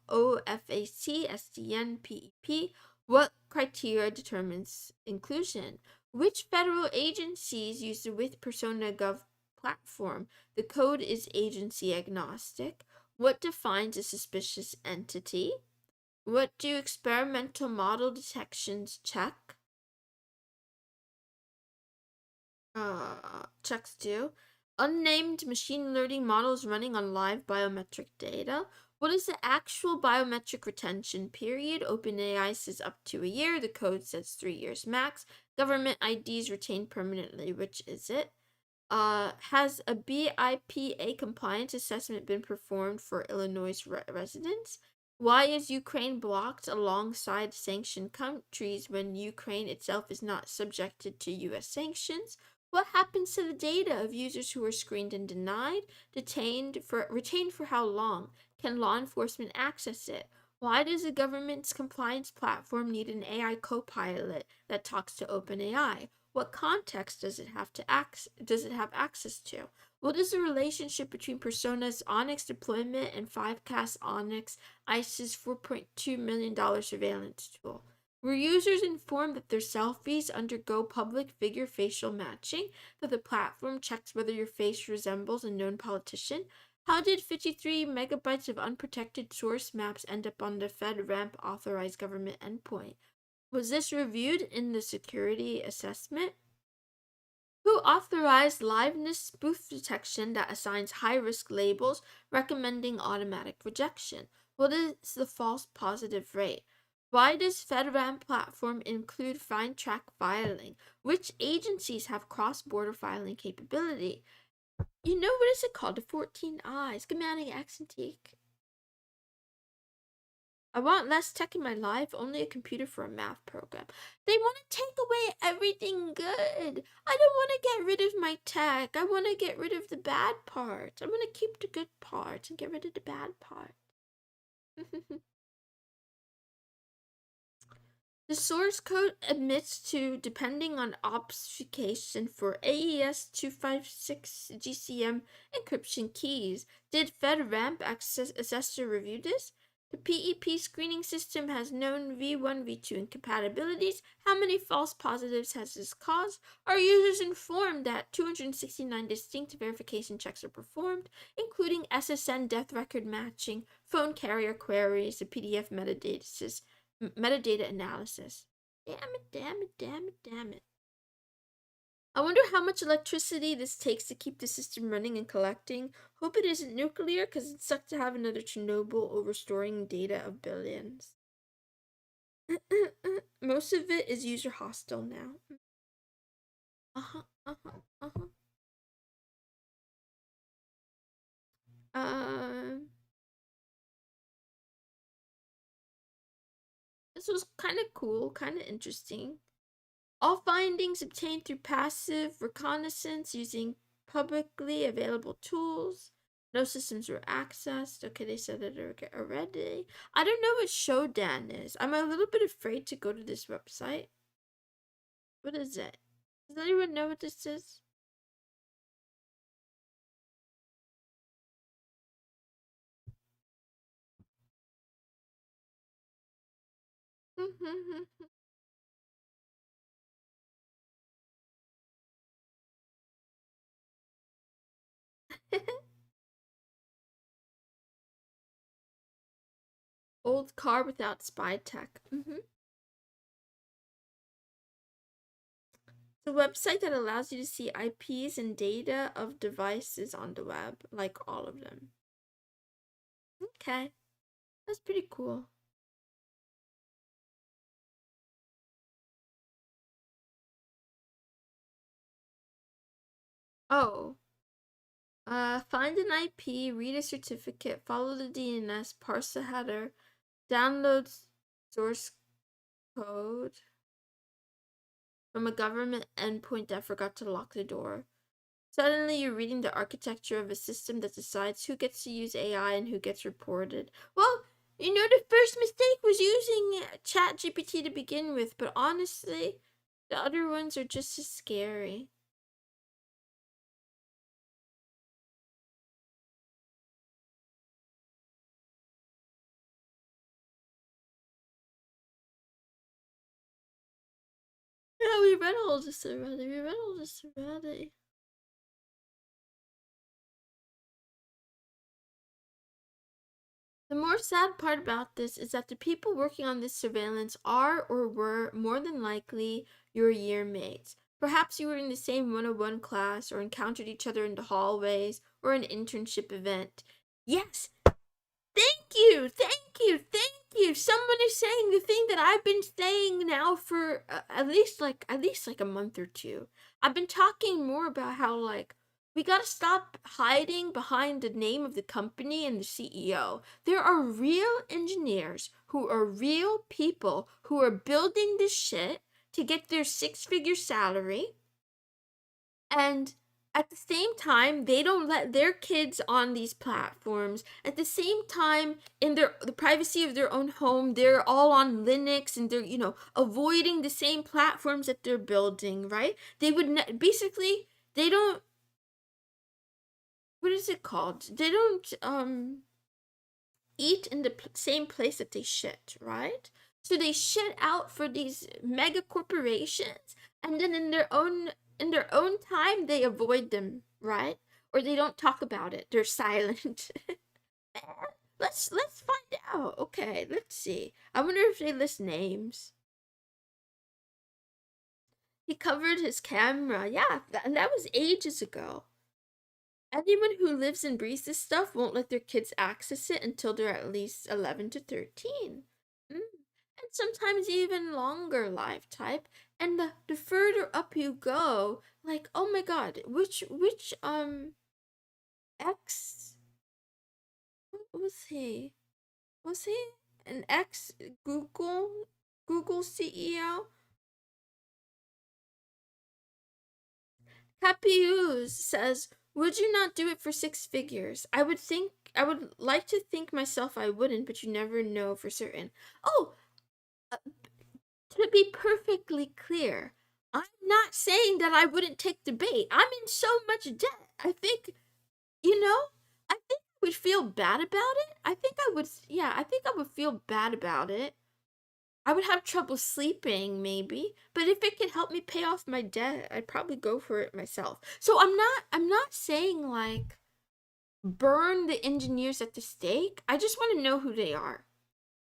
OFAC, SDN, PEP? What criteria determines inclusion? Which federal agencies use the with Persona Gov platform? The code is agency agnostic. What defines a suspicious entity? What do experimental model detections check? Checks do. Unnamed machine learning models running on live biometric data. What is the actual biometric retention period? OpenAI says up to a year. The code says 3 years max. Government IDs retained permanently. Which is it? Has a BIPA compliance assessment been performed for Illinois residents? Why is Ukraine blocked alongside sanctioned countries when Ukraine itself is not subjected to US sanctions? What happens to the data of users who are screened and denied? Retained for how long? Can law enforcement access it? Why does the government's compliance platform need an AI co-pilot that talks to OpenAI? What context does it have access to? What is the relationship between Persona's Onyx deployment and 5cast Onyx, ICE's $4.2 million surveillance tool? Were users informed that their selfies undergo public figure facial matching, that the platform checks whether your face resembles a known politician? How did 53 megabytes of unprotected source maps end up on the FedRAMP authorized government endpoint? Was this reviewed in the security assessment? Who authorized liveness spoof detection that assigns high-risk labels, recommending automatic rejection? What is the false positive rate? Why does FedRAMP platform include find track filing? Which agencies have cross-border filing capability? You know, what is it called? The 14 eyes. Schematic accentique. I want less tech in my life, only a computer for a math program. They want to take away everything good. I don't want to get rid of my tech. I want to get rid of the bad parts. I want to keep the good parts and get rid of the bad parts. The source code admits to depending on obfuscation for AES 256 GCM encryption keys. Did FedRAMP assessor review this? The PEP screening system has known V1, V2 incompatibilities. How many false positives has this caused? Are users informed that 269 distinct verification checks are performed, including SSN death record matching, phone carrier queries, and PDF metadata analysis? Damn it, damn it, damn it, damn it. I wonder how much electricity this takes to keep the system running and collecting. Hope it isn't nuclear, because it sucks to have another Chernobyl overstoring data of billions. Most of it is user hostile now. Uh-huh, uh-huh, uh-huh. This was kind of cool, kind of interesting. All findings obtained through passive reconnaissance using publicly available tools. No systems were accessed. Okay, they said it already. I don't know what Shodan is. I'm a little bit afraid to go to this website. What is it? Does anyone know what this is? Old car without spy tech. It's a website that allows you to see IPs and data of devices on the web, like all of them. Okay, that's pretty cool. Oh, find an IP, read a certificate, follow the DNS, parse the header, download source code from a government endpoint that forgot to lock the door. Suddenly, you're reading the architecture of a system that decides who gets to use AI and who gets reported. Well, you know, the first mistake was using ChatGPT to begin with, but honestly, the other ones are just as scary. Yeah, we read all this already. We read all this already. The more sad part about this is that the people working on this surveillance are or were more than likely your year mates. Perhaps you were in the same 101 class or encountered each other in the hallways or an internship event. Yes, thank you, thank you, thank you. Someone is saying the thing that I've been saying now for at least like a month or two. I've been talking more about how like we gotta stop hiding behind the name of the company and the CEO. There are real engineers who are real people who are building this shit to get their six-figure salary, and at the same time they don't let their kids on these platforms. At the same time, in the privacy of their own home, they're all on Linux, and they're, you know, avoiding the same platforms that they're building, right? They would basically, they don't, what is it called, they don't eat in the same place that they shit, right? So they shit out for these mega corporations, and then in their own time they avoid them, right? Or they don't talk about it. They're silent. Let's find out. Okay, let's see. I wonder if they list names. He covered his camera. Yeah, that was ages ago. Anyone who lives and breathes this stuff won't let their kids access it until they're at least 11 to 13. Mm. And sometimes even longer life type. And the further up you go, like, oh my god, which ex, what was he? Was he an ex Google CEO? Capius says, would you not do it for six figures? I would like to think myself I wouldn't, but you never know for certain. Oh, uh, to be perfectly clear, I'm not saying that I wouldn't take the bait. I'm in so much debt. I think, you know, I think I would would feel bad about it? I think I would, yeah, I think I would feel bad about it. I would have trouble sleeping, maybe, but if it could help me pay off my debt, I'd probably go for it myself. So I'm not saying like burn the engineers at the stake. I just want to know who they are.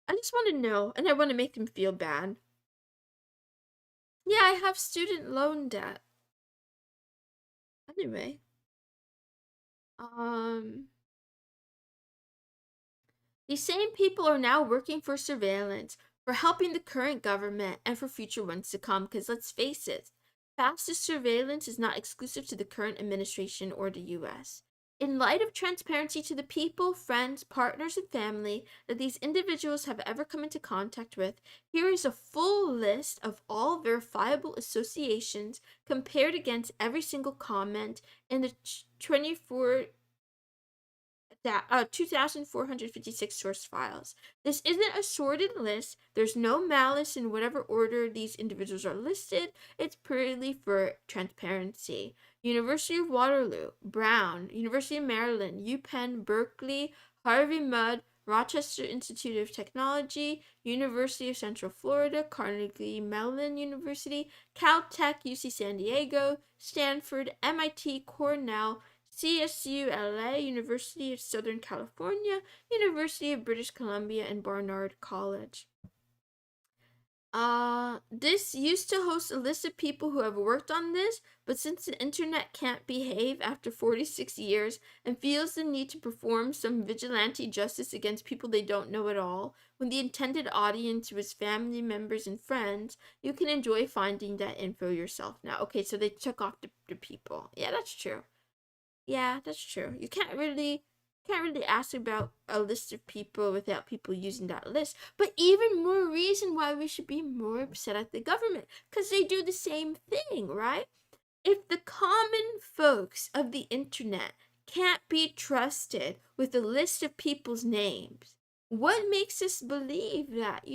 I just want to know, and I want to make them feel bad. Yeah, I have student loan debt. Anyway, these same people are now working for surveillance, for helping the current government, and for future ones to come, because let's face it, fastest surveillance is not exclusive to the current administration or the US. In light of transparency to the people, friends, partners, and family that these individuals have ever come into contact with, here is a full list of all verifiable associations compared against every single comment in the 2,456 source files. This isn't a sorted list. There's no malice in whatever order these individuals are listed. It's purely for transparency. University of Waterloo, Brown, University of Maryland, UPenn, Berkeley, Harvey Mudd, Rochester Institute of Technology, University of Central Florida, Carnegie Mellon University, Caltech, UC San Diego, Stanford, MIT, Cornell, CSU LA, University of Southern California, University of British Columbia, and Barnard College. This used to host a list of people who have worked on this, but since the internet can't behave after 46 years and feels the need to perform some vigilante justice against people they don't know at all, when the intended audience was family members and friends, you can enjoy finding that info yourself now. Okay, so they took off the people. Yeah, that's true. Yeah, that's true. You can't really ask about a list of people without people using that list. But even more reason why we should be more upset at the government, because they do the same thing, right? If the common folks of the internet can't be trusted with a list of people's names, what makes us believe that,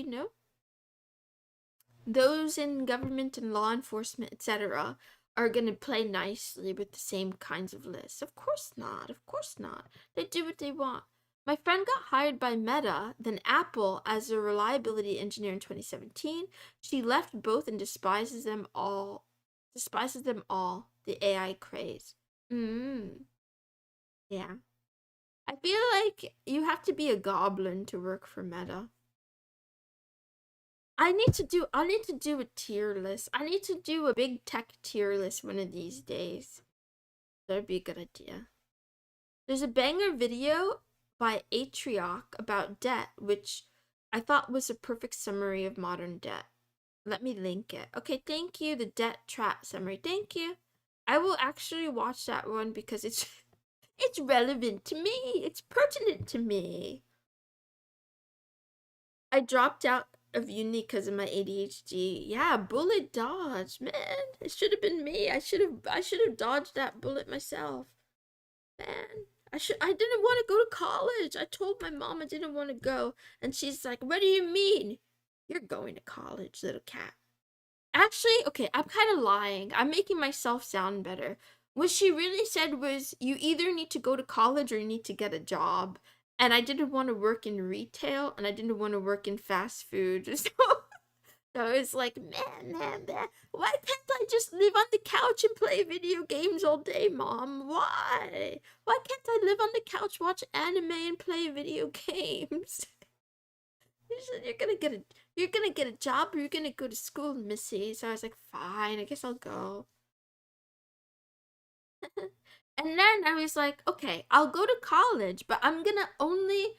those in government and law enforcement, etc., are going to play nicely with the same kinds of lists? Of course not. Of course not. They do what they want. My friend got hired by Meta, then Apple, as a reliability engineer in 2017. She left both and despises them all. Despises them all. The AI craze. Yeah. I feel like you have to be a goblin to work for Meta. I need to do a tier list. I need to do a big tech tier list one of these days. That'd be a good idea. There's a banger video by Atrioc about debt, which I thought was a perfect summary of modern debt. Let me link it. Okay, thank you. The debt trap summary. Thank you. I will actually watch that one because it's it's relevant to me. It's pertinent to me. I dropped out of uni because of my ADHD. Yeah, bullet dodge, man. It should have been me. I should have dodged that bullet myself. Man. I didn't want to go to college. I told my mom I didn't want to go, and she's like, "What do you mean? You're going to college, little cat." Actually, okay, I'm kind of lying. I'm making myself sound better. What she really said was, you either need to go to college or you need to get a job. And I didn't want to work in retail and I didn't want to work in fast food. So I was like, man, why can't I just live on the couch and play video games all day, Mom? Why? Why can't I live on the couch, watch anime, and play video games? You're gonna get a job or you're gonna go to school, Missy. So I was like, fine, I guess I'll go. And then I was like, okay, I'll go to college, but I'm gonna only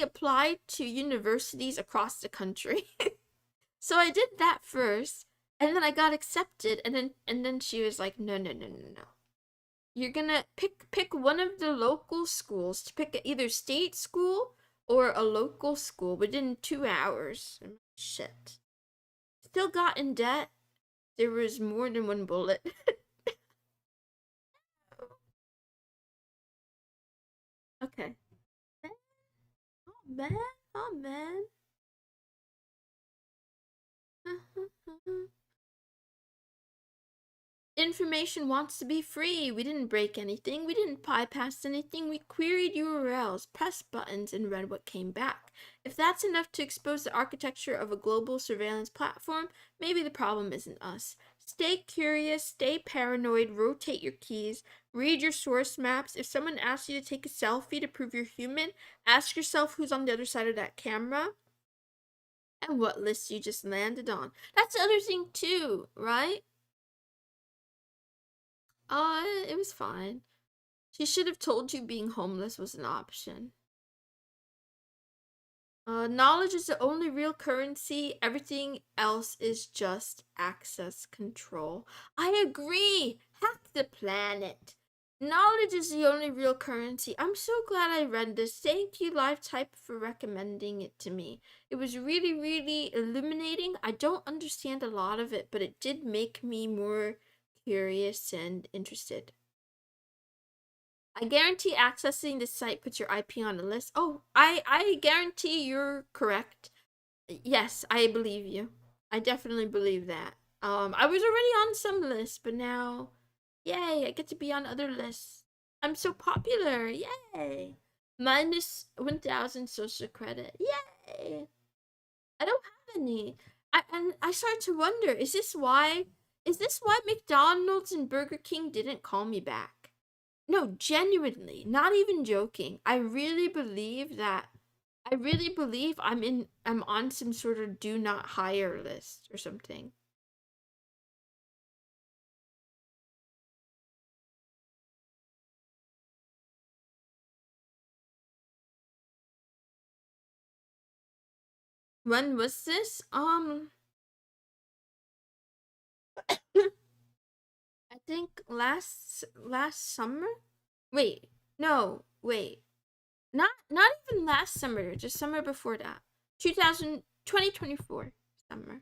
apply to universities across the country. So I did that first, and then I got accepted, and then she was like, no. You're gonna pick one of the local schools to pick either state school or a local school within 2 hours. Shit. Still got in debt. There was more than one bullet. Okay. Oh man. Oh man. Information wants to be free. We didn't break anything. We didn't bypass anything. We queried URLs, pressed buttons, and read what came back. If that's enough to expose the architecture of a global surveillance platform, maybe the problem isn't us. Stay curious, stay paranoid, rotate your keys, read your source maps. If someone asks you to take a selfie to prove you're human, ask yourself who's on the other side of that camera and what list you just landed on. That's the other thing too, right? It was fine. She should have told you being homeless was an option. Knowledge is the only real currency. Everything else is just access control. I agree. Hack the planet. Knowledge is the only real currency. I'm so glad I read this. Thank you, LiveType, for recommending it to me. It was really, really illuminating. I don't understand a lot of it, but it did make me more curious and interested. I guarantee accessing this site puts your IP on a list. Oh, I guarantee you're correct. Yes, I believe you. I definitely believe that. I was already on some lists, but now, yay, I get to be on other lists. I'm so popular. Yay. Minus 1,000 social credit. Yay. I don't have any. And I started to wonder, is this why McDonald's and Burger King didn't call me back? No, genuinely, not even joking. I really believe I'm on some sort of do not hire list or something. When was this? I think last summer? Wait. No, wait. Not even last summer, just summer before that. 2024 summer.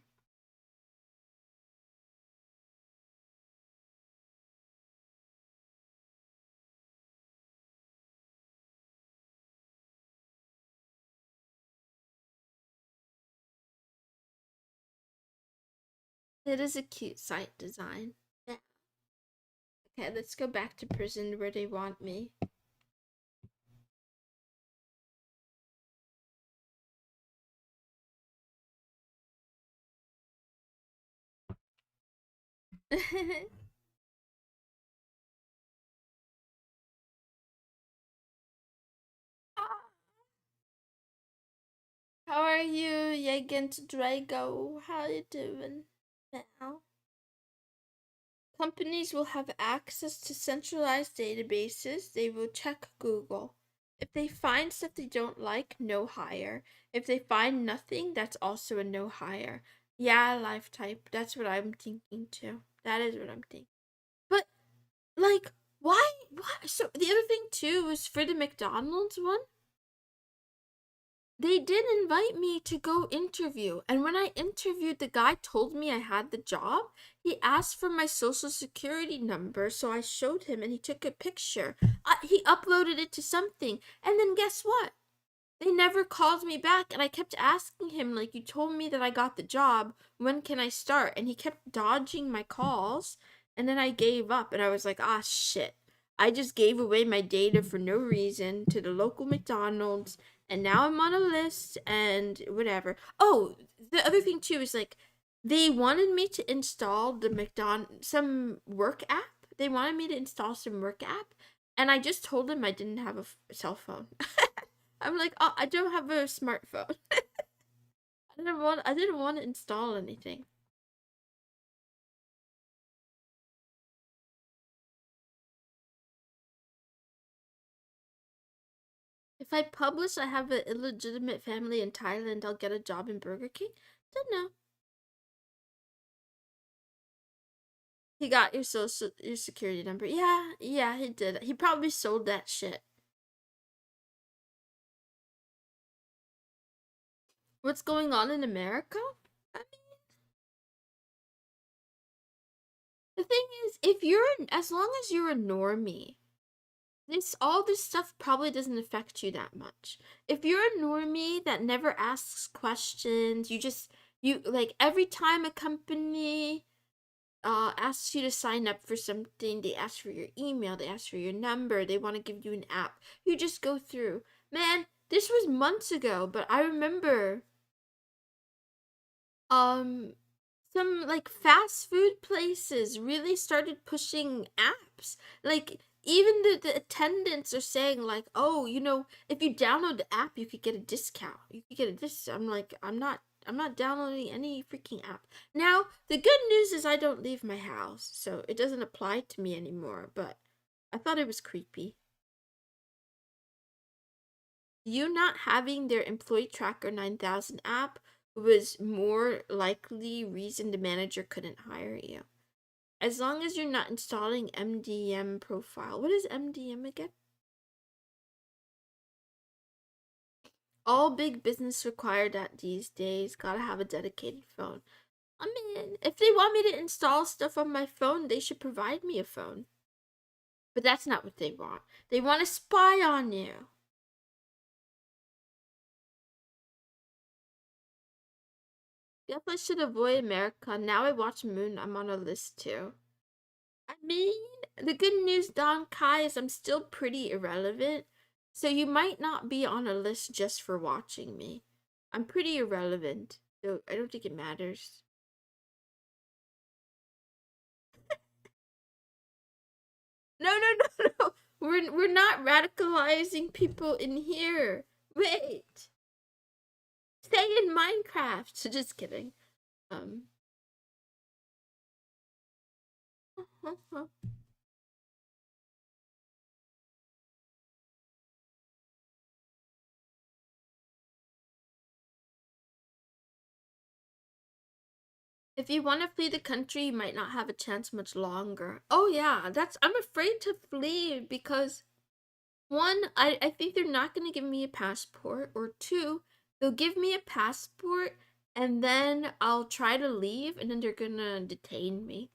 It is a cute site design. Yeah. Okay, let's go back to prison where they want me. How are you, Yagent Drago? How you doing now? Companies will have access to centralized databases. They will check Google. If they find stuff they don't like, no hire. If they find nothing, that's also a no hire. Yeah, life type. That's what I'm thinking too. That is what I'm thinking. But like, why? Why? So the other thing too was for the McDonald's one. They did invite me to go interview, and when I interviewed, the guy told me I had the job. He asked for my social security number, so I showed him and he took a picture. He uploaded it to something, and then guess what? They never called me back, and I kept asking him, like, you told me that I got the job. When can I start? And he kept dodging my calls, and then I gave up, and I was like, ah, shit. I just gave away my data for no reason to the local McDonald's, and now I'm on a list, and whatever. Oh, the other thing, too, is, like, they wanted me to install some work app. They wanted me to install some work app, and I just told them I didn't have a cell phone. I'm like, oh, I don't have a smartphone. I didn't want to install anything. If I publish I have an illegitimate family in Thailand, I'll get a job in Burger King. Don't know. He got your security number. Yeah, yeah, he did. He probably sold that shit. What's going on in America? I mean, the thing is, as long as you're a normie, all this stuff probably doesn't affect you that much. If you're a normie that never asks questions, you like every time a company asks you to sign up for something. They ask for your email, they ask for your number, they want to give you an app. You just go through. Man, this was months ago, but I remember um some like fast food places really started pushing apps. Like even the attendants are saying like, oh, if you download the app, you could get a discount. You could get a discount. I'm like, I'm not downloading any freaking app. Now, the good news is I don't leave my house, so it doesn't apply to me anymore, but I thought it was creepy. You not having their employee tracker 9000 app was more likely reason the manager couldn't hire you. As long as you're not installing MDM profile. What is MDM again? All big business require that these days. Gotta have a dedicated phone. I mean, if they want me to install stuff on my phone, they should provide me a phone. But that's not what they want. They want to spy on you. Guess I should avoid America. Now I watch Moon. I'm on a list too. I mean, the good news, Don Kai, is I'm still pretty irrelevant. So you might not be on a list just for watching me. I'm pretty irrelevant. So I don't think it matters. No, no, no, no. We're not radicalizing people in here. Wait. Stay in Minecraft. So just kidding. Um If you want to flee the country, you might not have a chance much longer. Oh yeah, I'm afraid to flee because one, I think they're not gonna give me a passport, or two, they'll give me a passport and then I'll try to leave and then they're gonna detain me.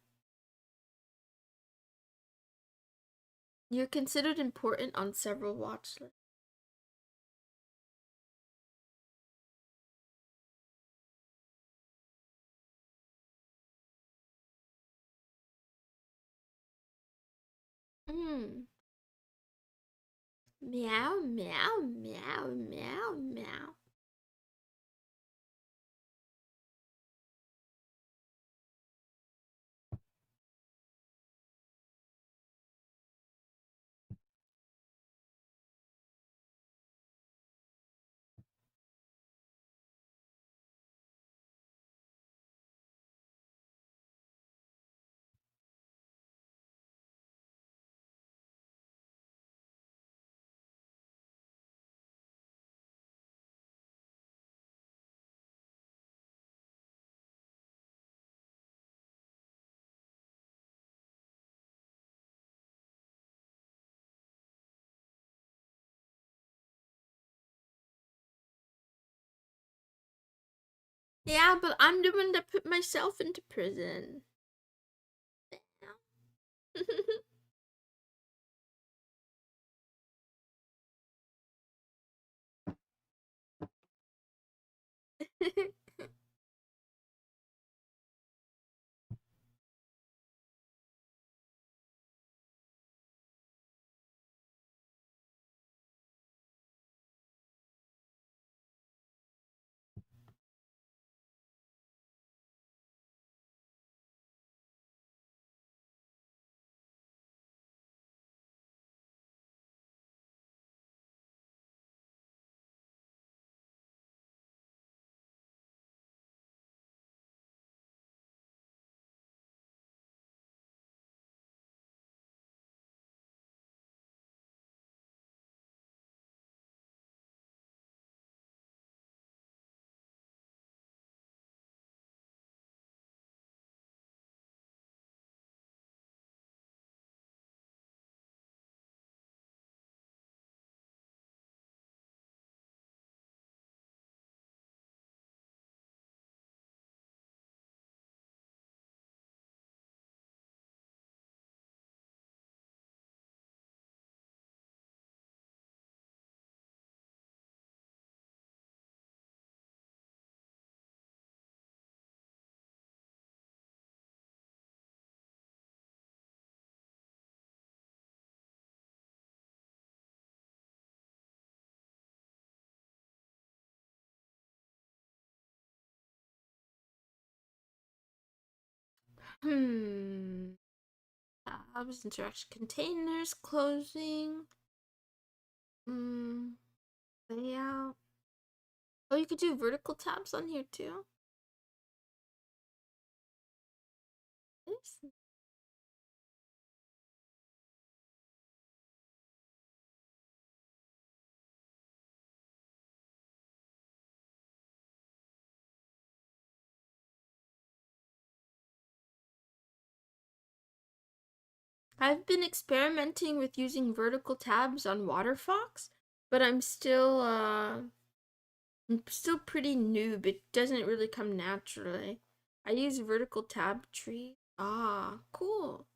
You're considered important on several watch lists. Hmm. Meow, meow, meow, meow, meow. Yeah, but I'm the one that put myself into prison. Tabs, interaction containers, closing. Layout. Oh, you could do vertical tabs on here too. Yes. I've been experimenting with using vertical tabs on WaterFox, but I'm still pretty noob. It doesn't really come naturally. I use vertical tab tree. Ah, cool.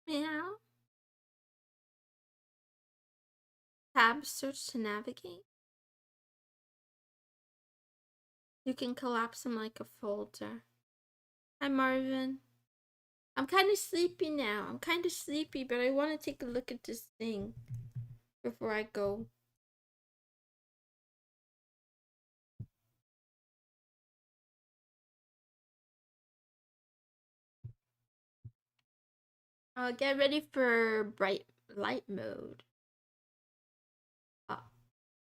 Meow. Tab search to navigate. You can collapse them like a folder. Hi, Marvin. I'm kind of sleepy now. I'm kind of sleepy, but I want to take a look at this thing before I go. Get ready for bright light mode. Ah,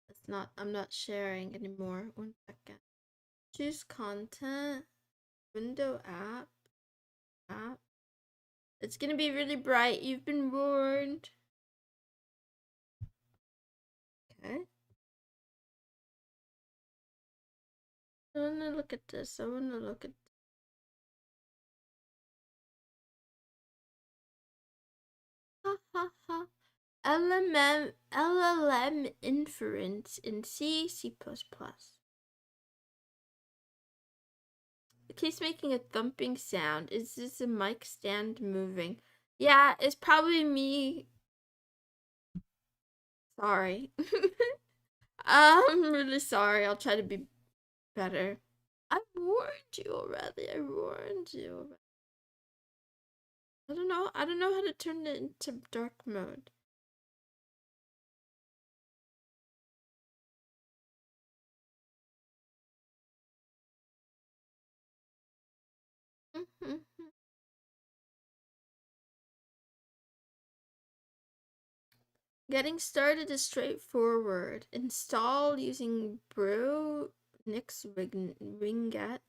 it's not. I'm not sharing anymore. 1 second. Choose content. Window app. App. It's gonna be really bright. You've been warned. Okay. I wanna look at this. I wanna look at. Ha ha ha. LLM inference in C++. It keeps making a thumping sound. Is this a mic stand moving? Yeah, it's probably me. Sorry. I'm really sorry. I'll try to be better. I warned you already. I warned you. I don't know. I don't know how to turn it into dark mode. Getting started is straightforward. Install using Bro Nix Winget.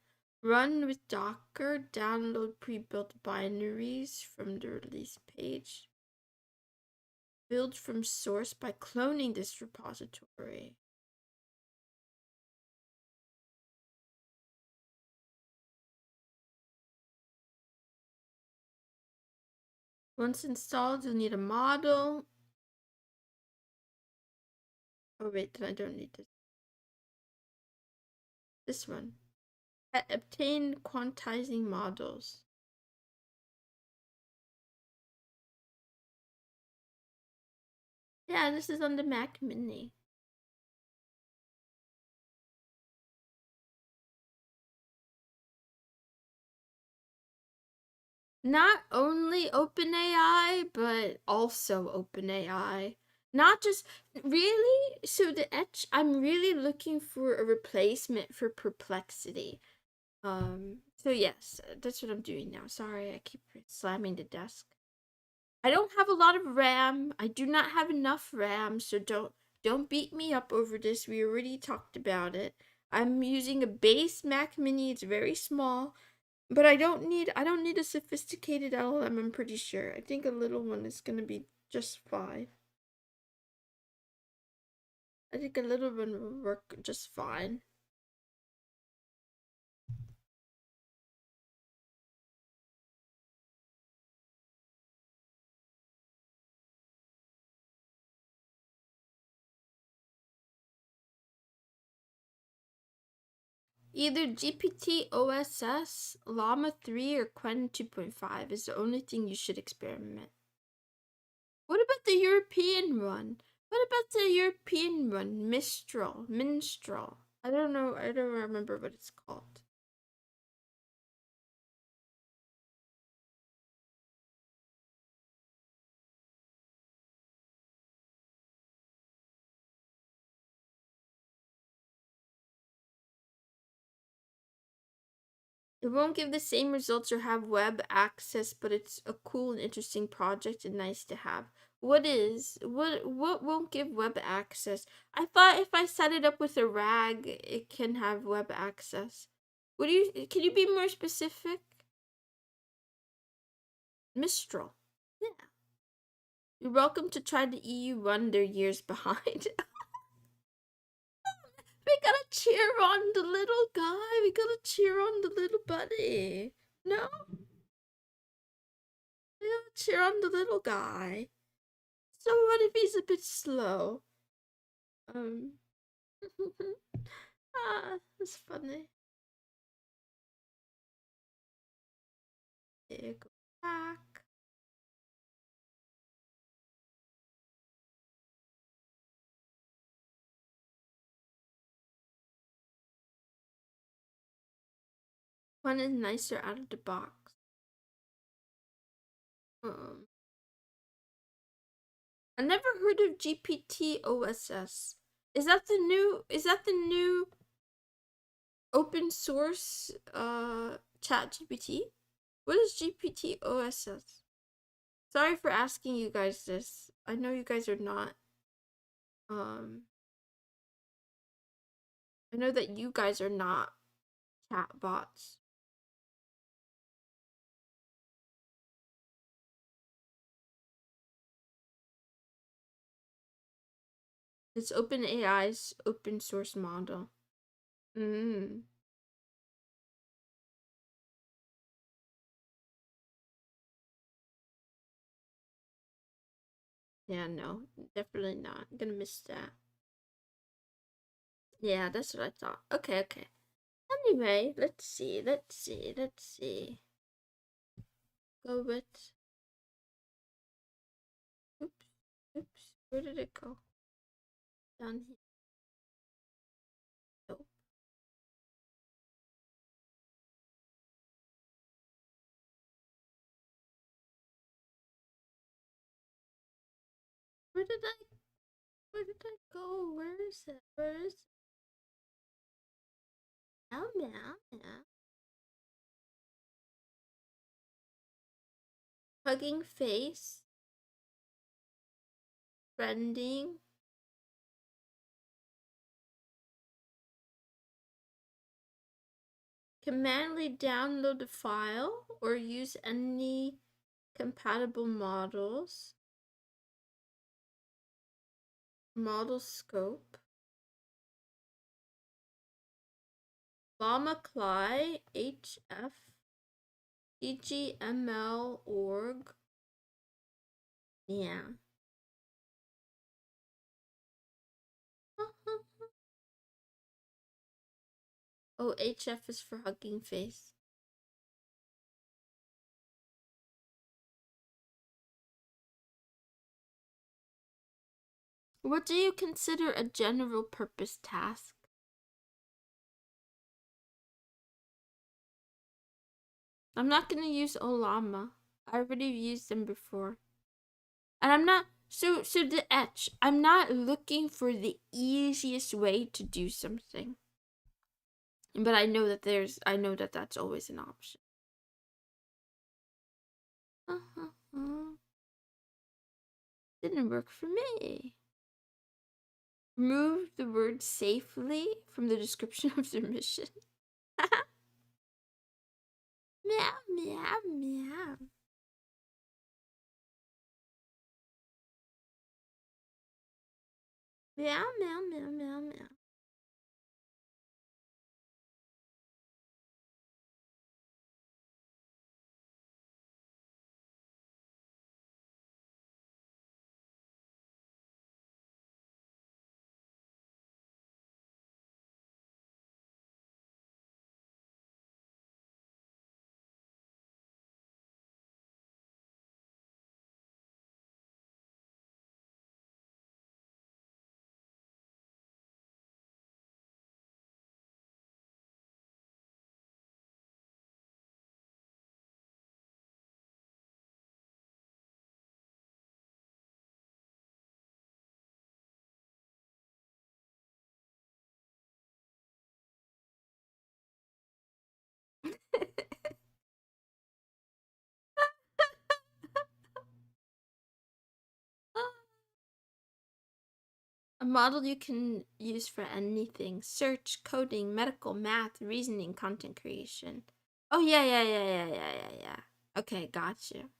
Run with Docker. Download pre-built binaries from the release page. Build from source by cloning this repository. Once installed, you'll need a model. Oh wait, then I don't need this. This one. Obtain quantizing models. Yeah, this is on the Mac Mini. Not only OpenAI, but also OpenAI. Not just really. So the etch, I'm really looking for a replacement for Perplexity. So yes, that's what I'm doing now. Sorry, I keep slamming the desk. I don't have a lot of RAM. I do not have enough RAM, so don't beat me up over this. We already talked about it. I'm using a base Mac Mini. It's very small, but I don't need a sophisticated LLM, I'm pretty sure. I think a little one is going to be just fine. I think a little one will work just fine. Either GPT OSS, Llama 3, or Quen 2.5 is the only thing you should experiment. What about the European one? What about the European one? Minstrel. I don't know. I don't remember what it's called. It won't give the same results or have web access, but it's a cool and interesting project and nice to have. What won't give web access? I thought if I set it up with a RAG, it can have web access. Can you be more specific? Mistral. Yeah. You're welcome to try the EU one, they're years behind. We gotta cheer on the little guy. We gotta cheer on the little buddy. No? We gotta cheer on the little guy. So what if he's a bit slow? Um. That's funny. There, go back. One is nicer out of the box. Um. I never heard of GPT OSS. Is that the new? Is that the new open source chat GPT? What is GPT OSS? Sorry for asking you guys this. I know you guys are not um I know that you guys are not chat bots. It's OpenAI's open source model. Mm. Yeah, no, definitely not. I'm gonna miss that. Yeah, that's what I thought. Okay, okay. Anyway, let's see. Go with. Oops, oops. Where did it go? Down here. Nope. Where did I? Where did I go? Where is it? Where is it? Oh man. Hugging face. Friending. Can manually download the file or use any compatible models. Model scope. Llama Cly HF. EGML org. Yeah. Oh, HF is for hugging face. What do you consider a general purpose task? I'm not gonna use Olama. I already used them before. And I'm not So the etch, I'm not looking for the easiest way to do something. But I know that that's always an option. Didn't work for me. Remove the word safely from the description of their mission. Meow, meow, meow. Meow, meow, meow, meow, meow. A model you can use for anything: search, coding, medical, math, reasoning, content creation. Oh, yeah. Okay, got you.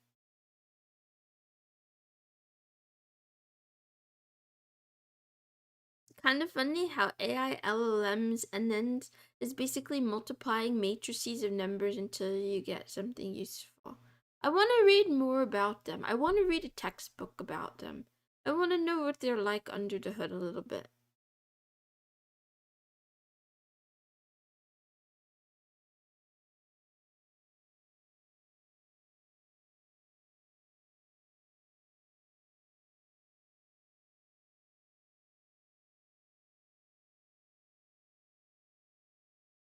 Kind of funny how AI LLMs and then is basically multiplying matrices of numbers until you get something useful. I want to read more about them. I want to read a textbook about them. I want to know what they're like under the hood a little bit.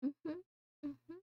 Mm-hmm. Mm-hmm.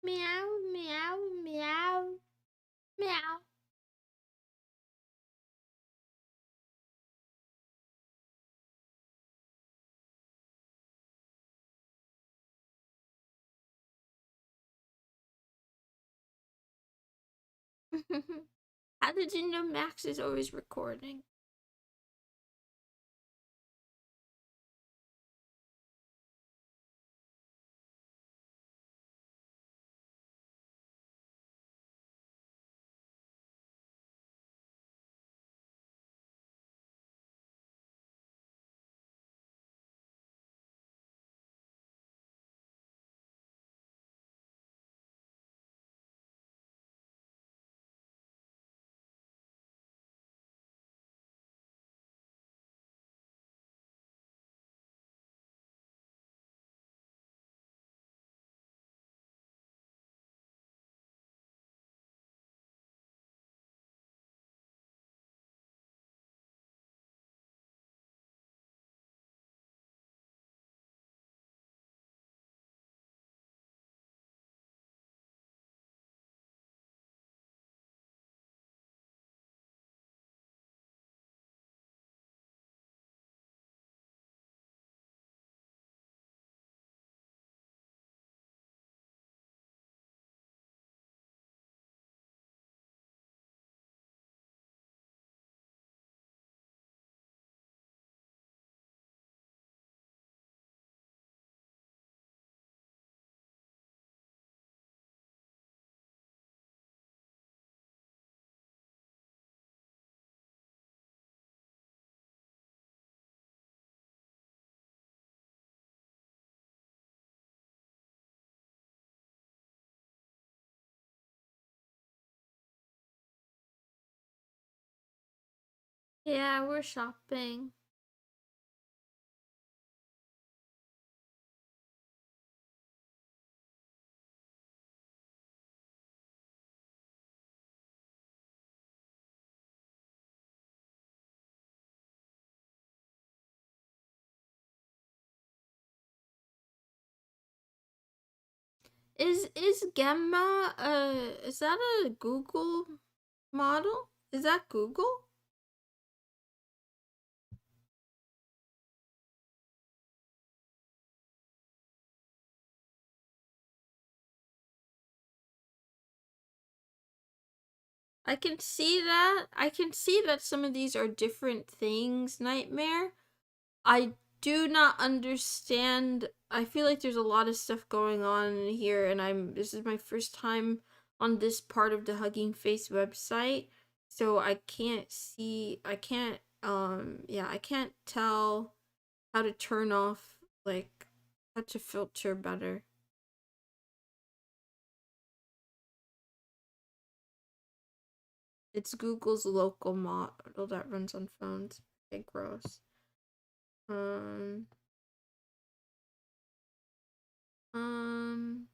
Meow, meow, meow, meow. How did you know Max is always recording? Yeah, we're shopping. Is Gemma is that a Google model? Is that Google? I can see that. I can see that some of these are different things, Nightmare. I do not understand. I feel like there's a lot of stuff going on here, and this is my first time on this part of the Hugging Face website, so I can't see. Yeah, I can't tell how to turn off, like, how to filter better. It's Google's local model that runs on phones. Okay, gross. Um, um,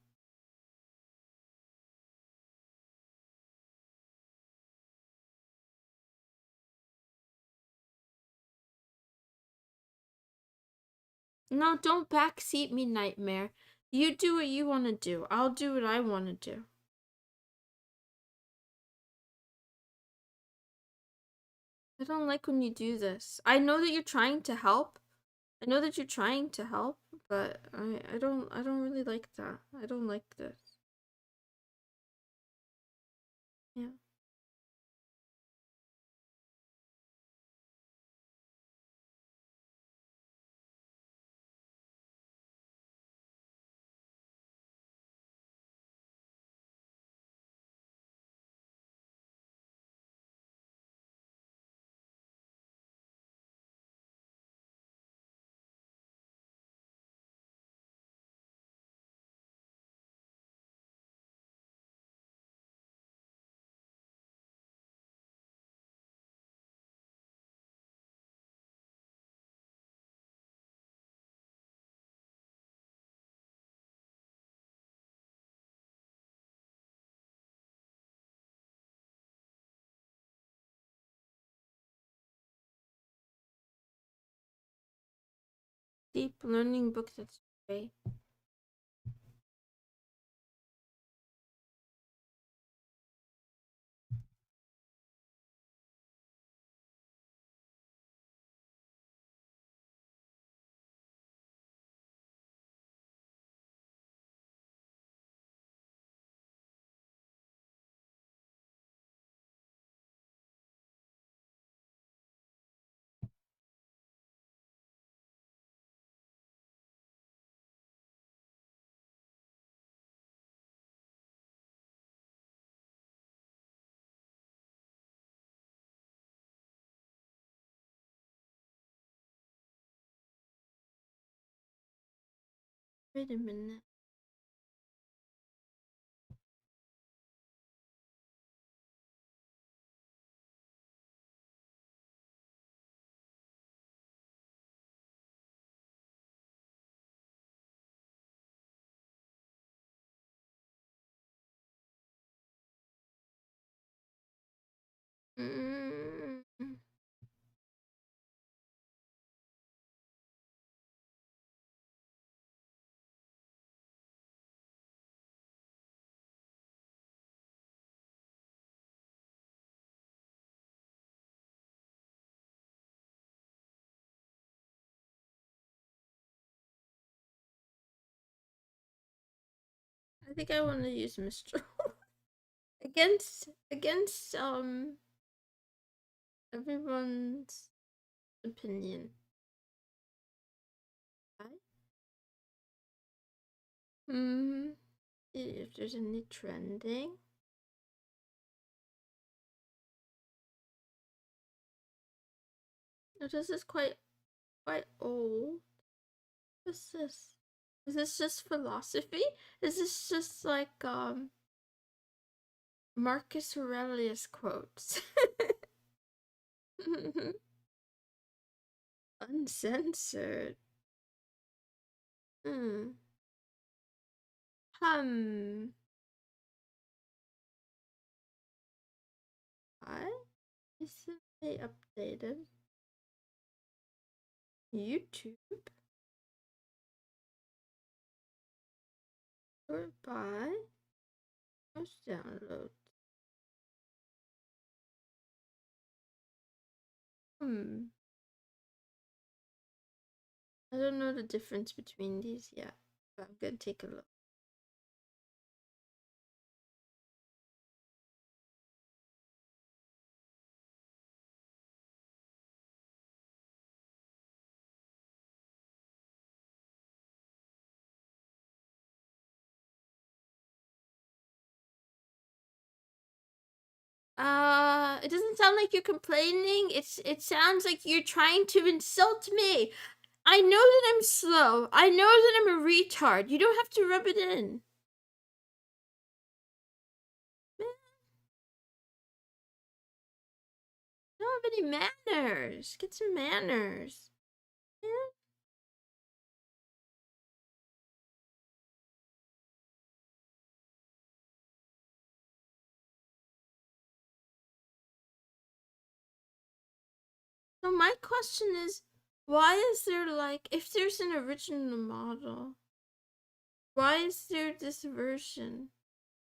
no, don't backseat me, Nightmare. You do what you want to do. I'll do what I want to do. I don't like when you do this. I know that you're trying to help. I know that you're trying to help, but I don't really like that. I don't like this. Yeah. Deep learning book, that's great. Wait a minute. Mm. I think I want to use Mistral against everyone's opinion. Right? Hmm. If there's any trending. Oh, this is quite old. What's this? Is this just philosophy? Is this just like Marcus Aurelius quotes? Uncensored. Hmm. Hmm. What? Recently updated. YouTube? Or by? Most download. Hmm. I don't know the difference between these yet, but I'm gonna take a look. It doesn't sound like you're complaining. It sounds like you're trying to insult me. I know that I'm slow. I know that I'm a retard. You don't have to rub it in. Man, you don't have any manners. Get some manners. Man. So my question is, why is there like, if there's an original model, why is there this version?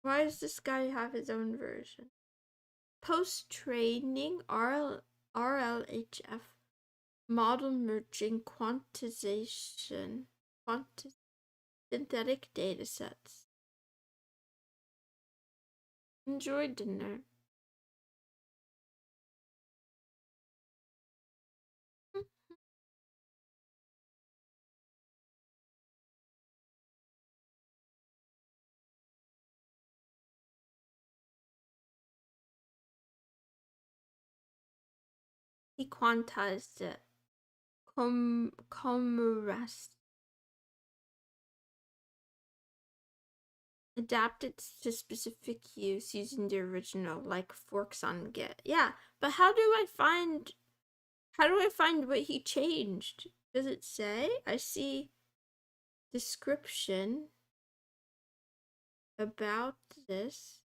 Why does this guy have his own version? Post-training RLHF model merging quantization synthetic datasets. Enjoy dinner. He quantized it. Comrest. Adapted to specific use using the original, like forks on Git. Yeah, but how do I find what he changed? Does it say? I see description about this.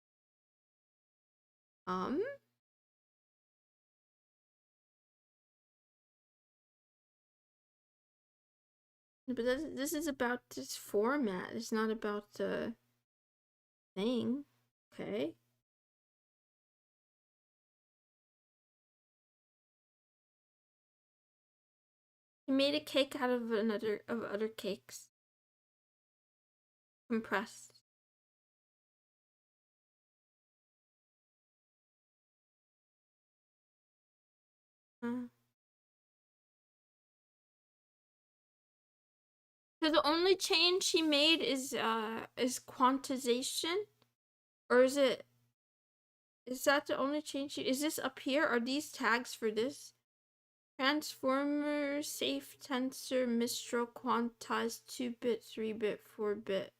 But this is about this format. It's not about the thing. Okay. He made a cake out of other cakes. Compressed. So the only change he made is quantization, or is that the only change? Is this up here? Are these tags for this? Transformer, safe tensor, Mistral, quantized, 2-bit, 3-bit, 4-bit,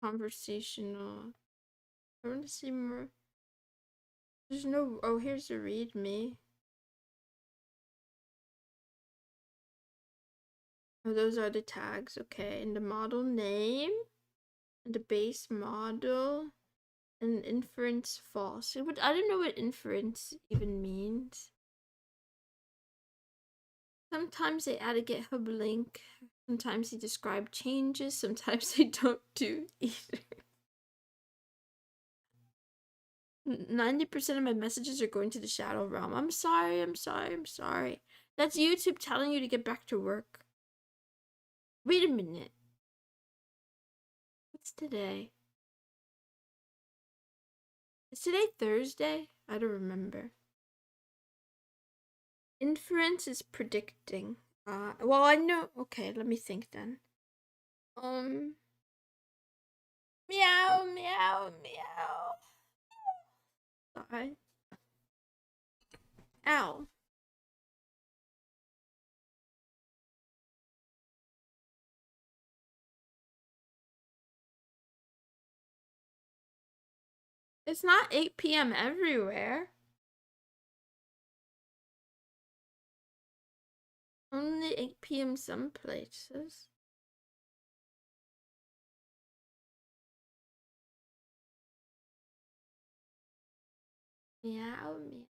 conversational. I want to see more. There's no. Oh, here's the README. Oh, those are the tags. Okay, and the model name, and the base model, and inference false. I don't know what inference even means. Sometimes they add a GitHub link. Sometimes they describe changes. Sometimes they don't do either. 90% of my messages are going to the shadow realm. I'm sorry. That's YouTube telling you to get back to work. Wait a minute. What's today? Is today Thursday? I don't remember. Inference is predicting. Well, I know. Okay, let me think then. Meow, meow, meow. Sorry. Ow. It's not 8 p.m. everywhere. Only 8 p.m. some places. Meow, meow.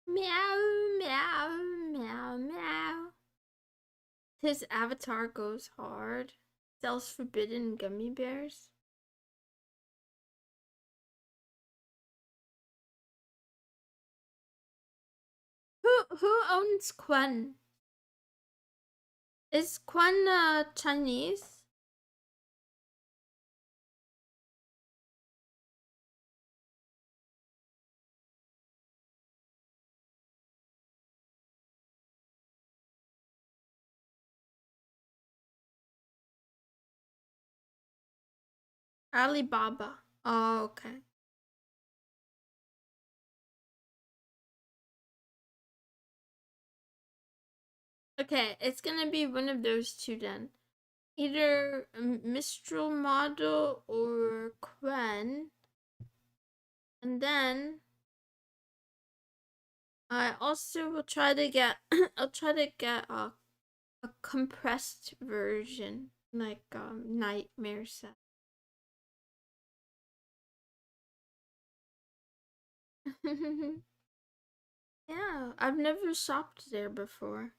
Meow, meow, meow, meow. His avatar goes hard. Sells forbidden gummy bears. Who owns Quan? Is Quan Chinese? Alibaba. Oh, okay. Okay, it's gonna be one of those two then. Either Mistral model or Quen. And then I also will try to get I'll try to get a compressed version, like nightmare set. Yeah, I've never shopped there before.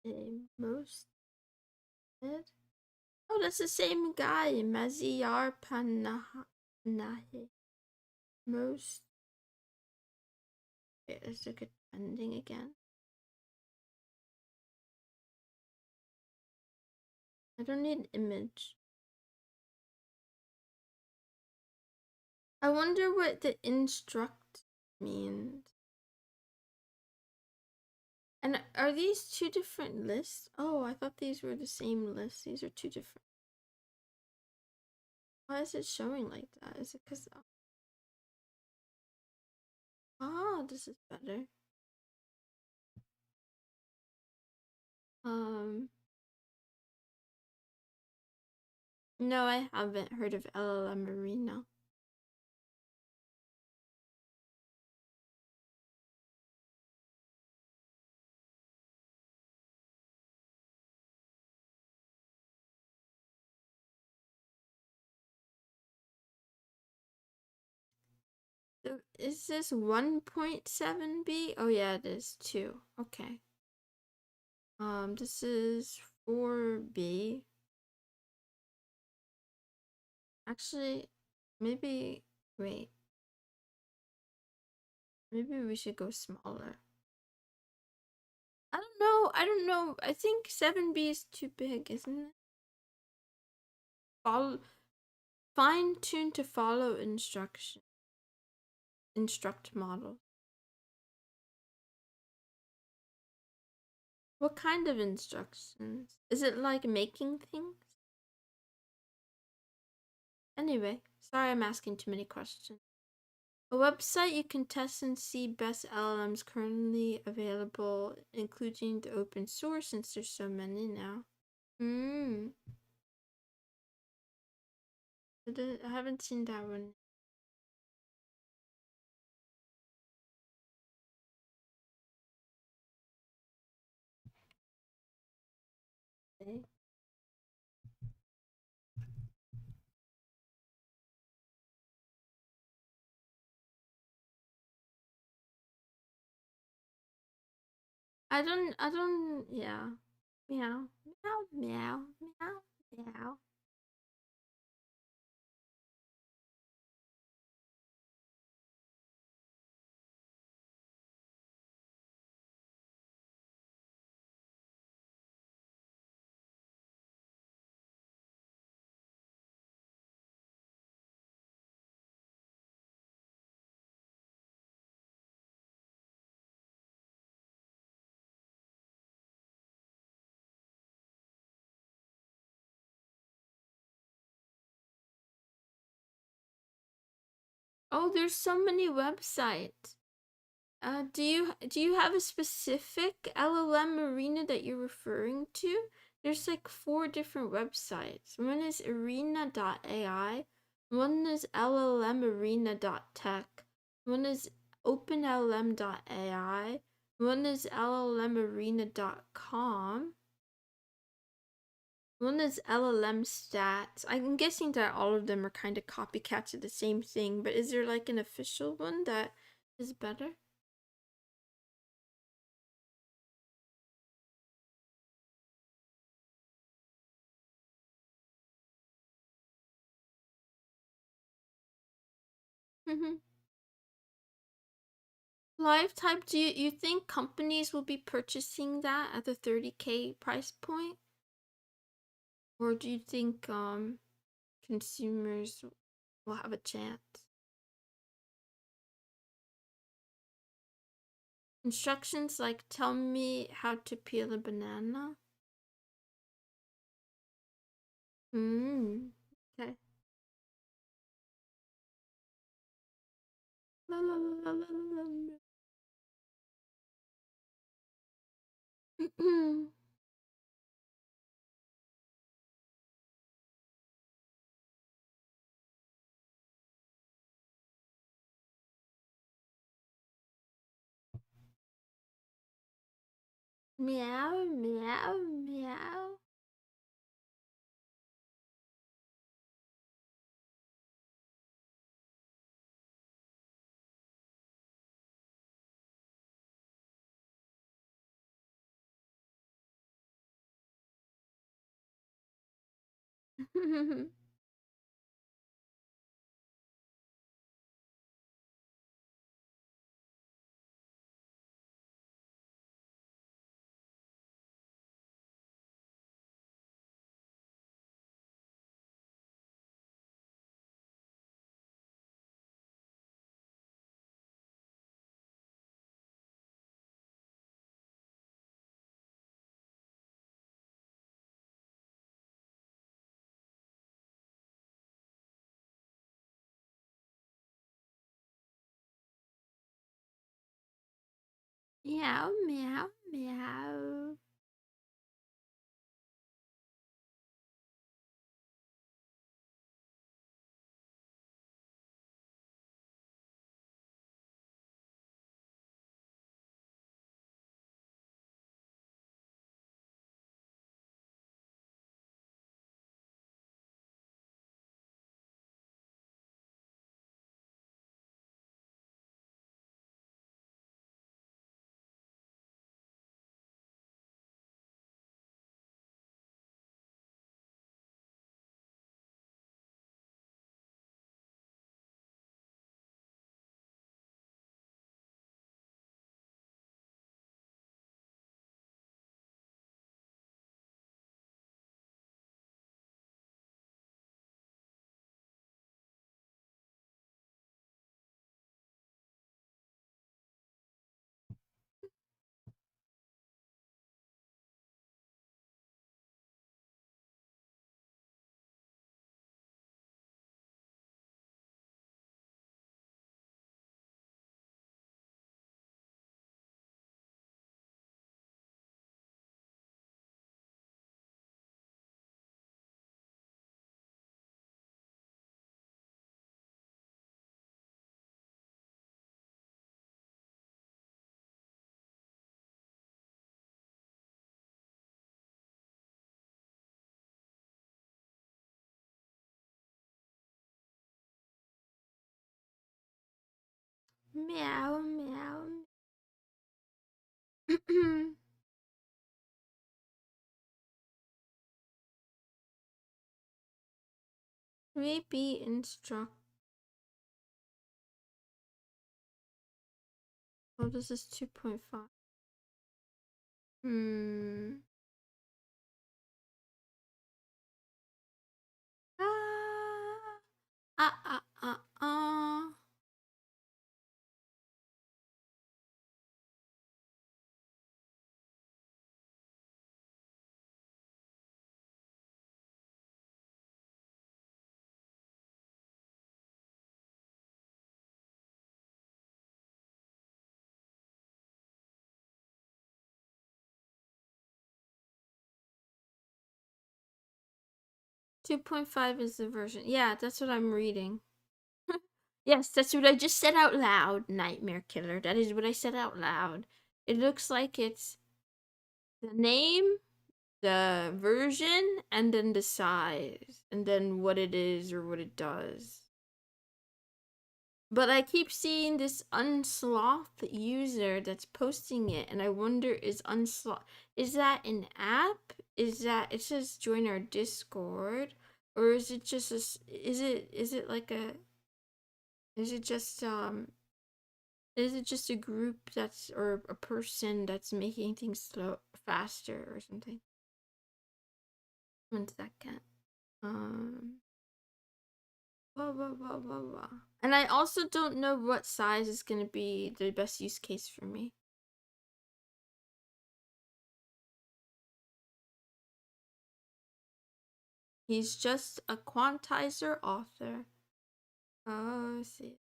The most good. Oh, that's the same guy, Maziyar Panahi. Most. Wait, let's look at ending again. I don't need image. I wonder what the instruct means. And are these two different lists? Oh, I thought these were the same list. These are two different. Why is it showing like that? Is it because... Oh, this is better. No, I haven't heard of LLM Arena. So is this 1.7B? Oh yeah, it is 2. Okay. This is 4B. Actually, maybe wait. Maybe we should go smaller. I don't know. I don't know. I think 7B is too big, isn't it? fine-tuned to follow instruct model. What kind of instructions? Is it like making things? Anyway, sorry I'm asking too many questions. A website you can test and see best LLMs currently available, including the open source, since there's so many now. I haven't seen that one. Okay. Yeah. Meow, meow, meow, meow, meow. Oh, there's so many websites. Do you have a specific LLM arena that you're referring to? There's like 4 different websites. One is arena.ai, one is llmarena.tech, one is openllm.ai, one is llmarena.com, one is LLM stats. I'm guessing that all of them are kind of copycats of the same thing, but is there like an official one that is better? Live type, do you think companies will be purchasing that at the 30K price point? Or do you think consumers will have a chance? Instructions like tell me how to peel a banana? Okay. La, la, la, la, la, la. Meow, meow, meow. Meow, meow, meow. Meow, meow. Maybe instruct. Oh, this is 2.5. Hmm. Ah. Ah, ah, ah, ah. 2.5 is the version. Yeah, that's what I'm reading. Yes, that's what I just said out loud. Nightmare Killer. That is what I said out loud. It looks like it's the name, the version, and then the size, and then what it is or what it does. But I keep seeing this Unsloth user that's posting it, and I wonder, is that an app? Is that, it says join our Discord, or is it just a, is it like a, is it just a group that's, or a person that's making things slow faster or something? 1 second. Blah, blah, blah, blah, blah. And I also don't know what size is going to be the best use case for me. He's just a quantizer author. Oh, let's see.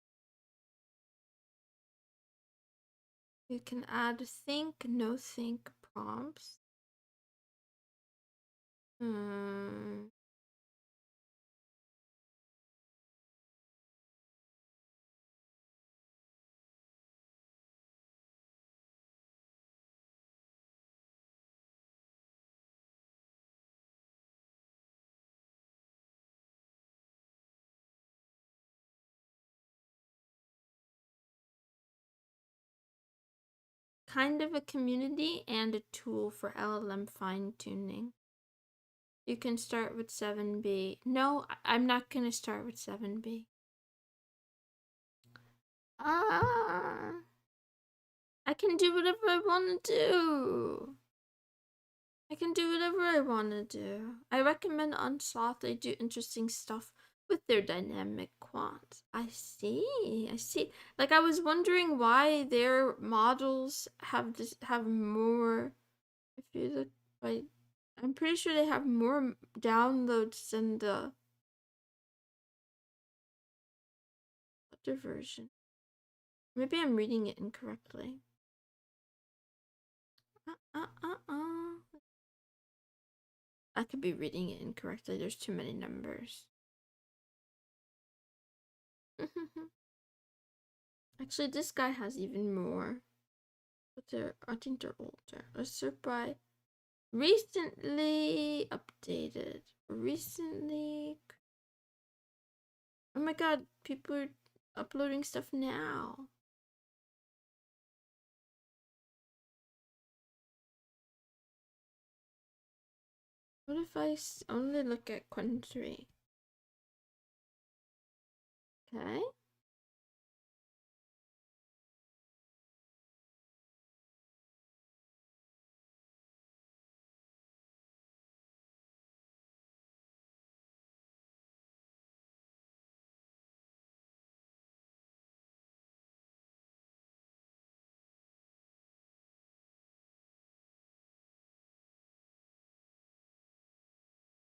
You can add think, no think prompts. Kind of a community and a tool for LLM fine tuning. You can start with 7B. No, I'm not gonna start with 7B. I can do whatever I want to do. I can do whatever I want to do. I recommend Unsloth. They do interesting stuff with their dynamic quants. I see. I see. Like, I was wondering why their models have more. If you look, like, I'm pretty sure they have more downloads than the other version. Maybe I'm reading it incorrectly. I could be reading it incorrectly. There's too many numbers. Actually, this guy has even more. But I think they're older. Let's sort by recently updated. Recently. Oh my god, people are uploading stuff now. What if I only look at country? Okay.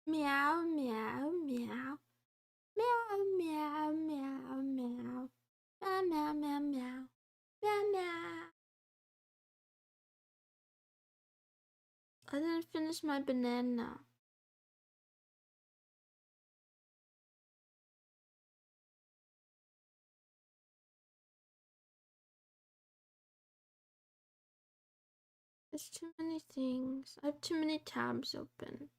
Meow, meow, meow. Meow, meow, meow, meow. Meow, meow, meow, meow. Meow, meow. I didn't finish my banana. There's too many things. I have too many tabs open.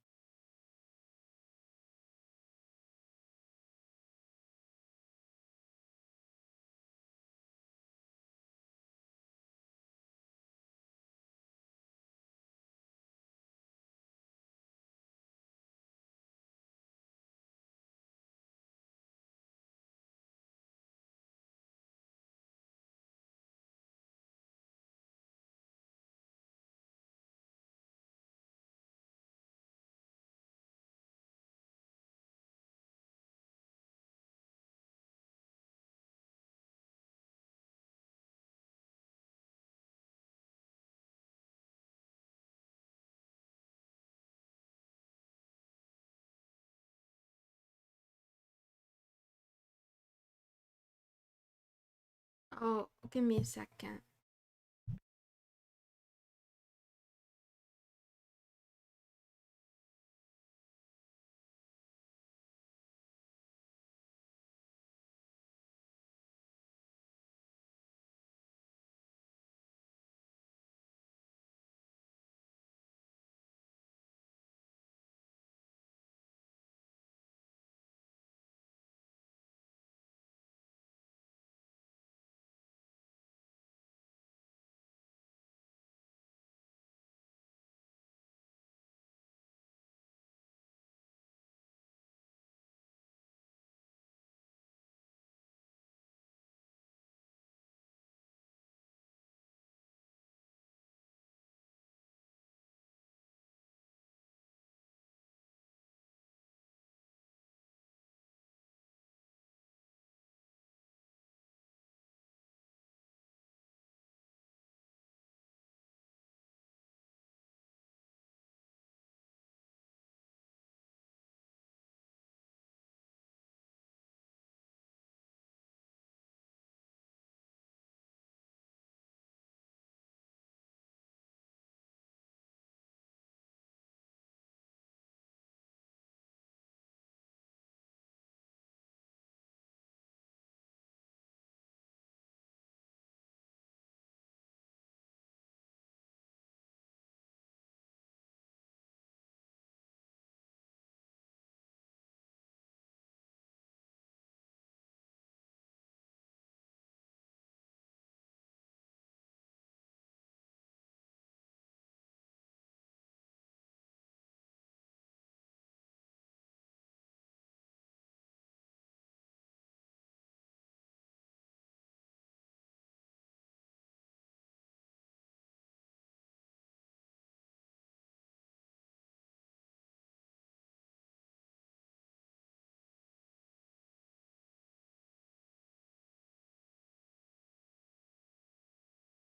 Oh, give me a second.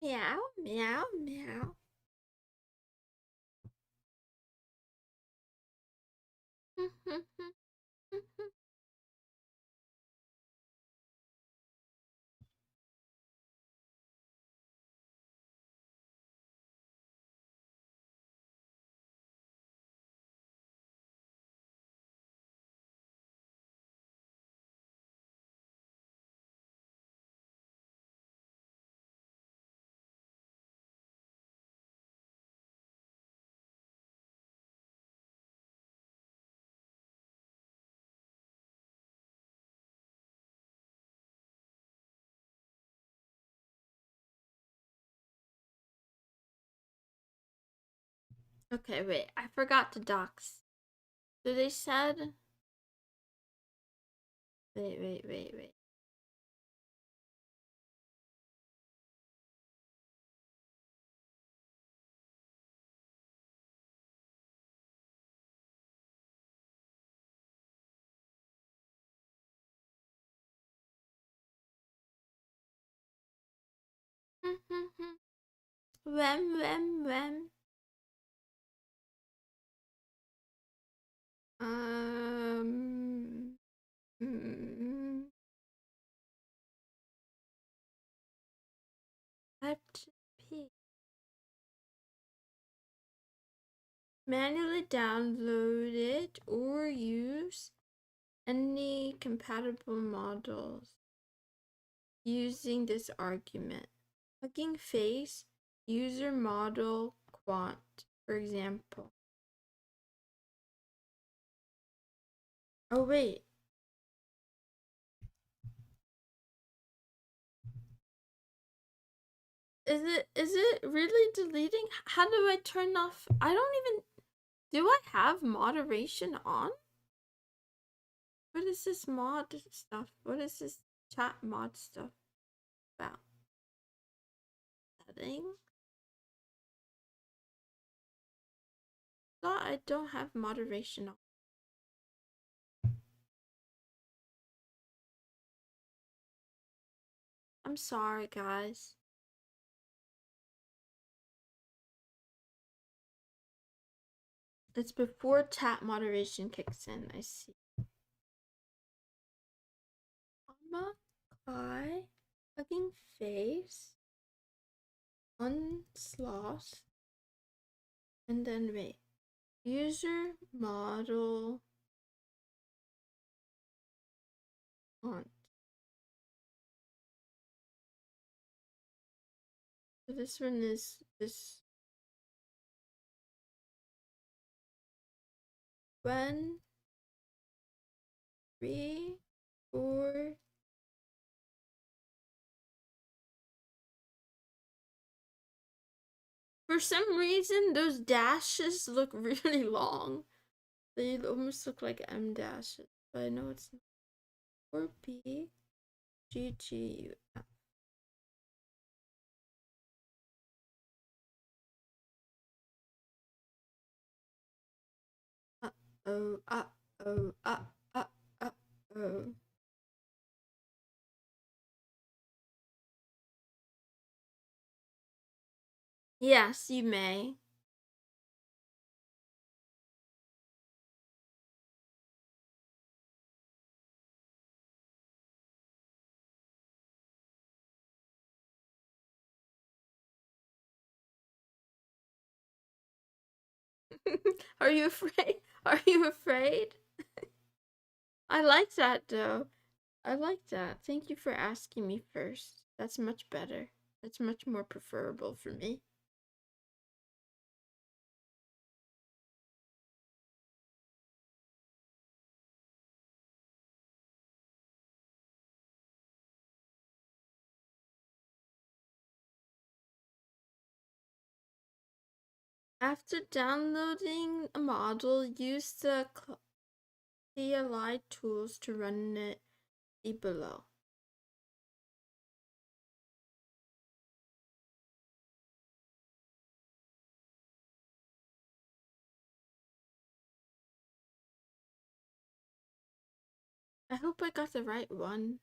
Meow, meow, meow. Okay, wait. I forgot to dox. So they said. Wait. Wem. Um. Mm, Type P. Manually download it or use any compatible models using this argument. Hugging face, user model quant, for example. Oh, wait. Is it really deleting? How do I turn off? I don't even. Do I have moderation on? What is this mod stuff? What is this chat mod stuff about? Setting? Thought I don't have moderation on. I'm sorry, guys. It's before chat moderation kicks in, I see. Kai? Hugging face. Onslaught. And then wait. User model font. So this one is this. One, three, four. For some reason, those dashes look really long. They almost look like M dashes, but I know it's not. 4P GGU. Uh-oh, uh-oh, uh-oh. Yes, you may. Are you afraid? Are you afraid? I like that though. I like that. Thank you for asking me first. That's much better. That's much more preferable for me. After downloading a model, use the CLI tools to run it below. I hope I got the right one.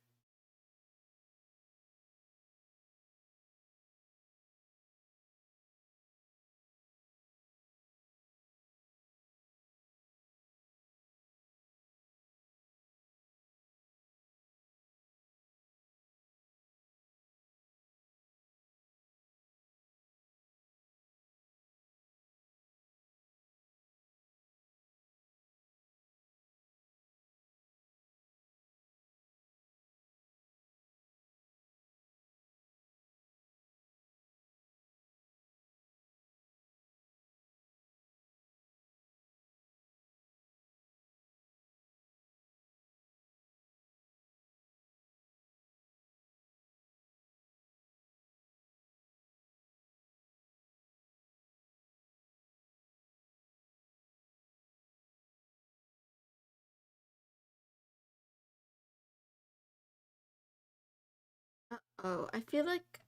Uh-oh, I feel like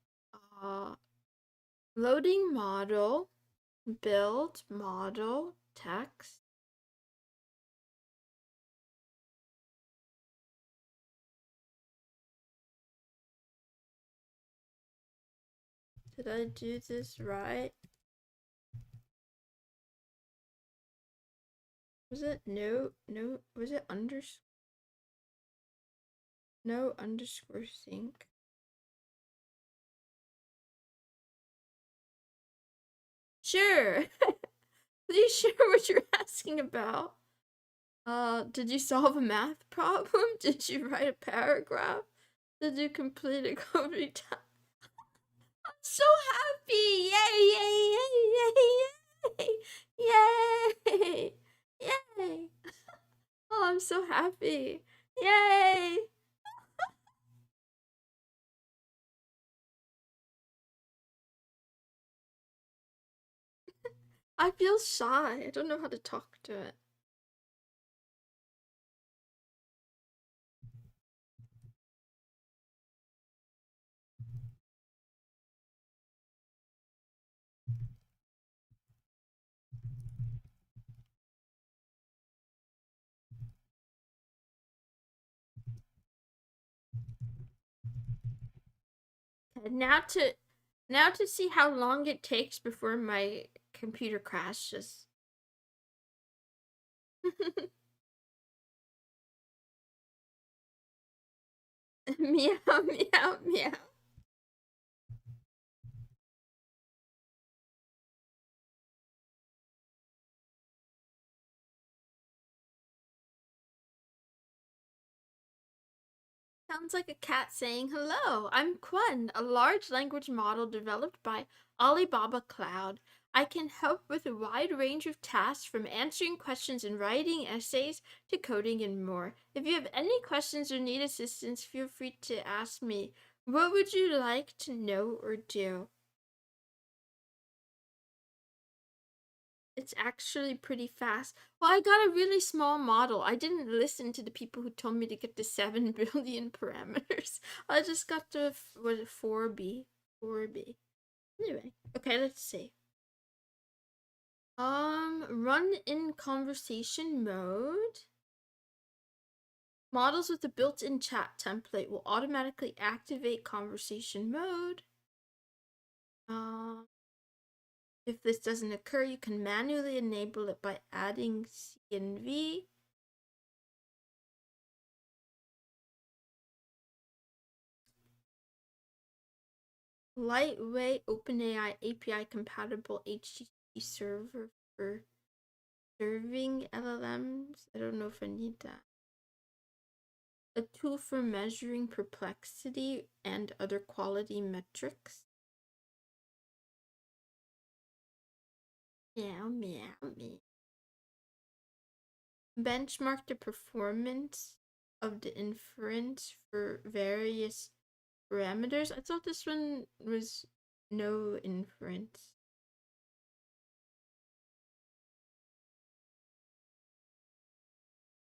loading model, build model, text. Did I do this right? Was it no, was it no underscore sync? Sure. Please share what you're asking about. Did you solve a math problem? Did you write a paragraph? Did you complete a code retime? I'm so happy! Yay, yay, yay, yay! Yay! Yay! Oh, I'm so happy! Yay! I feel shy. I don't know how to talk to it. Okay, now to see how long it takes before my computer crashes. Meow, meow, meow. Sounds like a cat saying hello. I'm Quen, a large language model developed by Alibaba Cloud. I can help with a wide range of tasks from answering questions and writing essays to coding and more. If you have any questions or need assistance, feel free to ask me. What would you like to know or do? It's actually pretty fast. Well, I got a really small model. I didn't listen to the people who told me to get to 7 billion parameters. I just got to, what, 4B? 4B. Anyway, okay, let's see. Run in conversation mode. Models with a built-in chat template will automatically activate conversation mode. If this doesn't occur, you can manually enable it by adding CNV. Lightweight OpenAI API compatible HTTP server for serving LLMs. I don't know if I need that. A tool for measuring perplexity and other quality metrics. Meow, meow, meow. Benchmark the performance of the inference for various parameters. I thought this one was no inference.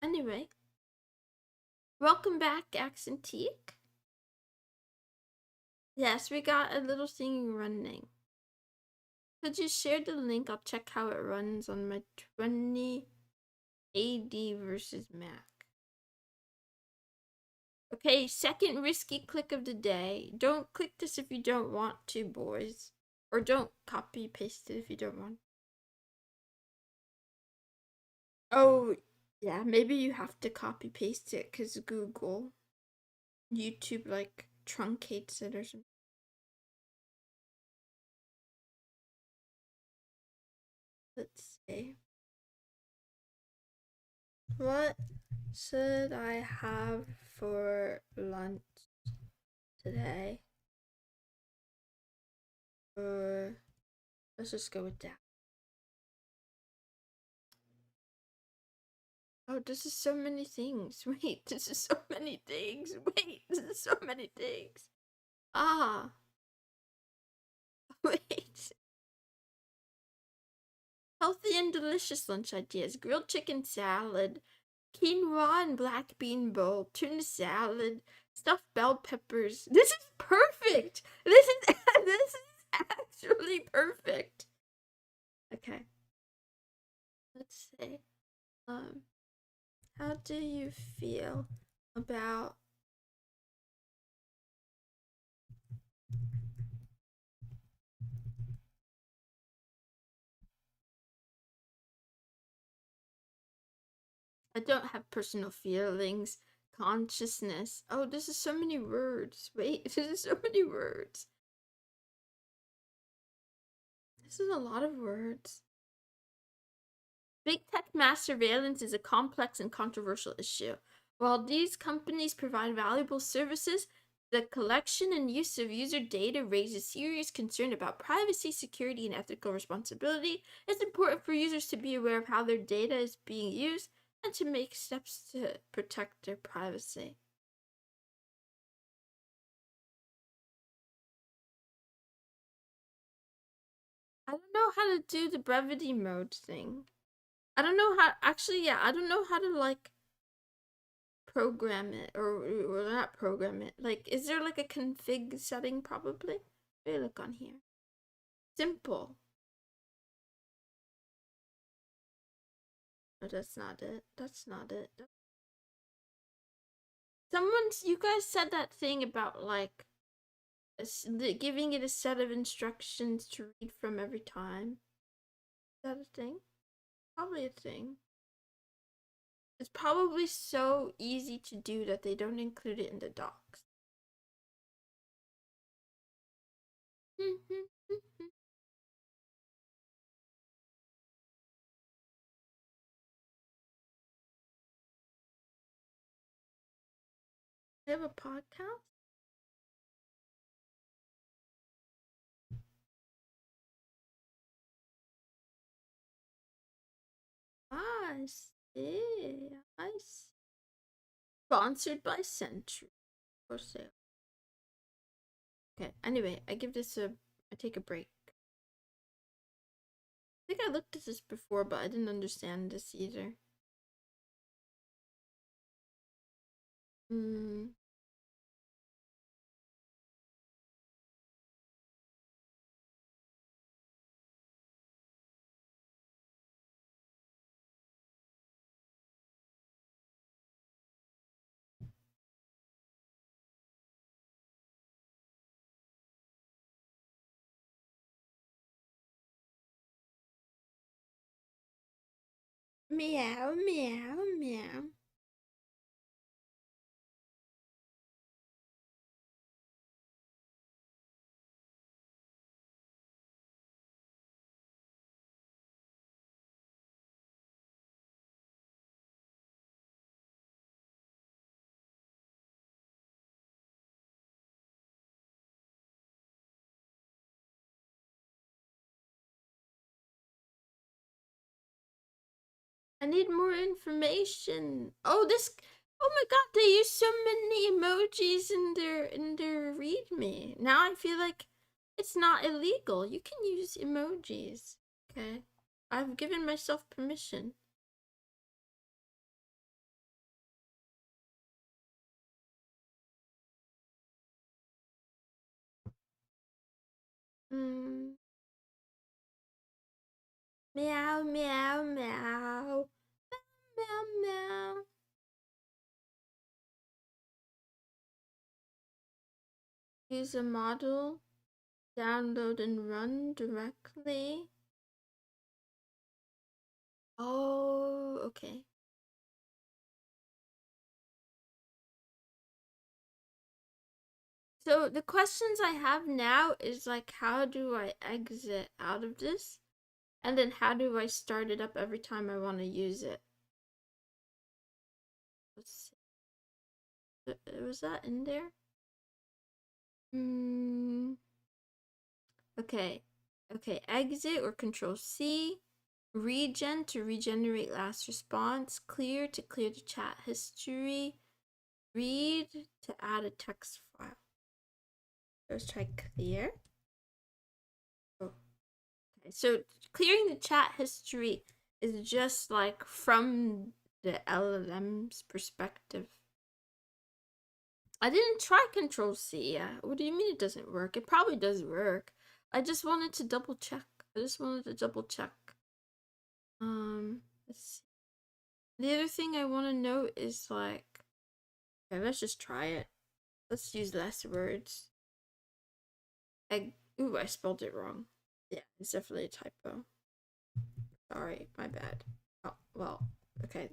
Anyway, welcome back, Accentique. Yes, we got a little thing running. Could you share the link? I'll check how it runs on my 20 AD versus Mac. Okay, second risky click of the day. Don't click this if you don't want to, boys. Or don't copy paste it if you don't want. Oh, yeah, maybe you have to copy paste it because Google, YouTube, like, truncates it or something. Let's see. What should I have for lunch today? Let's just go with that. Oh, this is so many things. Wait, this is so many things. Wait, this is so many things. Ah, wait. Healthy and delicious lunch ideas. Grilled chicken salad, quinoa and black bean bowl, tuna salad, stuffed bell peppers. This is perfect. This is this is actually perfect. Okay. Let's see. How do you feel about I don't have personal feelings, consciousness. Oh, this is so many words. Wait, this is so many words. This is a lot of words. Big tech mass surveillance is a complex and controversial issue. While these companies provide valuable services, the collection and use of user data raises serious concern about privacy, security, and ethical responsibility. It's important for users to be aware of how their data is being used and to make steps to protect their privacy. I don't know how to do the brevity mode thing. I don't know how, actually, yeah, I don't know how to, like, program it, or not program it. Like, is there, like, a config setting, probably? Let me look on here. Simple. Oh, that's not it. That's not it. You guys said that thing about, like, giving it a set of instructions to read from every time. Is that a thing? Probably a thing. It's probably so easy to do that they don't include it in the docs. I have a podcast? I see. I see. Sponsored by Century. For sale. Okay, anyway, I take a break. I think I looked at this before, but I didn't understand this either. Meow, meow, meow. I need more information. Oh, this. Oh my god, they use so many emojis in their readme. Now I feel like it's not illegal. You can use emojis. Okay. I've given myself permission. Hmm. Meow, meow, meow. Meow, meow. Use a model. Download and run directly. Oh, okay. So the questions I have now is like, how do I exit out of this? And then how do I start it up every time I want to use it? Let's see. Was that in there? Okay. Okay, exit or control C. Regen to regenerate last response. Clear to clear the chat history. Read to add a text file. Let's try clear. Oh. Okay, so clearing the chat history is just like from the LLM's perspective. I didn't try Control C. What do you mean it doesn't work? It probably does work. I just wanted to double check. Let's see. The other thing I want to know is like, okay, let's just try it. Let's use less words. Ooh, I spelled it wrong. Yeah, it's definitely a typo. Sorry, my bad. Oh, well, okay,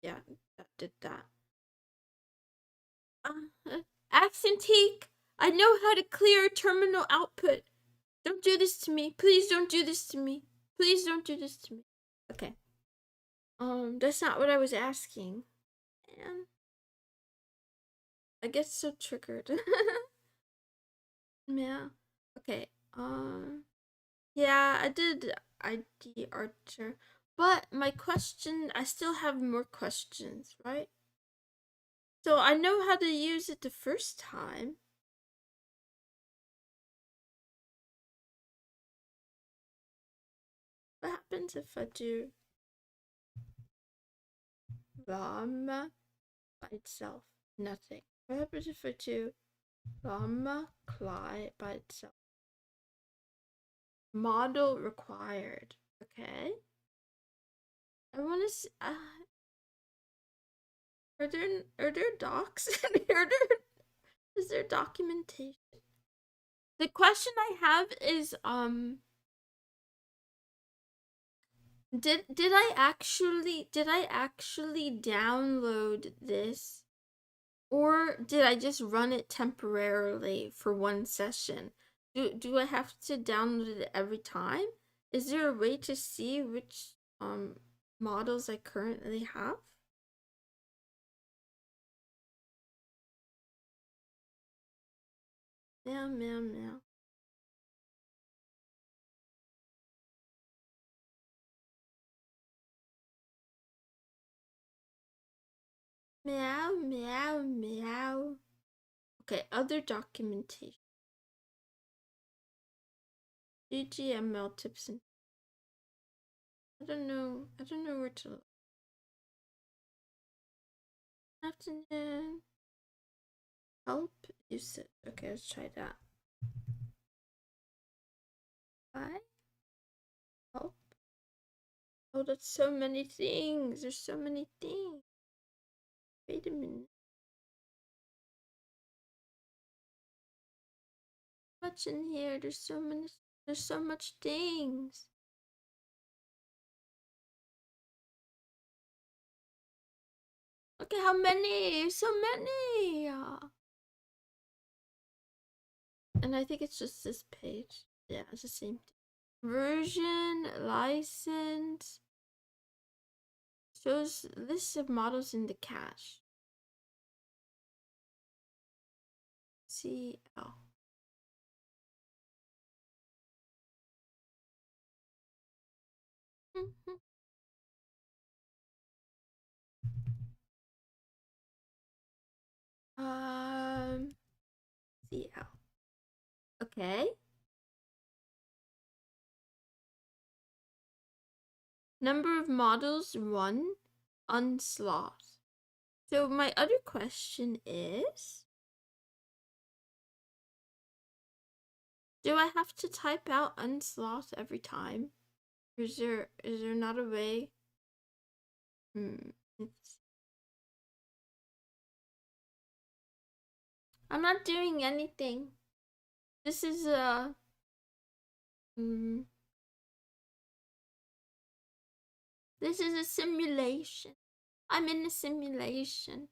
yeah, that did that. Accentique, I know how to clear terminal output. Don't do this to me. Please don't do this to me. Please don't do this to me. Okay. That's not what I was asking. Man. I get so triggered. Yeah. Okay. Yeah, I did ID Archer. But my question, I still have more questions, right? So I know how to use it the first time. What happens if I do llama by itself? Nothing. What happens if I do llama cli by itself? Model required. Okay. I want to see. Are there docs? Is there documentation? The question I have is did I actually download this, or did I just run it temporarily for one session? Do I have to download it every time? Is there a way to see which models I currently have? Meow, meow, meow. Meow, meow, meow. Okay, other documentation. GGML tips and I don't know where to look. Afternoon. Help usage. Okay, let's try that. Why? Help. Oh, that's so many things. There's so many things. Wait a minute. What's in here? There's so much things. Look at how many. So many. And I think it's just this page. Yeah, it's the same thing. Version, license. Shows list of models in the cache. CL. CL. Okay. Number of models 1 onslaught. So my other question is, do I have to type out onslaught every time? Is there not a way? I'm not doing anything. This is this is a simulation. I'm in a simulation.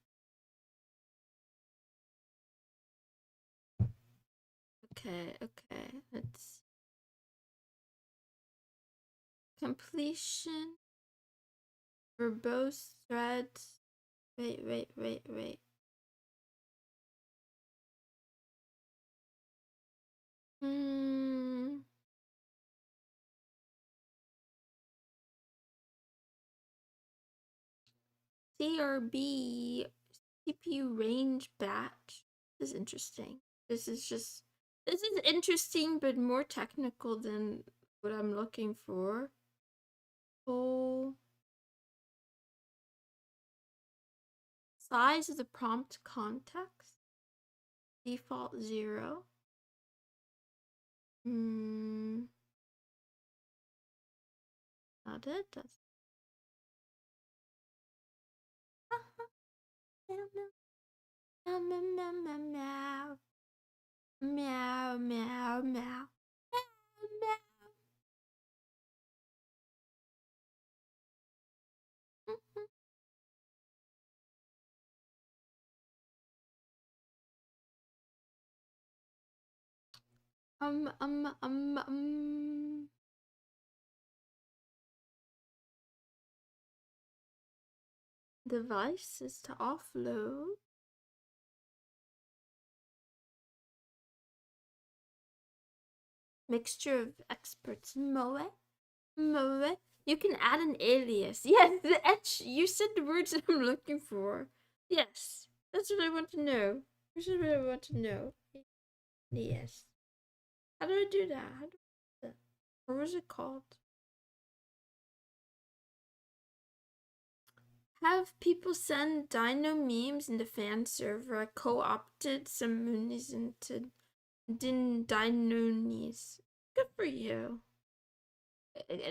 Okay, let's completion verbose threads. Wait. CRB CPU range batch. This is interesting. This is interesting, but more technical than what I'm looking for. Full size of the prompt context. Default 0. Not it. That's meow meow meow meow meow meow meow meow meow. Devices to offload. Mixture of experts. Moe. You can add an alias. Yes, the etch. You said the words that I'm looking for. Yes, that's what I want to know. This is what I want to know. Yes. How do I do that? What was it called? Have people send dino memes in the fan server. I co-opted some moonies into dinonies. Good for you.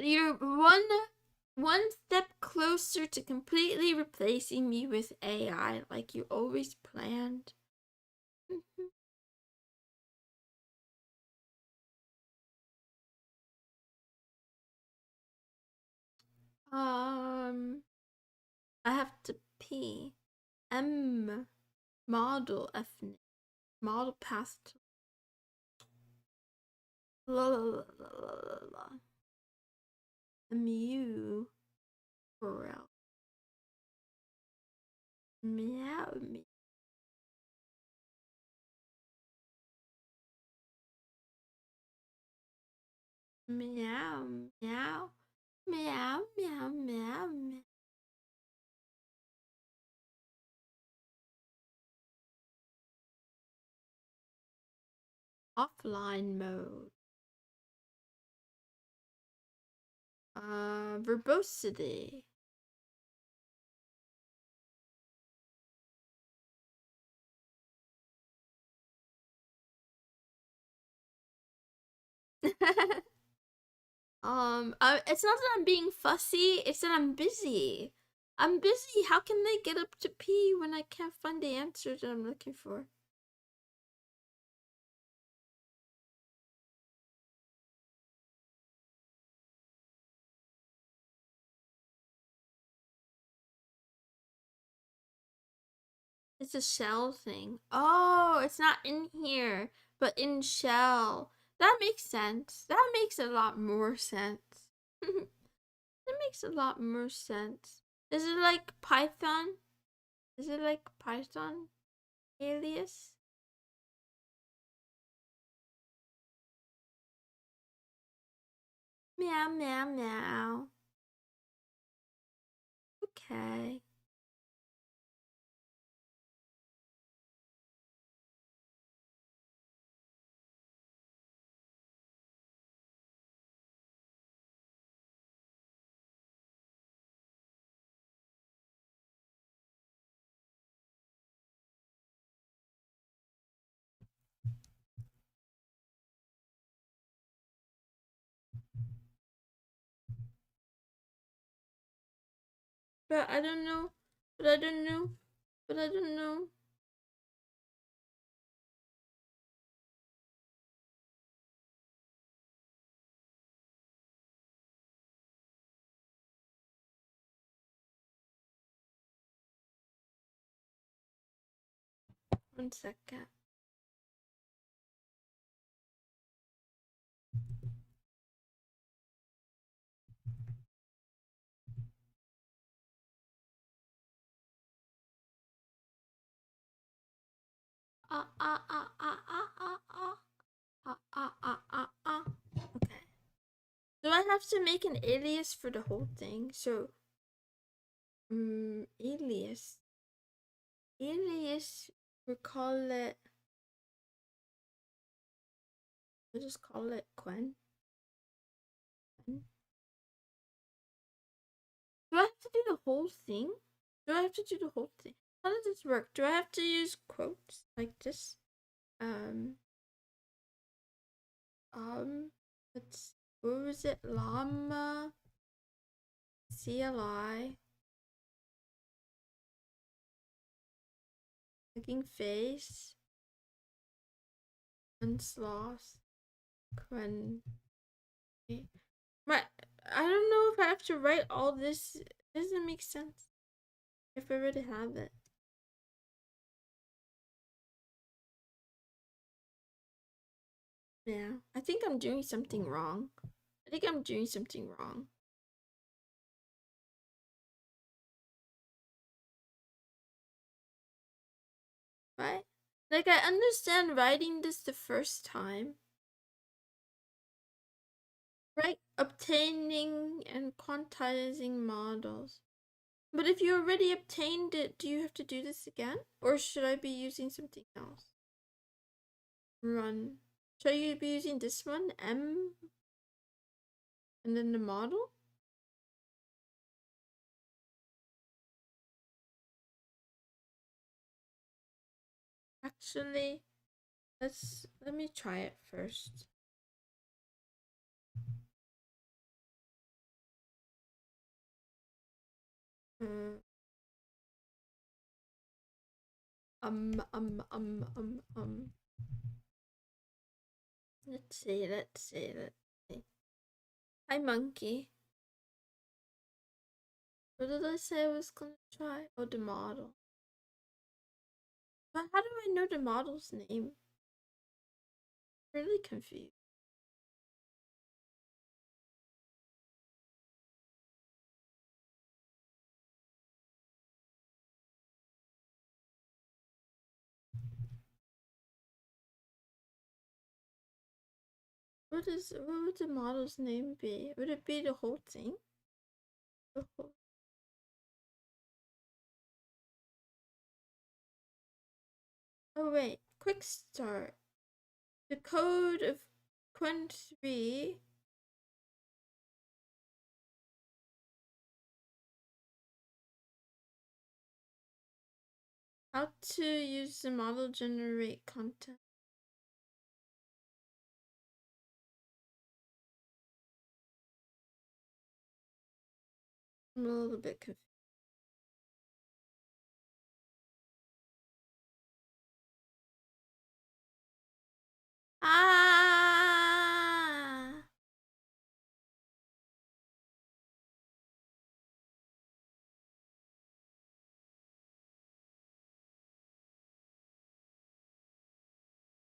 You're one step closer to completely replacing me with AI like you always planned. I have to pee. Model model path to la la la la la la. Mew Corel. Meow me. Meow, meow, meow, meow, meow, meow. Offline mode. Verbosity. It's not that I'm being fussy, it's that I'm busy. I'm busy. How can they get up to pee when I can't find the answer that I'm looking for? It's a shell thing. Oh, it's not in here, but in shell. That makes sense. That makes a lot more sense. That makes a lot more sense. Is it like Python? Is it like Python alias? Meow, meow, meow. Okay. But I don't know. But I don't know. But I don't know. One second. Okay. Do I have to make an alias for the whole thing? So, alias. Alias, we call it. We'll just call it Gwen. Do I have to do the whole thing? Do I have to do the whole thing? How does this work? Do I have to use quotes like this? Um, let's. What was it? Llama. CLI. Looking face. Unsloth. Quen. My, I don't know if I have to write all this. It doesn't make sense if I already have it. Yeah, I think I'm doing something wrong. I think I'm doing something wrong. Right? Like, I understand writing this the first time. Right? Obtaining and quantizing models. But if you already obtained it, do you have to do this again? Or should I be using something else? Run. Should I be using this one? M? And then the model? Actually, let me try it first. Uh, um, um, um, um, um. Let's see. Hi, monkey. What did I say I was gonna try? Oh, the model. But how do I know the model's name? I'm really confused. What would the model's name be? Would it be the whole thing? The whole... Oh wait, quick start. The code of Quen3. How to use the model generate content. I'm a little bit confused. Ah!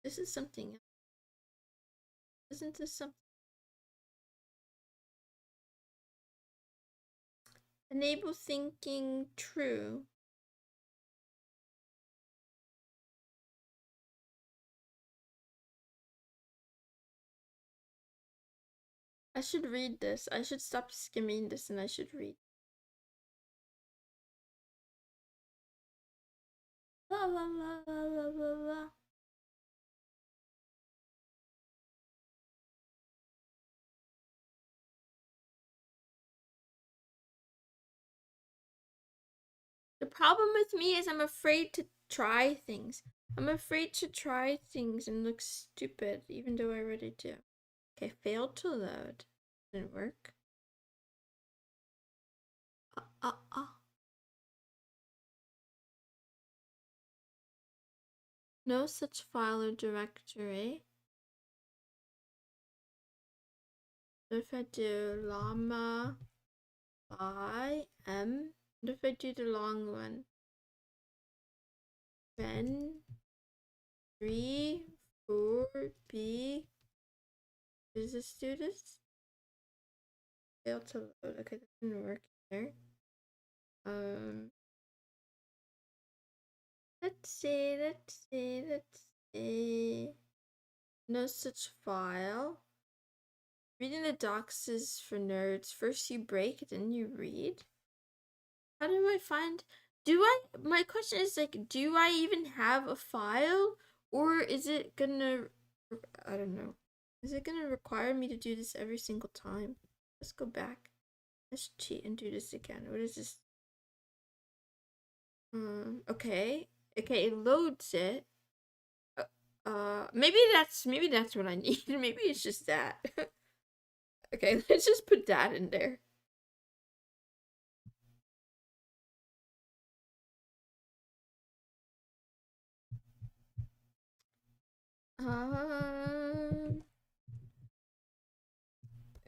This is something. Isn't this something? Enable thinking true. I should read this. I should stop skimming this and I should read. La la la la la la la. The problem with me is I'm afraid to try things. I'm afraid to try things and look stupid, even though I already do. Okay, failed to load. Didn't work. No such file or directory. What if I do llama I m? What if I do the long one? Ben 3 4 B. Does this do this? Failed to load. Okay, that didn't work there. Let's see. No such file. Reading the docs is for nerds. First you break, then you read. How do I find... my question is like, do I even have a file? Or is it gonna... I don't know. Is it gonna require me to do this every single time? Let's go back. Let's cheat and do this again. What is this? Okay. Okay, it loads it. Maybe that's what I need. Maybe it's just that. Okay, let's just put that in there.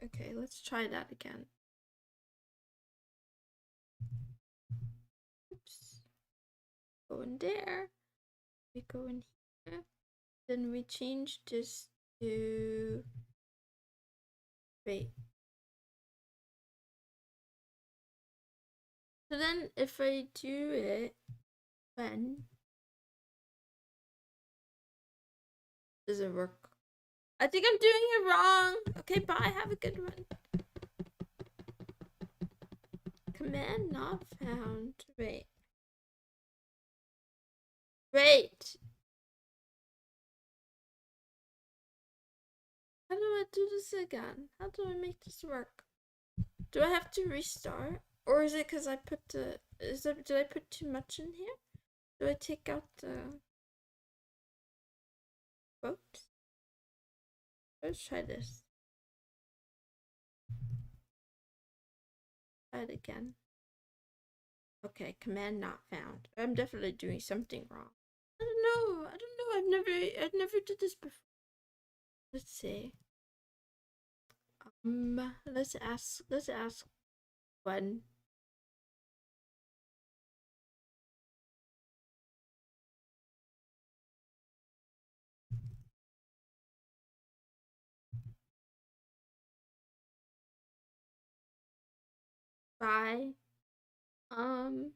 Okay, let's try that again. Oops. Go in there. We go in here. Then we change this to... Wait. So then if I do it, when does it work? I think I'm doing it wrong. Okay, bye. Have a good one. Command not found. Wait. Wait. How do I do this again? How do I make this work? Do I have to restart? Or is it because I put the... did I put too much in here? Do I take out the... quotes? Let's try this. Try it again. Okay, command not found. I'm definitely doing something wrong. I don't know. I've never did this before. Let's see. Let's ask when. Bye. Um,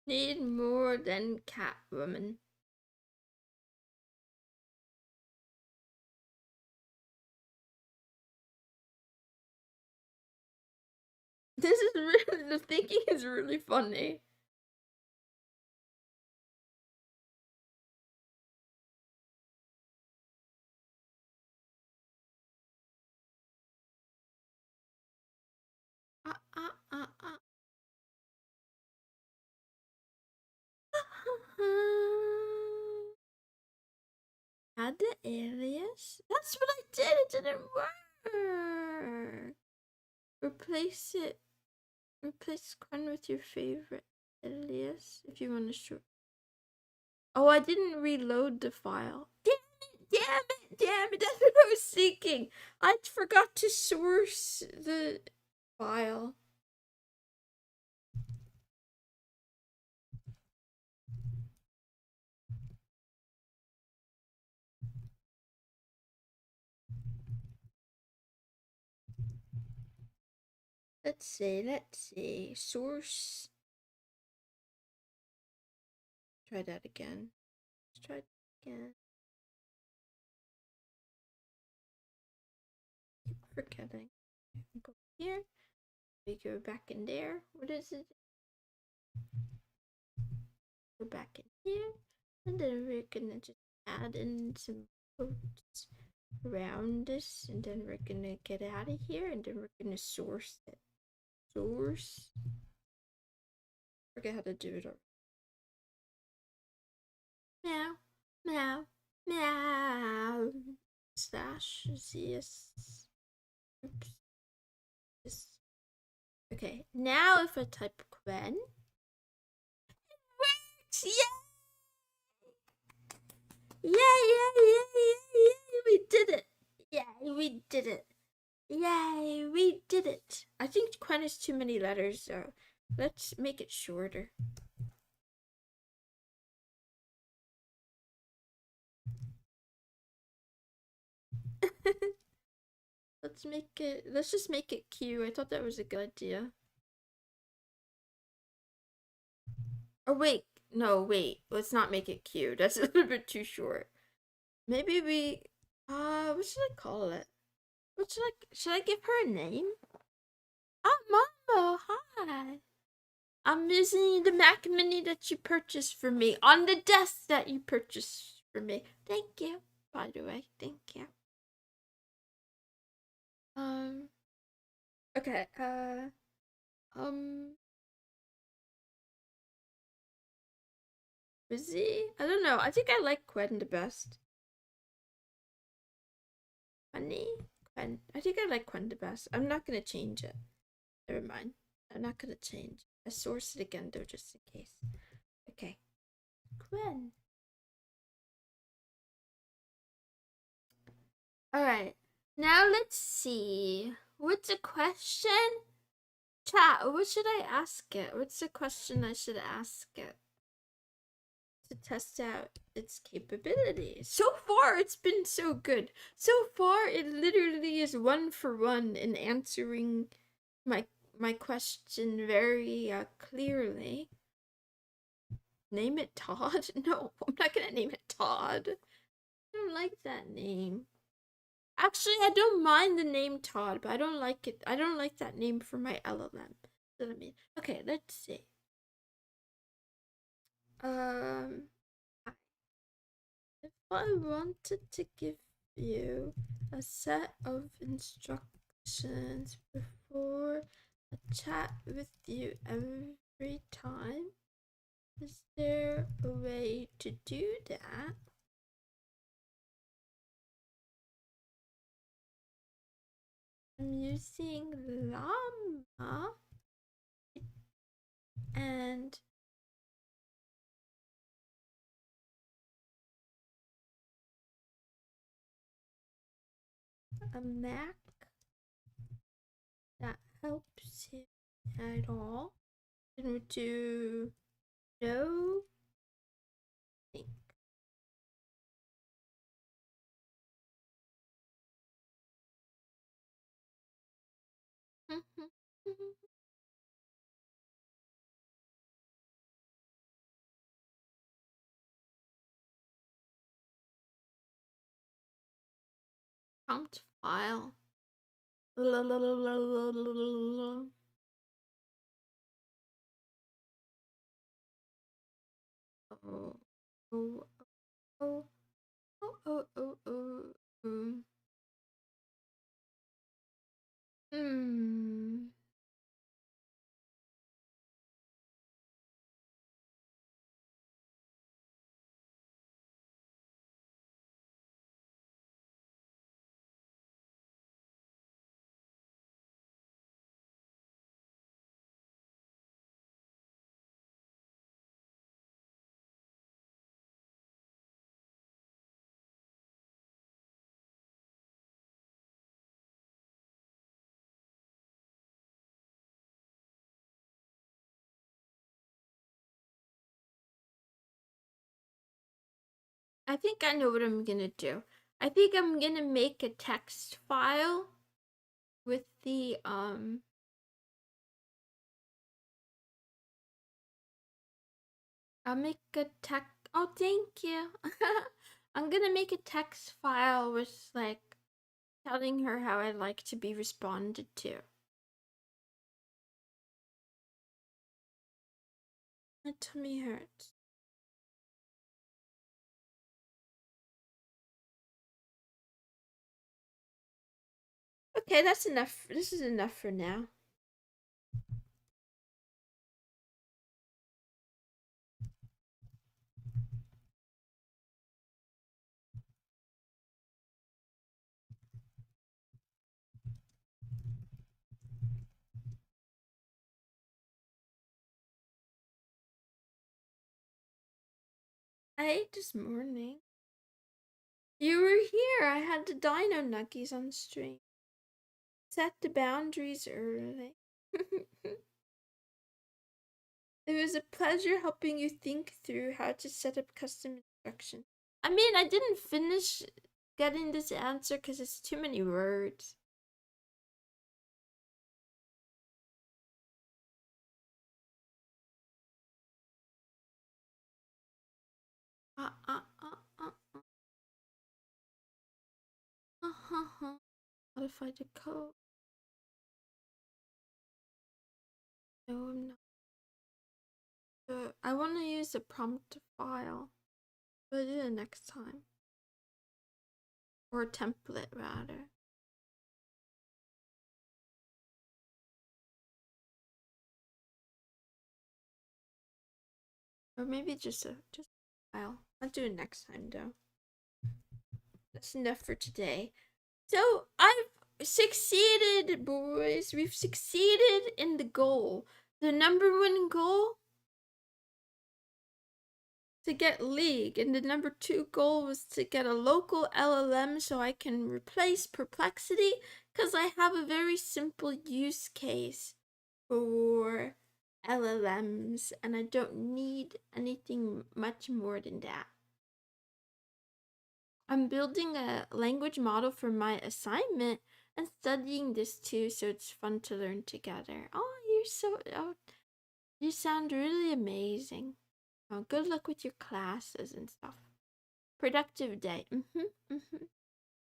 Need more than Catwoman. This is really, the thinking is really funny. Uh, uh, uh, uh. Add the alias? That's what I did! It didn't work! Replace it. Replace Quen with your favorite alias if you want to show. Oh, I didn't reload the file. Damn it! Damn it! Damn it! That's what I was thinking! I forgot to source the file. Let's see. Source. Try that again. Let's try it again. Keep forgetting. Go here. We go back in there. What is it? Go back in here. And then we're gonna just add in some quotes around this. And then we're gonna get out of here. And then we're gonna source it. Source. Forget how to do it already. Meow. Meow. Meow. Slash ZS. Oops. This. Okay, now if I type Quen, it works! Yay! Yay! We did it! Yay, we did it! Yay, we did it! I think Quen is too many letters, so let's make it shorter. Let's just make it Q. I thought that was a good idea. Or wait, no, wait. Let's not make it Q. That's a little bit too short. Maybe we, what should I call it? Should I give her a name? Oh, Momo, hi. I'm using the Mac Mini that you purchased for me on the desk that you purchased for me. Thank you, by the way. Thank you. Okay, Busy? I don't know. I think I like Quen the best. Funny? Quen. I think I like Quen the best. I'm not gonna change it. Never mind. I'm not gonna change. I source it again though, just in case. Okay. Quen. Alright. Now let's see. What's a question? Chat, what should I ask it? What's the question I should ask it? To test out its capabilities. So far, it's been so good. So far, it literally is 1-for-1 in answering my question very clearly. Name it Todd? No, I'm not gonna name it Todd. I don't like that name. Actually, I don't mind the name Todd, but I don't like it. I don't like that name for my LLM. What I mean? Okay, let's see. If I wanted to give you a set of instructions before a chat with you every time, is there a way to do that? I'm using llama and a Mac that helps you at all. And we do no think. Prompt file. La, la, la, la, la, la, la. Oh, oh, oh, oh, oh, oh, oh. Hmm. I think I know what I'm gonna do. I think I'm gonna make a text file with the I'll make a text. Oh, thank you. I'm gonna make a text file with like telling her how I'd like to be responded to. My tummy hurts. Okay, that's enough. This is enough for now. I ate this morning. You were here. I had the dino nuggies on stream. Set the boundaries early. It was a pleasure helping you think through how to set up custom instructions. I mean, I didn't finish getting this answer because it's too many words. Modify the code. No, I'm not. I want to use a prompt file, but I'll do it next time. Or a template, rather. Or maybe just a file. I'll do it next time, though. That's enough for today. So, I've succeeded, boys. We've succeeded in the goal. The #1 goal to get League, and the #2 goal was to get a local LLM so I can replace Perplexity, because I have a very simple use case for LLMs, and I don't need anything much more than that. I'm building a language model for my assignment and studying this too, so it's fun to learn together. Oh, you sound really amazing. Oh, good luck with your classes and stuff. Productive day.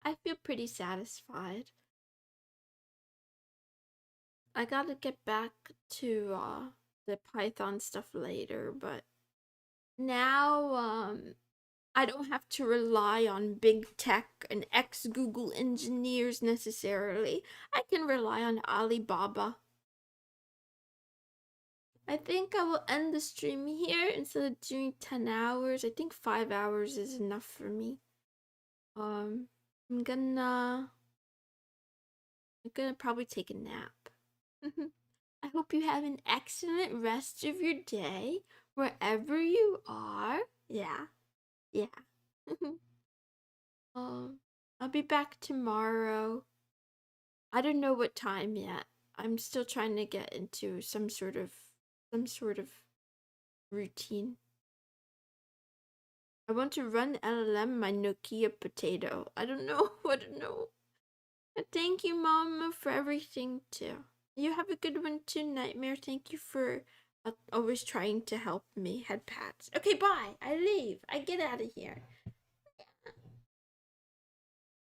I feel pretty satisfied. I gotta get back to the Python stuff later, but now I don't have to rely on big tech and ex-Google engineers necessarily. I can rely on Alibaba. I think I will end the stream here instead of doing 10 hours. I think 5 hours is enough for me. I'm gonna probably take a nap. I hope you have an excellent rest of your day wherever you are. Yeah. I'll be back tomorrow. I don't know what time yet. I'm still trying to get into some sort of routine. I want to run LLM my Nokia potato. I don't know. I don't know. But thank you, Mama, for everything too. You have a good one too, Nightmare. Thank you for always trying to help me. Head pats. Okay, bye. I leave. I get out of here.